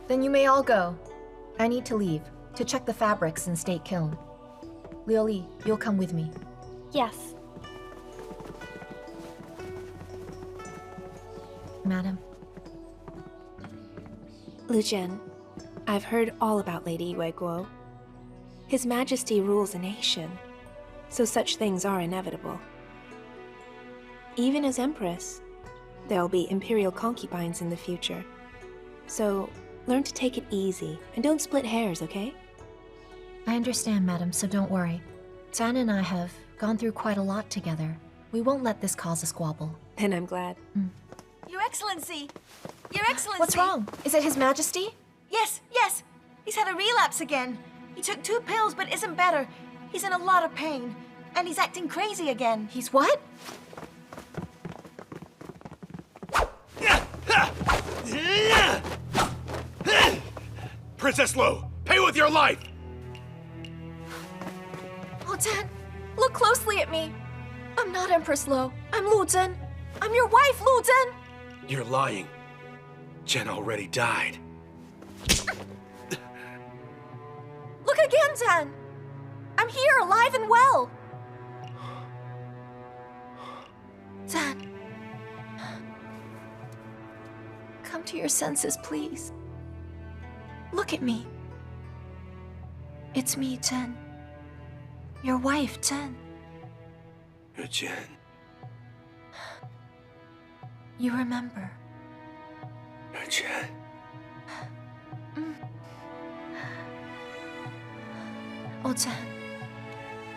Then you may all go. I need to leave to check the fabrics in State Kiln. Liu Li, you'll come with me. Yes. Madam. Lu Zhen, I've heard all about Lady Yue Guo. His Majesty rules a nation, so such things are inevitable. Even as Empress, there'll be Imperial concubines in the future. So, learn to take it easy, and don't split hairs, okay? I understand, Madam, so don't worry. Zhan and I have gone through quite a lot together. We won't let this cause a squabble. Then I'm glad. Your Excellency! Your Excellency! What's wrong? Is it His Majesty? Yes. He's had a relapse again. He took 2 pills but isn't better. He's in a lot of pain. And he's acting crazy again. He's what? Princess Lu! Pay with your life! Oh, Zhen, look closely at me. I'm not Empress Lu. I'm Lu Zhen. I'm your wife, Lu Zhen. You're lying. Chen already died. Look again, Zhen. I'm here, alive and well. Zhen. Come to your senses, please. Look at me. It's me, Chen. Your wife, Chen. You're Chen. You remember. You're Chen. Oh, Chen.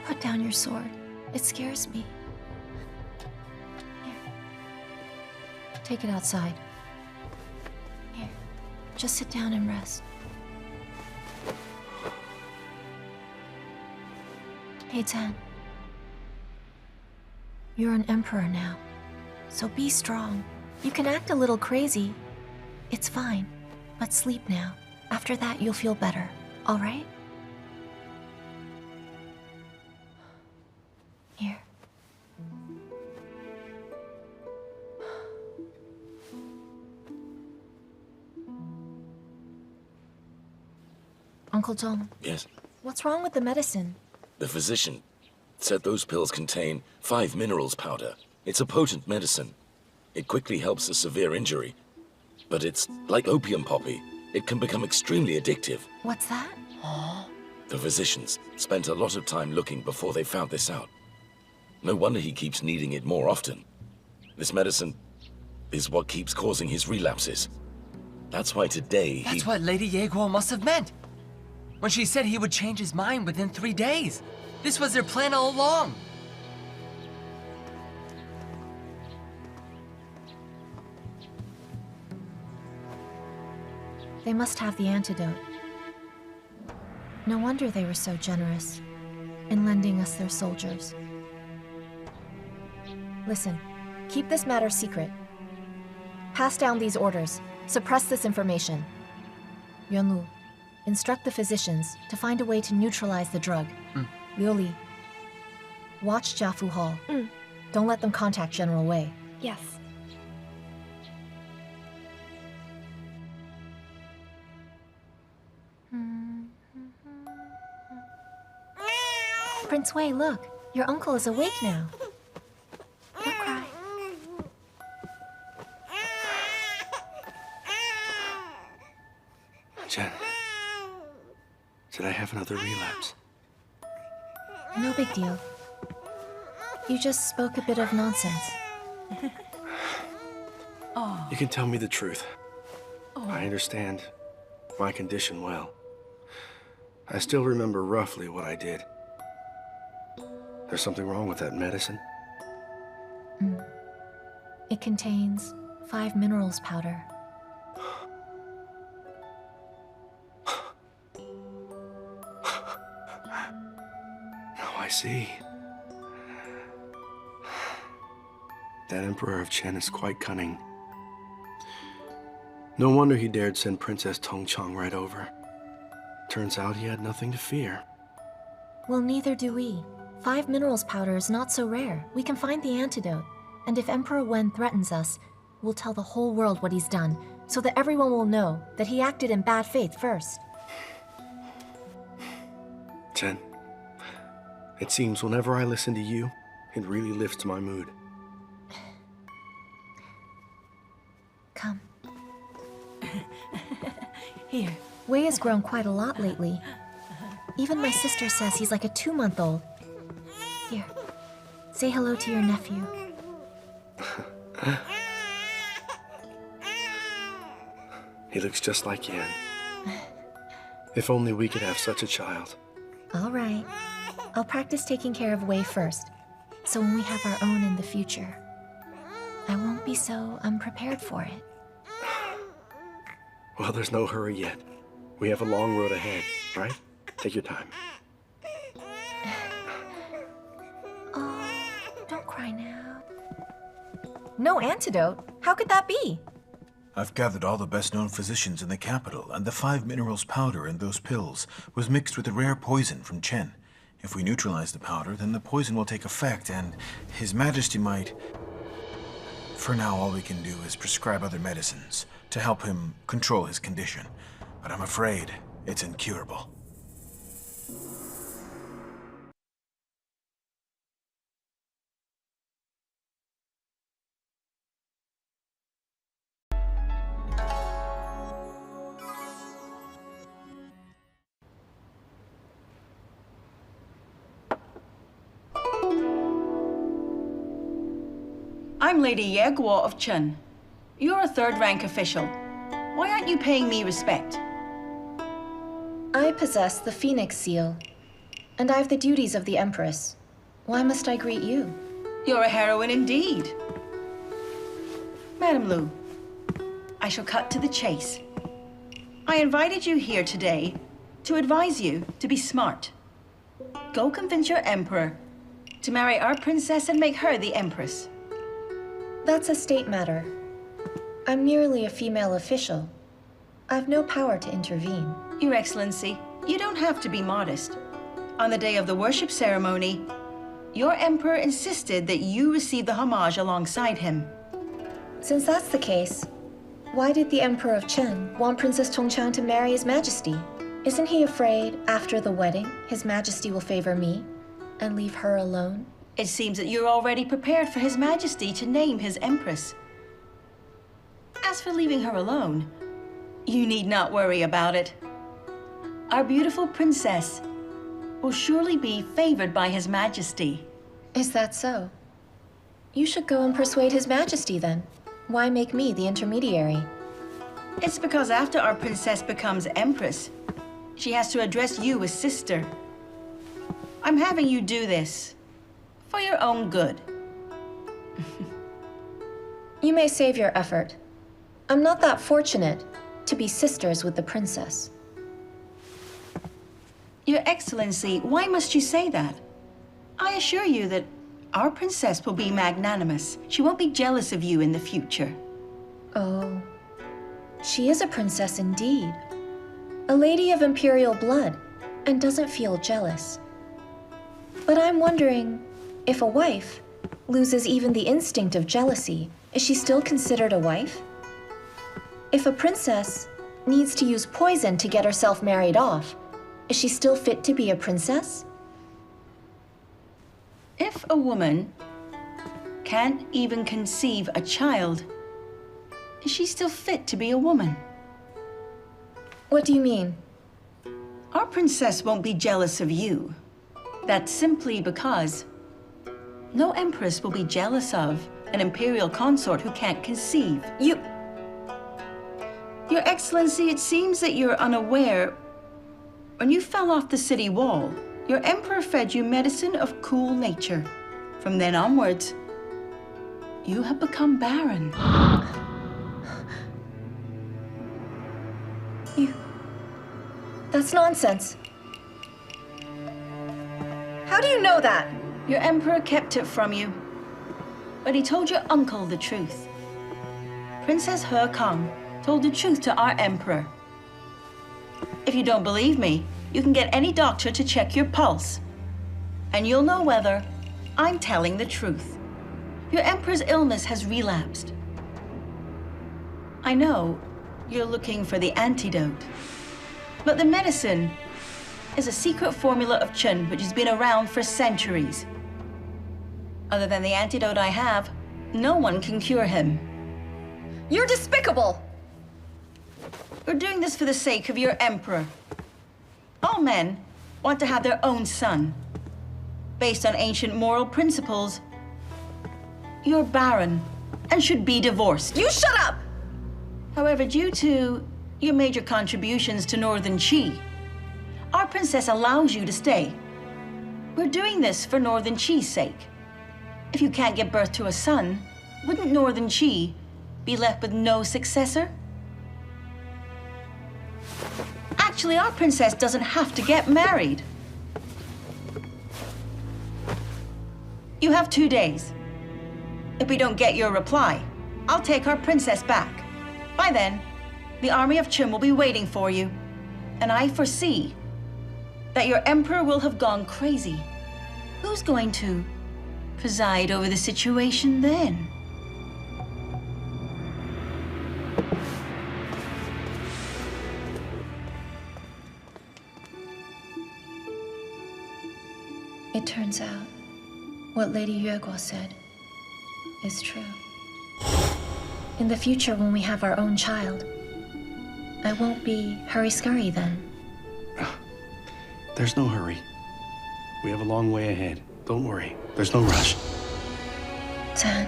Put down your sword. It scares me. Here. Take it outside. Here. Just sit down and rest. Hey, Chen. You're an emperor now, so be strong. You can act a little crazy. It's fine, but sleep now. After that, you'll feel better, all right? Here. Uncle Zhong. Yes? What's wrong with the medicine? The physician said those pills contain 5 minerals powder. It's a potent medicine. It quickly helps a severe injury. But it's like opium poppy. It can become extremely addictive. What's that? The physicians spent a lot of time looking before they found this out. No wonder he keeps needing it more often. This medicine is what keeps causing his relapses. That's why today he... That's what Lady Ye Guo must have meant. When she said he would change his mind within 3 days. This was their plan all along. They must have the antidote. No wonder they were so generous in lending us their soldiers. Listen, keep this matter secret. Pass down these orders. Suppress this information. Yuanlu, instruct the physicians to find a way to neutralize the drug. Liuli, watch Jiafu Hall. Don't let them contact General Wei. Yes. Prince Wei, look. Your uncle is awake now. Don't cry. Chen, did I have another relapse? No big deal. You just spoke a bit of nonsense. You can tell me the truth. I understand my condition well. I still remember roughly what I did. There's something wrong with that medicine? It contains 5 minerals powder. Now I see. That Emperor of Chen is quite cunning. No wonder he dared send Princess Tongchang right over. Turns out he had nothing to fear. Well, neither do we. 5 minerals powder is not so rare. We can find the antidote. And if Emperor Wen threatens us, we'll tell the whole world what he's done, so that everyone will know that he acted in bad faith first. Chen, it seems whenever I listen to you, it really lifts my mood. Come. Here. Wei has grown quite a lot lately. Even my sister says he's like a 2-month-old. Here, say hello to your nephew. He looks just like Yan. If only we could have such a child. All right. I'll practice taking care of Wei first, so when we have our own in the future, I won't be so unprepared for it. Well, there's no hurry yet. We have a long road ahead, right? Take your time. Oh, don't cry now. No antidote? How could that be? I've gathered all the best-known physicians in the capital, and the 5 minerals powder in those pills was mixed with a rare poison from Chen. If we neutralize the powder, then the poison will take effect, and His Majesty might... For now, all we can do is prescribe other medicines to help him control his condition. But I'm afraid it's incurable. I'm Lady Ye Guo of Chen. You're a third-rank official. Why aren't you paying me respect? I possess the Phoenix Seal, and I have the duties of the Empress. Why must I greet you? You're a heroine indeed. Madam Lu, I shall cut to the chase. I invited you here today to advise you to be smart. Go convince your Emperor to marry our princess and make her the Empress. That's a state matter. I'm merely a female official. I've no power to intervene. Your Excellency, you don't have to be modest. On the day of the worship ceremony, your Emperor insisted that you receive the homage alongside him. Since that's the case, why did the Emperor of Chen want Princess Tongchang to marry His Majesty? Isn't he afraid, after the wedding, His Majesty will favor me and leave her alone? It seems that you're already prepared for His Majesty to name his Empress. As for leaving her alone, you need not worry about it. Our beautiful princess will surely be favored by His Majesty. Is that so? You should go and persuade His Majesty then. Why make me the intermediary? It's because after our princess becomes Empress, she has to address you as sister. I'm having you do this for your own good. You may save your effort. I'm not that fortunate to be sisters with the princess. Your Excellency, why must you say that? I assure you that our princess will be magnanimous. She won't be jealous of you in the future. Oh, she is a princess indeed. A lady of imperial blood, and doesn't feel jealous. But I'm wondering, if a wife loses even the instinct of jealousy, is she still considered a wife? If a princess needs to use poison to get herself married off, is she still fit to be a princess? If a woman can't even conceive a child, is she still fit to be a woman? What do you mean? Our princess won't be jealous of you. That's simply because no empress will be jealous of an imperial consort who can't conceive. Your Excellency, it seems that you're unaware. When you fell off the city wall, your emperor fed you medicine of cool nature. From then onwards, you have become barren. That's nonsense. How do you know that? Your emperor kept it from you, but he told your uncle the truth. Princess He Kang told the truth to our emperor. If you don't believe me, you can get any doctor to check your pulse, and you'll know whether I'm telling the truth. Your emperor's illness has relapsed. I know you're looking for the antidote, but the medicine is a secret formula of Chen which has been around for centuries. Other than the antidote I have, no one can cure him. You're despicable! We're doing this for the sake of your emperor. All men want to have their own son. Based on ancient moral principles, you're barren and should be divorced. You shut up! However, due to your major contributions to Northern Qi, our princess allows you to stay. We're doing this for Northern Qi's sake. If you can't give birth to a son, wouldn't Northern Qi be left with no successor? Actually, our princess doesn't have to get married. You have 2 days. If we don't get your reply, I'll take our princess back. By then, the army of Chen will be waiting for you. And I foresee that your emperor will have gone crazy. Who's going to preside over the situation then? It turns out what Lady Yueguo said is true. In the future, when we have our own child, I won't be hurry-scurry then. There's no hurry. We have a long way ahead. Don't worry. There's no rush. Zhen,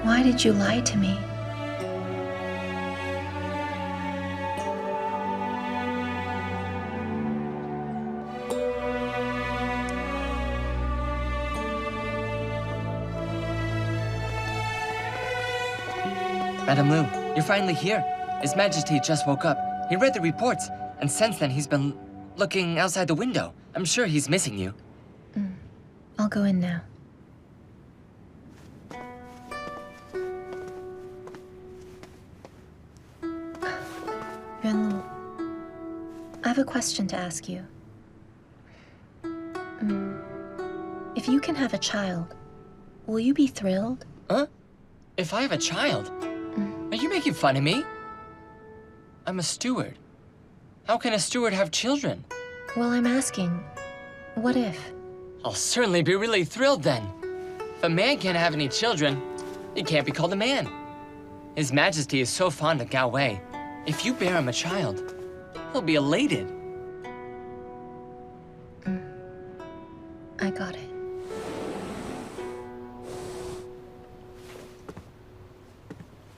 why did you lie to me? Madame Lu, you're finally here. His Majesty just woke up. He read the reports, and since then he's been looking outside the window. I'm sure he's missing you. I'll go in now. Yuanlu, I have a question to ask you. If you can have a child, will you be thrilled? Huh? If I have a child? Are you making fun of me? I'm a steward. How can a steward have children? Well, I'm asking, what if? I'll certainly be really thrilled then. If a man can't have any children, he can't be called a man. His Majesty is so fond of Gao Wei. If you bear him a child, he'll be elated. I got it.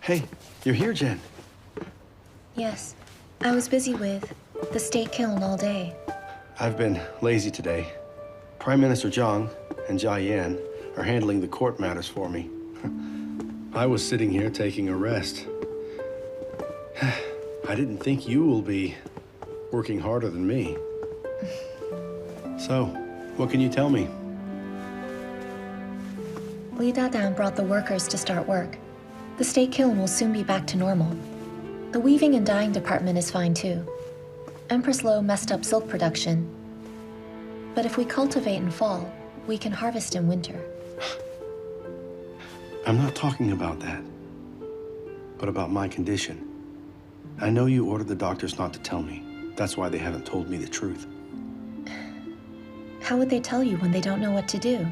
Hey, you're here, Zhen. Yes, I was busy with the state kiln all day. I've been lazy today. Prime Minister Zhang and Jia Yan are handling the court matters for me. I was sitting here taking a rest. I didn't think you will be working harder than me. So, what can you tell me? Li Dadan brought the workers to start work. The state kiln will soon be back to normal. The weaving and dyeing department is fine too. Empress Lo messed up silk production. But if we cultivate in fall, we can harvest in winter. I'm not talking about that, but about my condition. I know you ordered the doctors not to tell me. That's why they haven't told me the truth. How would they tell you when they don't know what to do?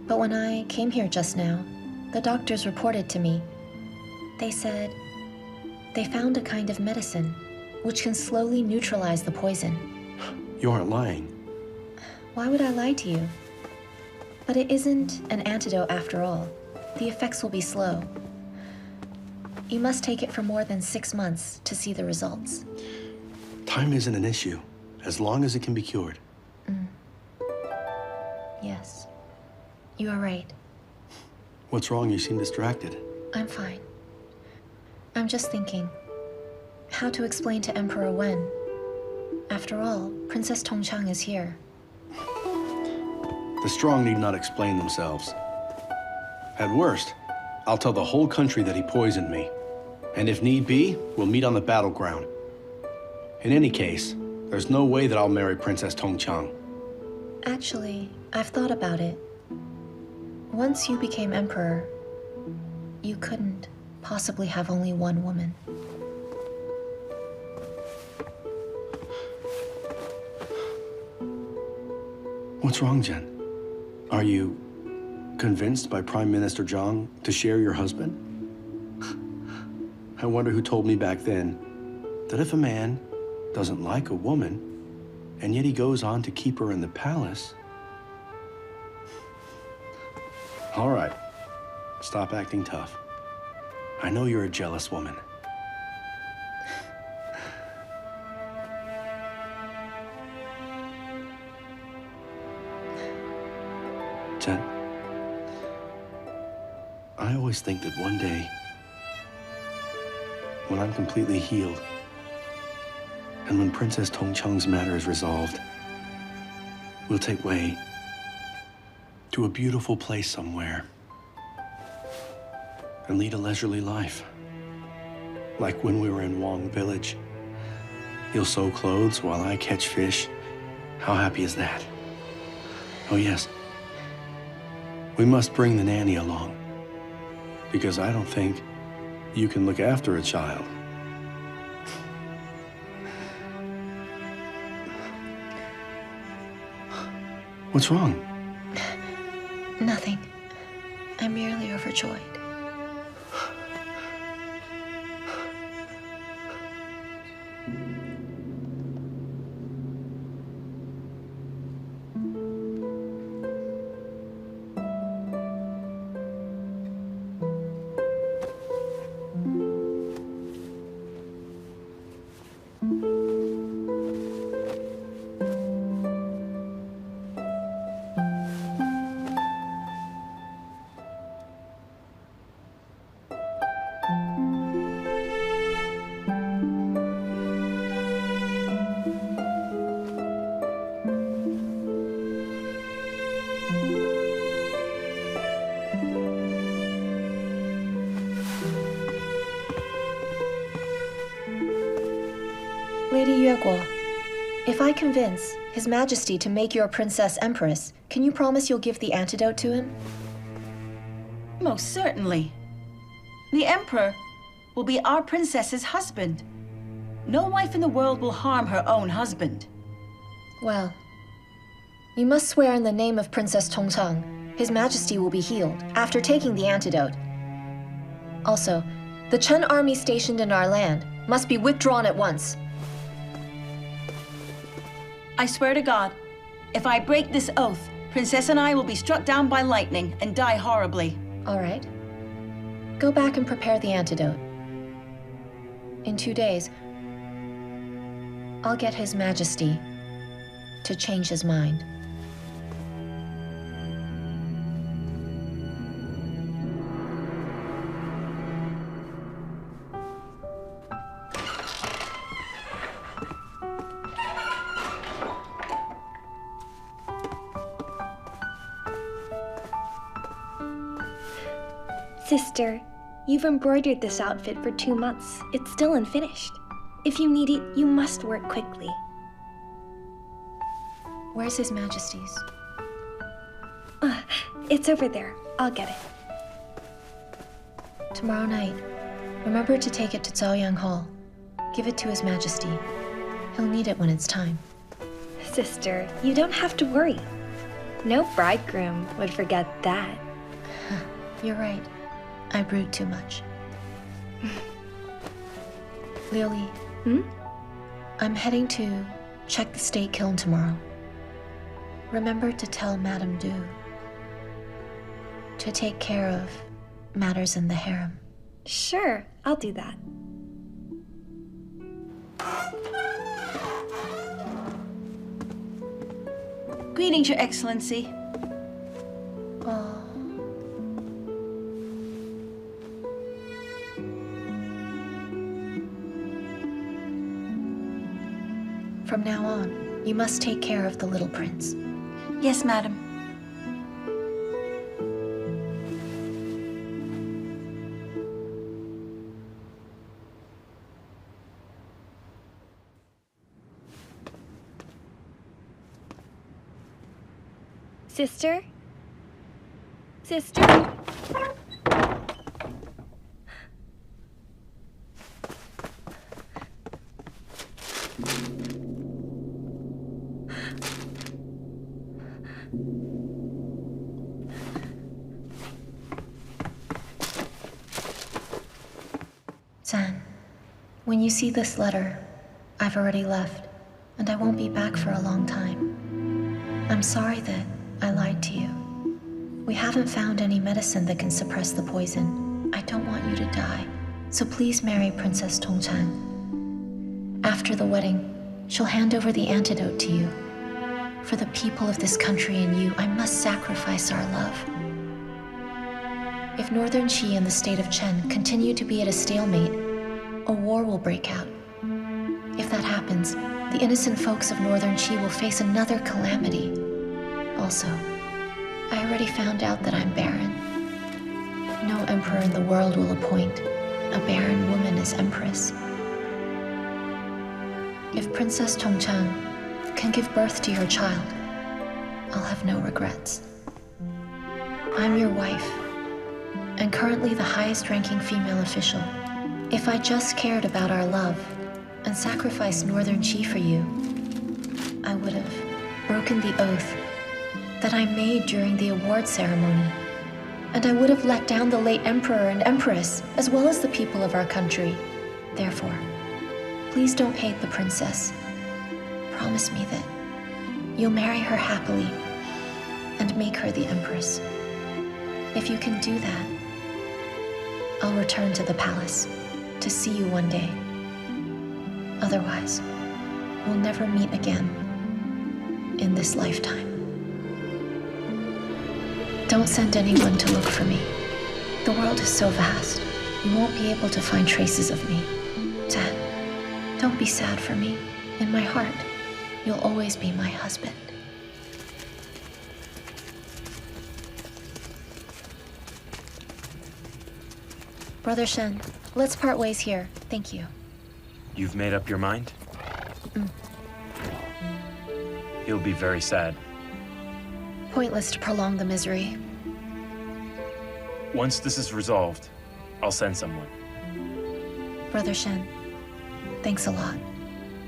But when I came here just now, the doctors reported to me. They said they found a kind of medicine which can slowly neutralize the poison. You aren't lying. Why would I lie to you? But it isn't an antidote after all. The effects will be slow. You must take it for more than 6 months to see the results. Time isn't an issue, as long as it can be cured. Yes, you are right. What's wrong? You seem distracted. I'm fine. I'm just thinking how to explain to Emperor Wen. After all, Princess Tongchang is here. The strong need not explain themselves. At worst, I'll tell the whole country that he poisoned me. And if need be, we'll meet on the battleground. In any case, there's no way that I'll marry Princess Tongchang. Actually, I've thought about it. Once you became emperor, you couldn't possibly have only one woman. What's wrong, Zhen? Are you convinced by Prime Minister Zhang to share your husband? I wonder who told me back then that if a man doesn't like a woman, and yet he goes on to keep her in the palace. All right, stop acting tough. I know you're a jealous woman. Chen, I always think that one day, when I'm completely healed, and when Princess Tongchang's matter is resolved, we'll take Wei to a beautiful place somewhere. and lead a leisurely life. Like when we were in Wong Village. You'll sew clothes while I catch fish. How happy is that? Oh, yes. We must bring the nanny along, because I don't think you can look after a child. What's wrong? Nothing. I'm merely overjoyed. Lady Yueguo, if I convince His Majesty to make your princess empress, can you promise you'll give the antidote to him? Most certainly. The Emperor will be our princess's husband. No wife in the world will harm her own husband. Well, you must swear in the name of Princess Tongchang, His Majesty will be healed after taking the antidote. Also, the Chen army stationed in our land must be withdrawn at once. I swear to God, if I break this oath, Princess and I will be struck down by lightning and die horribly. All right. Go back and prepare the antidote. In 2 days, I'll get His Majesty to change his mind. Sister, you've embroidered this outfit for 2 months. It's still unfinished. If you need it, you must work quickly. Where's His Majesty's? It's over there. I'll get it. Tomorrow night, remember to take it to Zhaoyang Hall. Give it to His Majesty. He'll need it when it's time. Sister, you don't have to worry. No bridegroom would forget that. You're right. I brood too much. Lily. I'm heading to check the state kiln tomorrow. Remember to tell Madame Du to take care of matters in the harem. Sure, I'll do that. Greetings, Your Excellency. From now on, you must take care of the little prince. Yes, madam. Sister? Sister? Zhan, when you see this letter, I've already left, and I won't be back for a long time. I'm sorry that I lied to you. We haven't found any medicine that can suppress the poison. I don't want you to die, so please marry Princess Tongchang. After the wedding, she'll hand over the antidote to you. For the people of this country and you, I must sacrifice our love. If Northern Qi and the state of Chen continue to be at a stalemate, a war will break out. If that happens, the innocent folks of Northern Qi will face another calamity. Also, I already found out that I'm barren. No emperor in the world will appoint a barren woman as empress. If Princess Tongchang can give birth to your child, I'll have no regrets. I'm your wife, and currently the highest-ranking female official. If I just cared about our love and sacrificed Northern Qi for you, I would have broken the oath that I made during the award ceremony, and I would have let down the late emperor and empress, as well as the people of our country. Therefore, please don't hate the princess. Promise me that you'll marry her happily and make her the empress. If you can do that, I'll return to the palace to see you one day. Otherwise, we'll never meet again in this lifetime. Don't send anyone to look for me. The world is so vast, you won't be able to find traces of me. Zhen, don't be sad for me. In my heart, you'll always be my husband. Brother Shen, let's part ways here. Thank you. You've made up your mind? He'll be very sad. Pointless to prolong the misery. Once this is resolved, I'll send someone. Brother Shen, thanks a lot.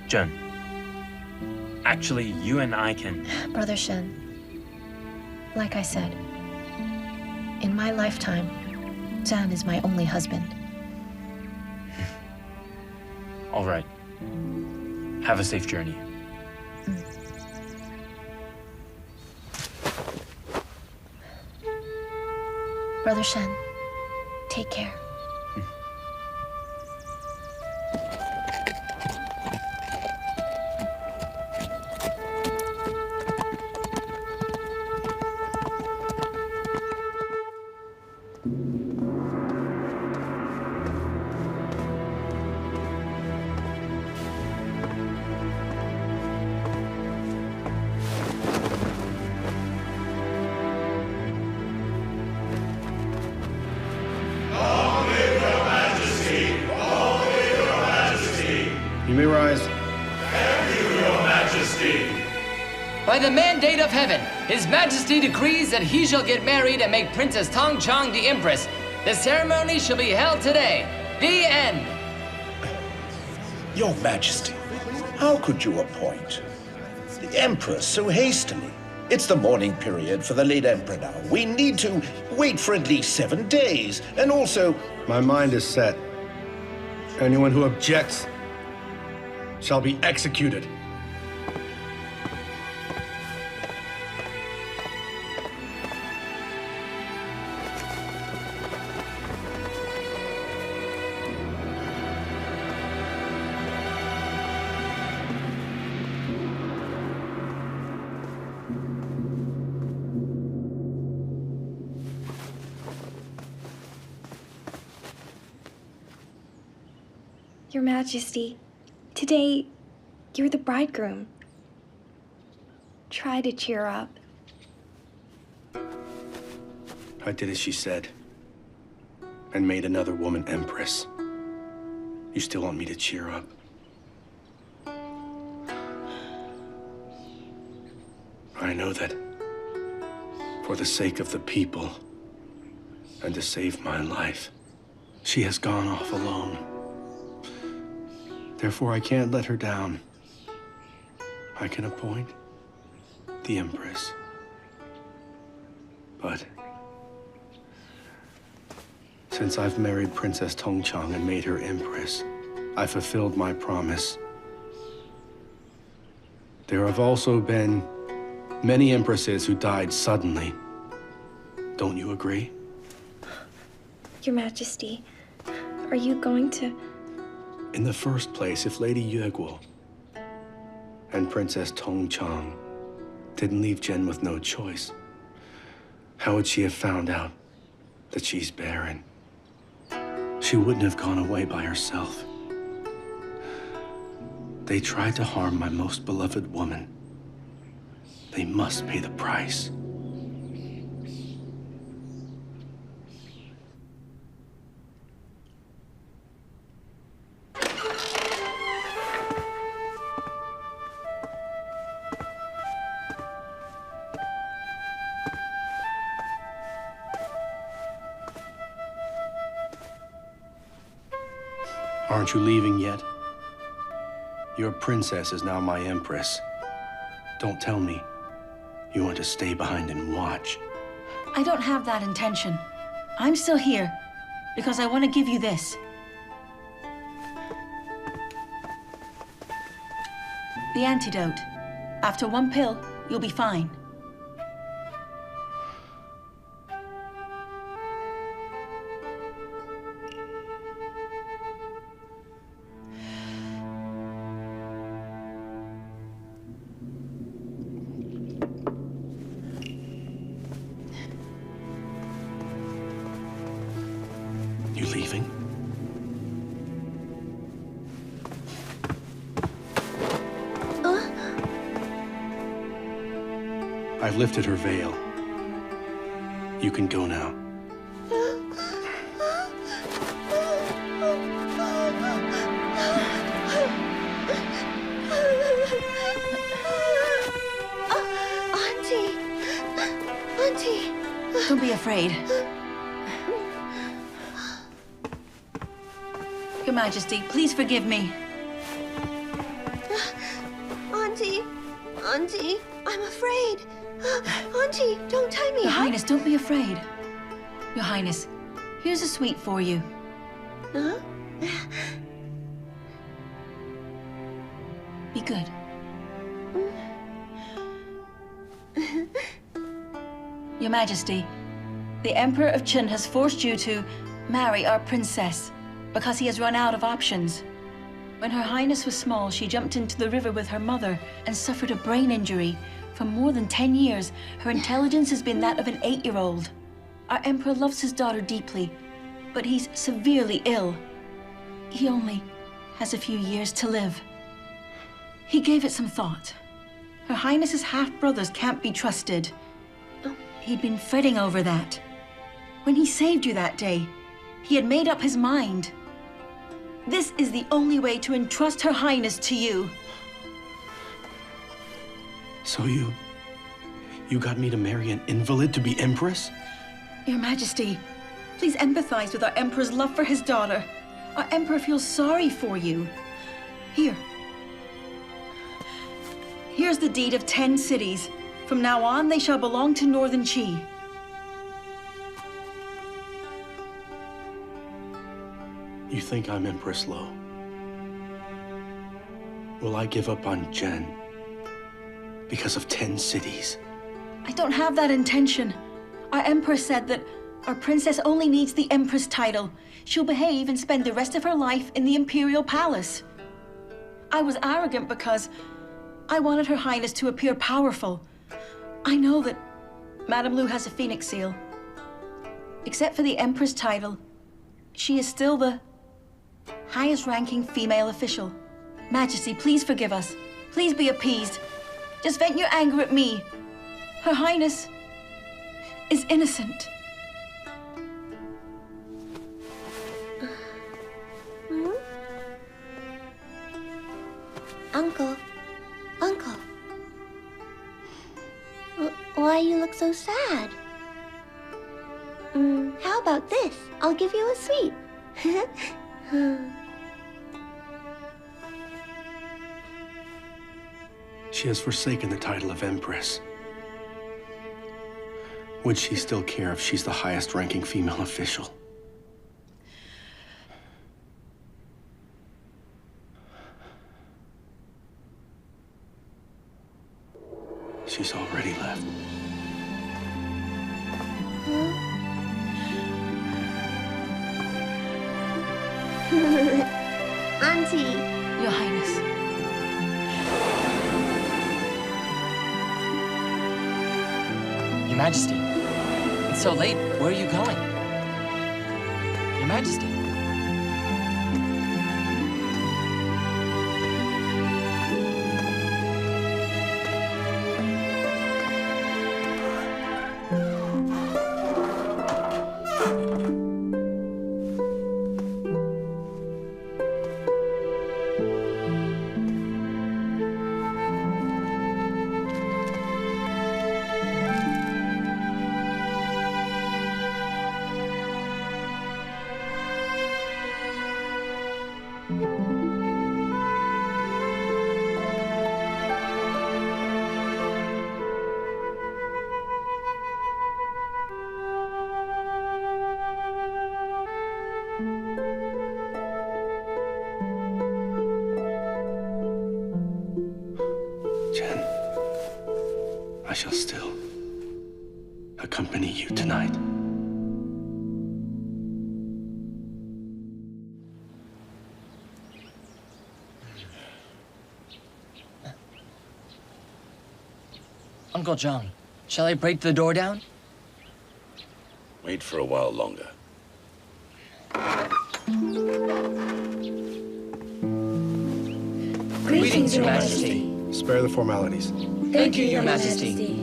Zhen, actually, you and I can... Brother Shen, like I said, in my lifetime, Zhan is my only husband. All right. Have a safe journey. Brother Shen, take care. By the mandate of heaven, His Majesty decrees that he shall get married and make Princess Tongchang the Empress. The ceremony shall be held today. The end. Your Majesty, how could you appoint the Empress so hastily? It's the mourning period for the late Emperor now. We need to wait for at least 7 days, and also... My mind is set. Anyone who objects shall be executed. Your Majesty, today you're the bridegroom. Try to cheer up. I did as she said, and made another woman empress. You still want me to cheer up? I know that for the sake of the people and to save my life, she has gone off alone. Therefore, I can't let her down. I can appoint the Empress. But since I've married Princess Tongchang and made her Empress, I fulfilled my promise. There have also been many Empresses who died suddenly. Don't you agree? Your Majesty, are you going to... In the first place, if Lady Yueguo and Princess Tongchang didn't leave Zhen with no choice, how would she have found out that she's barren? She wouldn't have gone away by herself. They tried to harm my most beloved woman. They must pay the price. Aren't you leaving yet? Your princess is now my empress. Don't tell me you want to stay behind and watch. I don't have that intention. I'm still here because I want to give you this. The antidote. After one pill, you'll be fine. You leaving? I've lifted her veil. You can go now. Auntie! Auntie! Don't be afraid. Your Majesty, please forgive me. Auntie! Auntie, I'm afraid. Auntie, don't tie me Your up. Highness, don't be afraid. Your Highness, here's a sweet for you. Huh? Be good. Your Majesty, the Emperor of Chen has forced you to marry our princess because he has run out of options. When Her Highness was small, she jumped into the river with her mother and suffered a brain injury. For more than 10 years, her intelligence has been that of an 8-year-old. Our Emperor loves his daughter deeply, but he's severely ill. He only has a few years to live. He gave it some thought. Her Highness's half-brothers can't be trusted. He'd been fretting over that. When he saved you that day, he had made up his mind. This is the only way to entrust Her Highness to you. So you got me to marry an invalid to be empress? Your Majesty, please empathize with our Emperor's love for his daughter. Our Emperor feels sorry for you. Here's the deed of 10 cities. From now on, they shall belong to Northern Qi. You think I'm Empress Lo? Will I give up on Zhen because of 10 cities? I don't have that intention. Our Emperor said that our princess only needs the Empress title. She'll behave and spend the rest of her life in the Imperial Palace. I was arrogant because I wanted Her Highness to appear powerful. I know that Madame Lu has a Phoenix seal. Except for the Empress title, she is still the highest-ranking female official. Majesty, please forgive us. Please be appeased. Just vent your anger at me. Her Highness is innocent. Uncle. Why you look so sad? How about this? I'll give you a sweet. She has forsaken the title of Empress. Would she still care if she's the highest-ranking female official? She's already left. Auntie. Your Highness. Your Majesty, it's so late. Where are you going? Your Majesty. Chen, I shall still accompany you tonight. Uncle Zhang, shall I break the door down? Wait for a while longer. Greetings, Your Majesty. Spare the formalities. Thank you, Your Majesty.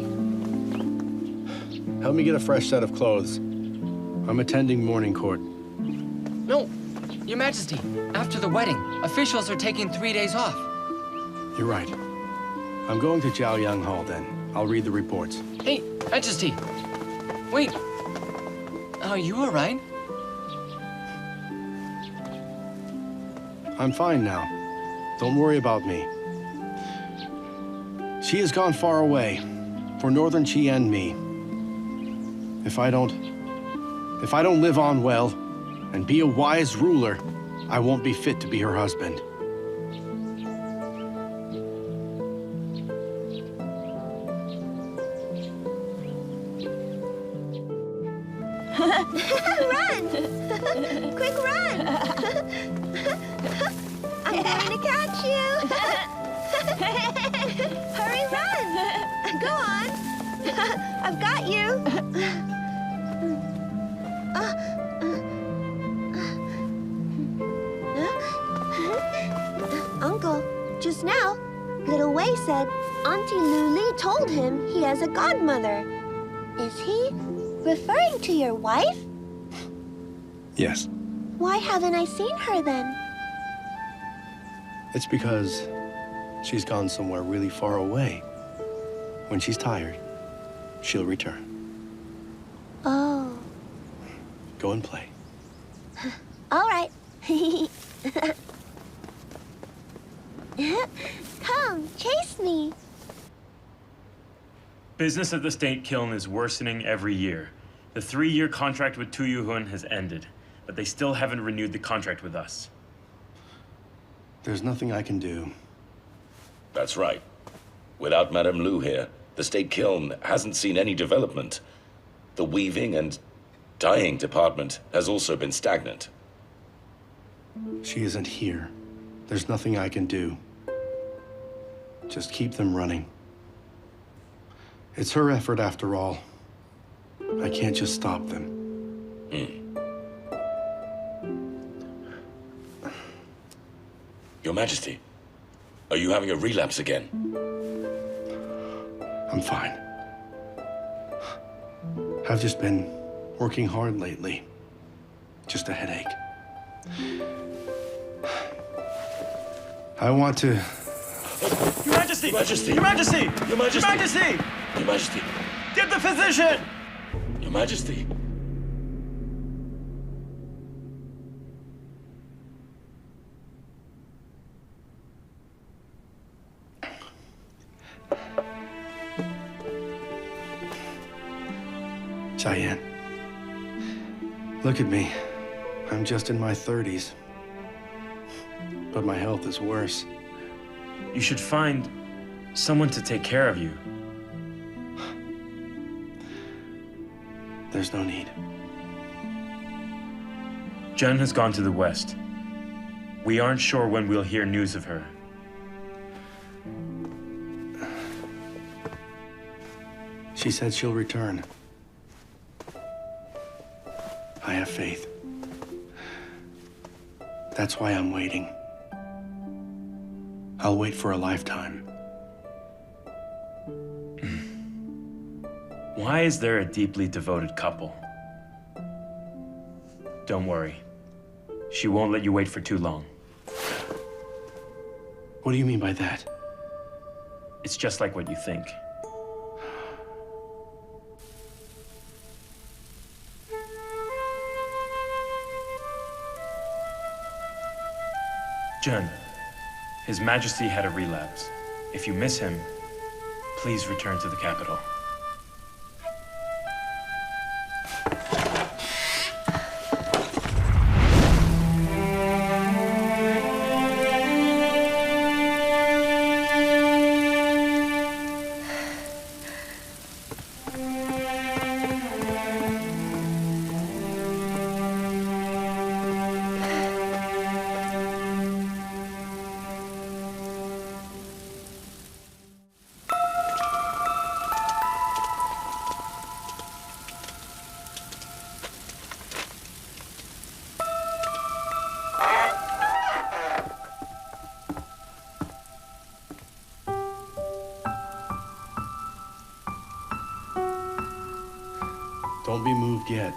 Help me get a fresh set of clothes. I'm attending morning court. No, Your Majesty. After the wedding, officials are taking 3 days off. You're right. I'm going to Jiaoyang Hall then. I'll read the reports. Hey, Majesty. Wait. Are you all right? I'm fine now. Don't worry about me. She has gone far away, for northern Qi and me. If I don't live on well and be a wise ruler, I won't be fit to be her husband. Run! Quick, run! I'm going to catch you! Hurry, run! Go on! I've got you! Uncle, just now, little Wei said Auntie Lu Li told him he has a godmother. Is he referring to your wife? Yes. Why haven't I seen her then? It's because she's gone somewhere really far away. When she's tired, she'll return. Oh. Go and play. All right. Come, chase me. Business at the state kiln is worsening every year. The 3-year contract with Tu Yuhun has ended, but they still haven't renewed the contract with us. There's nothing I can do. That's right. Without Madame Lu here, the state kiln hasn't seen any development. The weaving and dyeing department has also been stagnant. She isn't here. There's nothing I can do. Just keep them running. It's her effort after all. I can't just stop them. Your Majesty, are you having a relapse again? I'm fine. I've just been working hard lately. Just a headache. I want to... Your Majesty! Your Majesty! Your Majesty! Your Majesty! Your Majesty! Your Majesty! Get the physician! Your Majesty! Cheyenne, look at me. I'm just in my 30s. But my health is worse. You should find someone to take care of you. There's no need. Zhen has gone to the west. We aren't sure when we'll hear news of her. She said she'll return. I have faith. That's why I'm waiting. I'll wait for a lifetime. Why is there a deeply devoted couple? Don't worry. She won't let you wait for too long. What do you mean by that? It's just like what you think. Zhen, His Majesty had a relapse. If you miss him, please return to the capital. forget.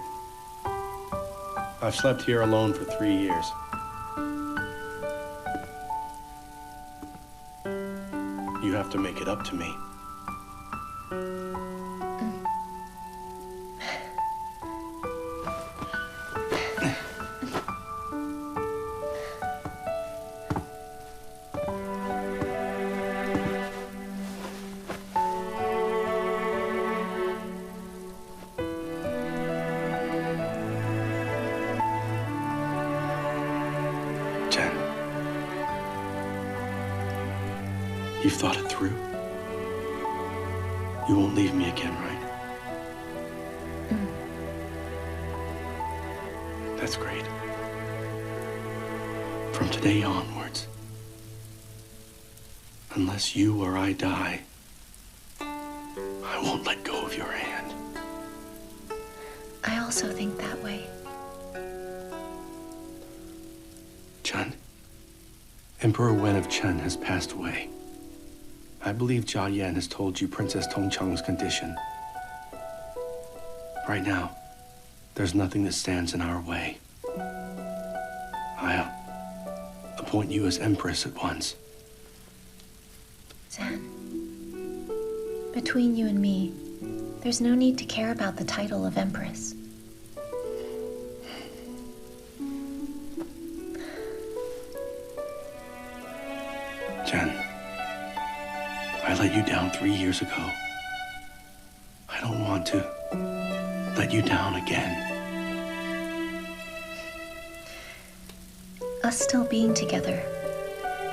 I've slept here alone for 3 years. You have to make it up to me. Chen, you've thought it through? You won't leave me again, right? That's great. From today onwards, unless you or I die, I won't let go of your hand. I also think that way. Chen, Emperor Wen of Chen has passed away. I believe Jia Yan has told you Princess Tongchang's condition. Right now, there's nothing that stands in our way. I'll appoint you as Empress at once. Zhen, between you and me, there's no need to care about the title of Empress. Chen, I let you down 3 years ago. I don't want to let you down again. Us still being together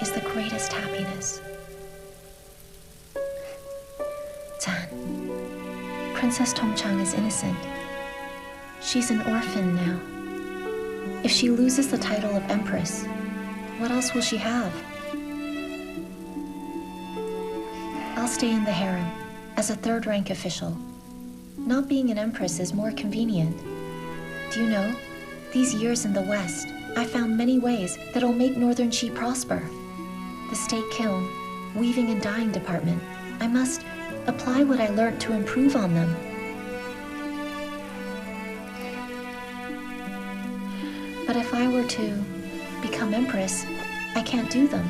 is the greatest happiness. Zhan, Princess Tongchang is innocent. She's an orphan now. If she loses the title of Empress, what else will she have? I'll stay in the harem as a third-rank official. Not being an empress is more convenient. Do you know, these years in the West, I found many ways that'll make Northern Qi prosper. The state kiln, weaving and dyeing department. I must apply what I learned to improve on them. But if I were to become empress, I can't do them.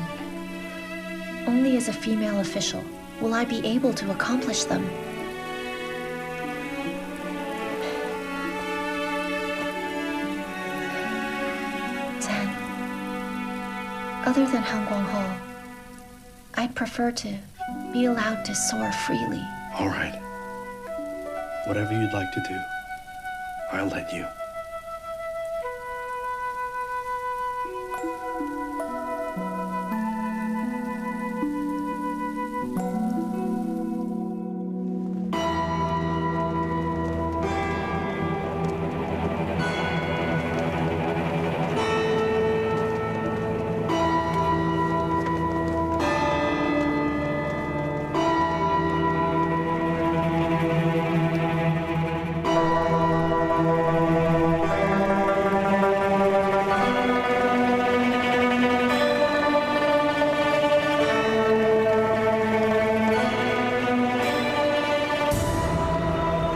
Only as a female official will I be able to accomplish them. Zhen, other than Hanguang Hall, I'd prefer to be allowed to soar freely. All right. Whatever you'd like to do, I'll let you.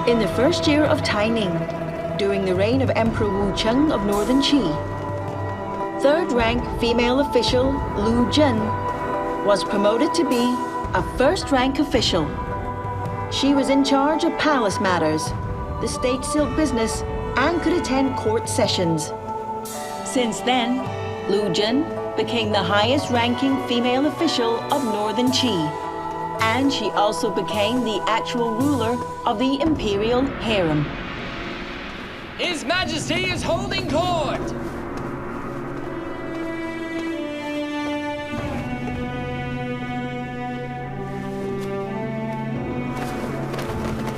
In the first year of Taining, during the reign of Emperor Wu Cheng of Northern Qi, third-rank female official Lu Zhen was promoted to be a first-rank official. She was in charge of palace matters, the state silk business, and could attend court sessions. Since then, Lu Zhen became the highest-ranking female official of Northern Qi, and she also became the actual ruler of the imperial harem. His Majesty is holding court!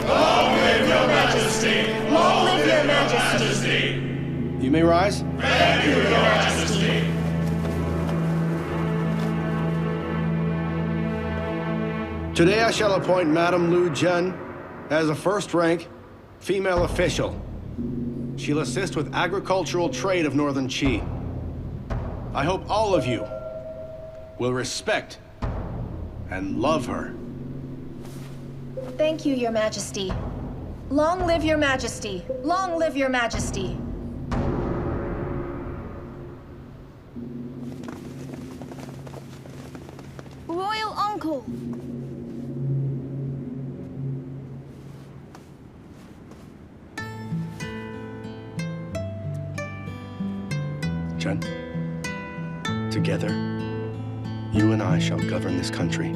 Long live your Majesty! Long live your Majesty! You may rise. Thank you, your Majesty! Today I shall appoint Madame Lu Zhen as a first-rank female official. She'll assist with agricultural trade of Northern Qi. I hope all of you will respect and love her. Thank you, Your Majesty. Long live your majesty! Long live your majesty! Royal uncle! Chen, together, you and I shall govern this country.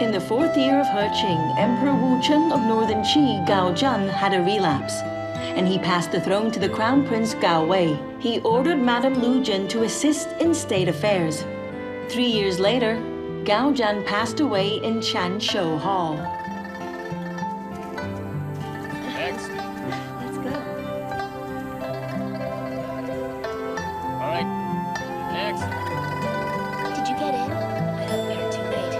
In the 4th year of her Qing, Emperor Wu Chen of Northern Qi, Gao Zhan, had a relapse, and he passed the throne to the Crown Prince Gao Wei. He ordered Madame Lu Zhen to assist in state affairs. 3 years later, Gao Zhan passed away in Chanshu Hall. Next. Let's go. All right. Next. Did you get in? I hope we aren't too late.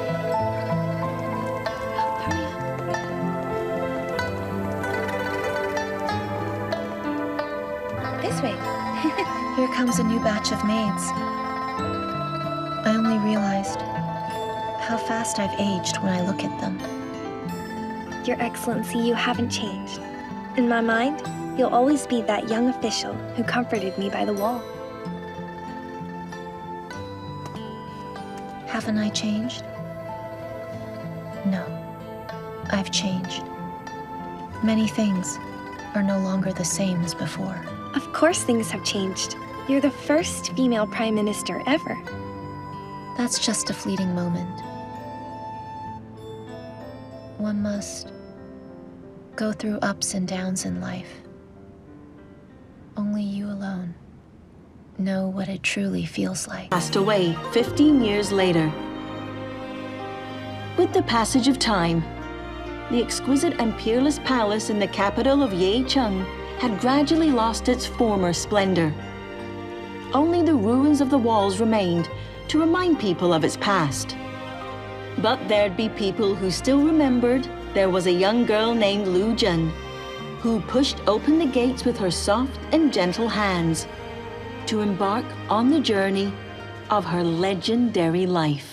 Oh, hurry up. This way. Here comes a new batch of maids. I only realized how fast I've aged when I look at them. Your Excellency, you haven't changed. In my mind, you'll always be that young official who comforted me by the wall. Haven't I changed? No, I've changed. Many things are no longer the same as before. Of course things have changed. You're the first female prime minister ever. That's just a fleeting moment. One must go through ups and downs in life. Only you alone know what it truly feels like. Passed away 15 years later. With the passage of time, the exquisite and peerless palace in the capital of Yecheng had gradually lost its former splendor. Only the ruins of the walls remained to remind people of its past. But there'd be people who still remembered there was a young girl named Lu Zhen who pushed open the gates with her soft and gentle hands to embark on the journey of her legendary life.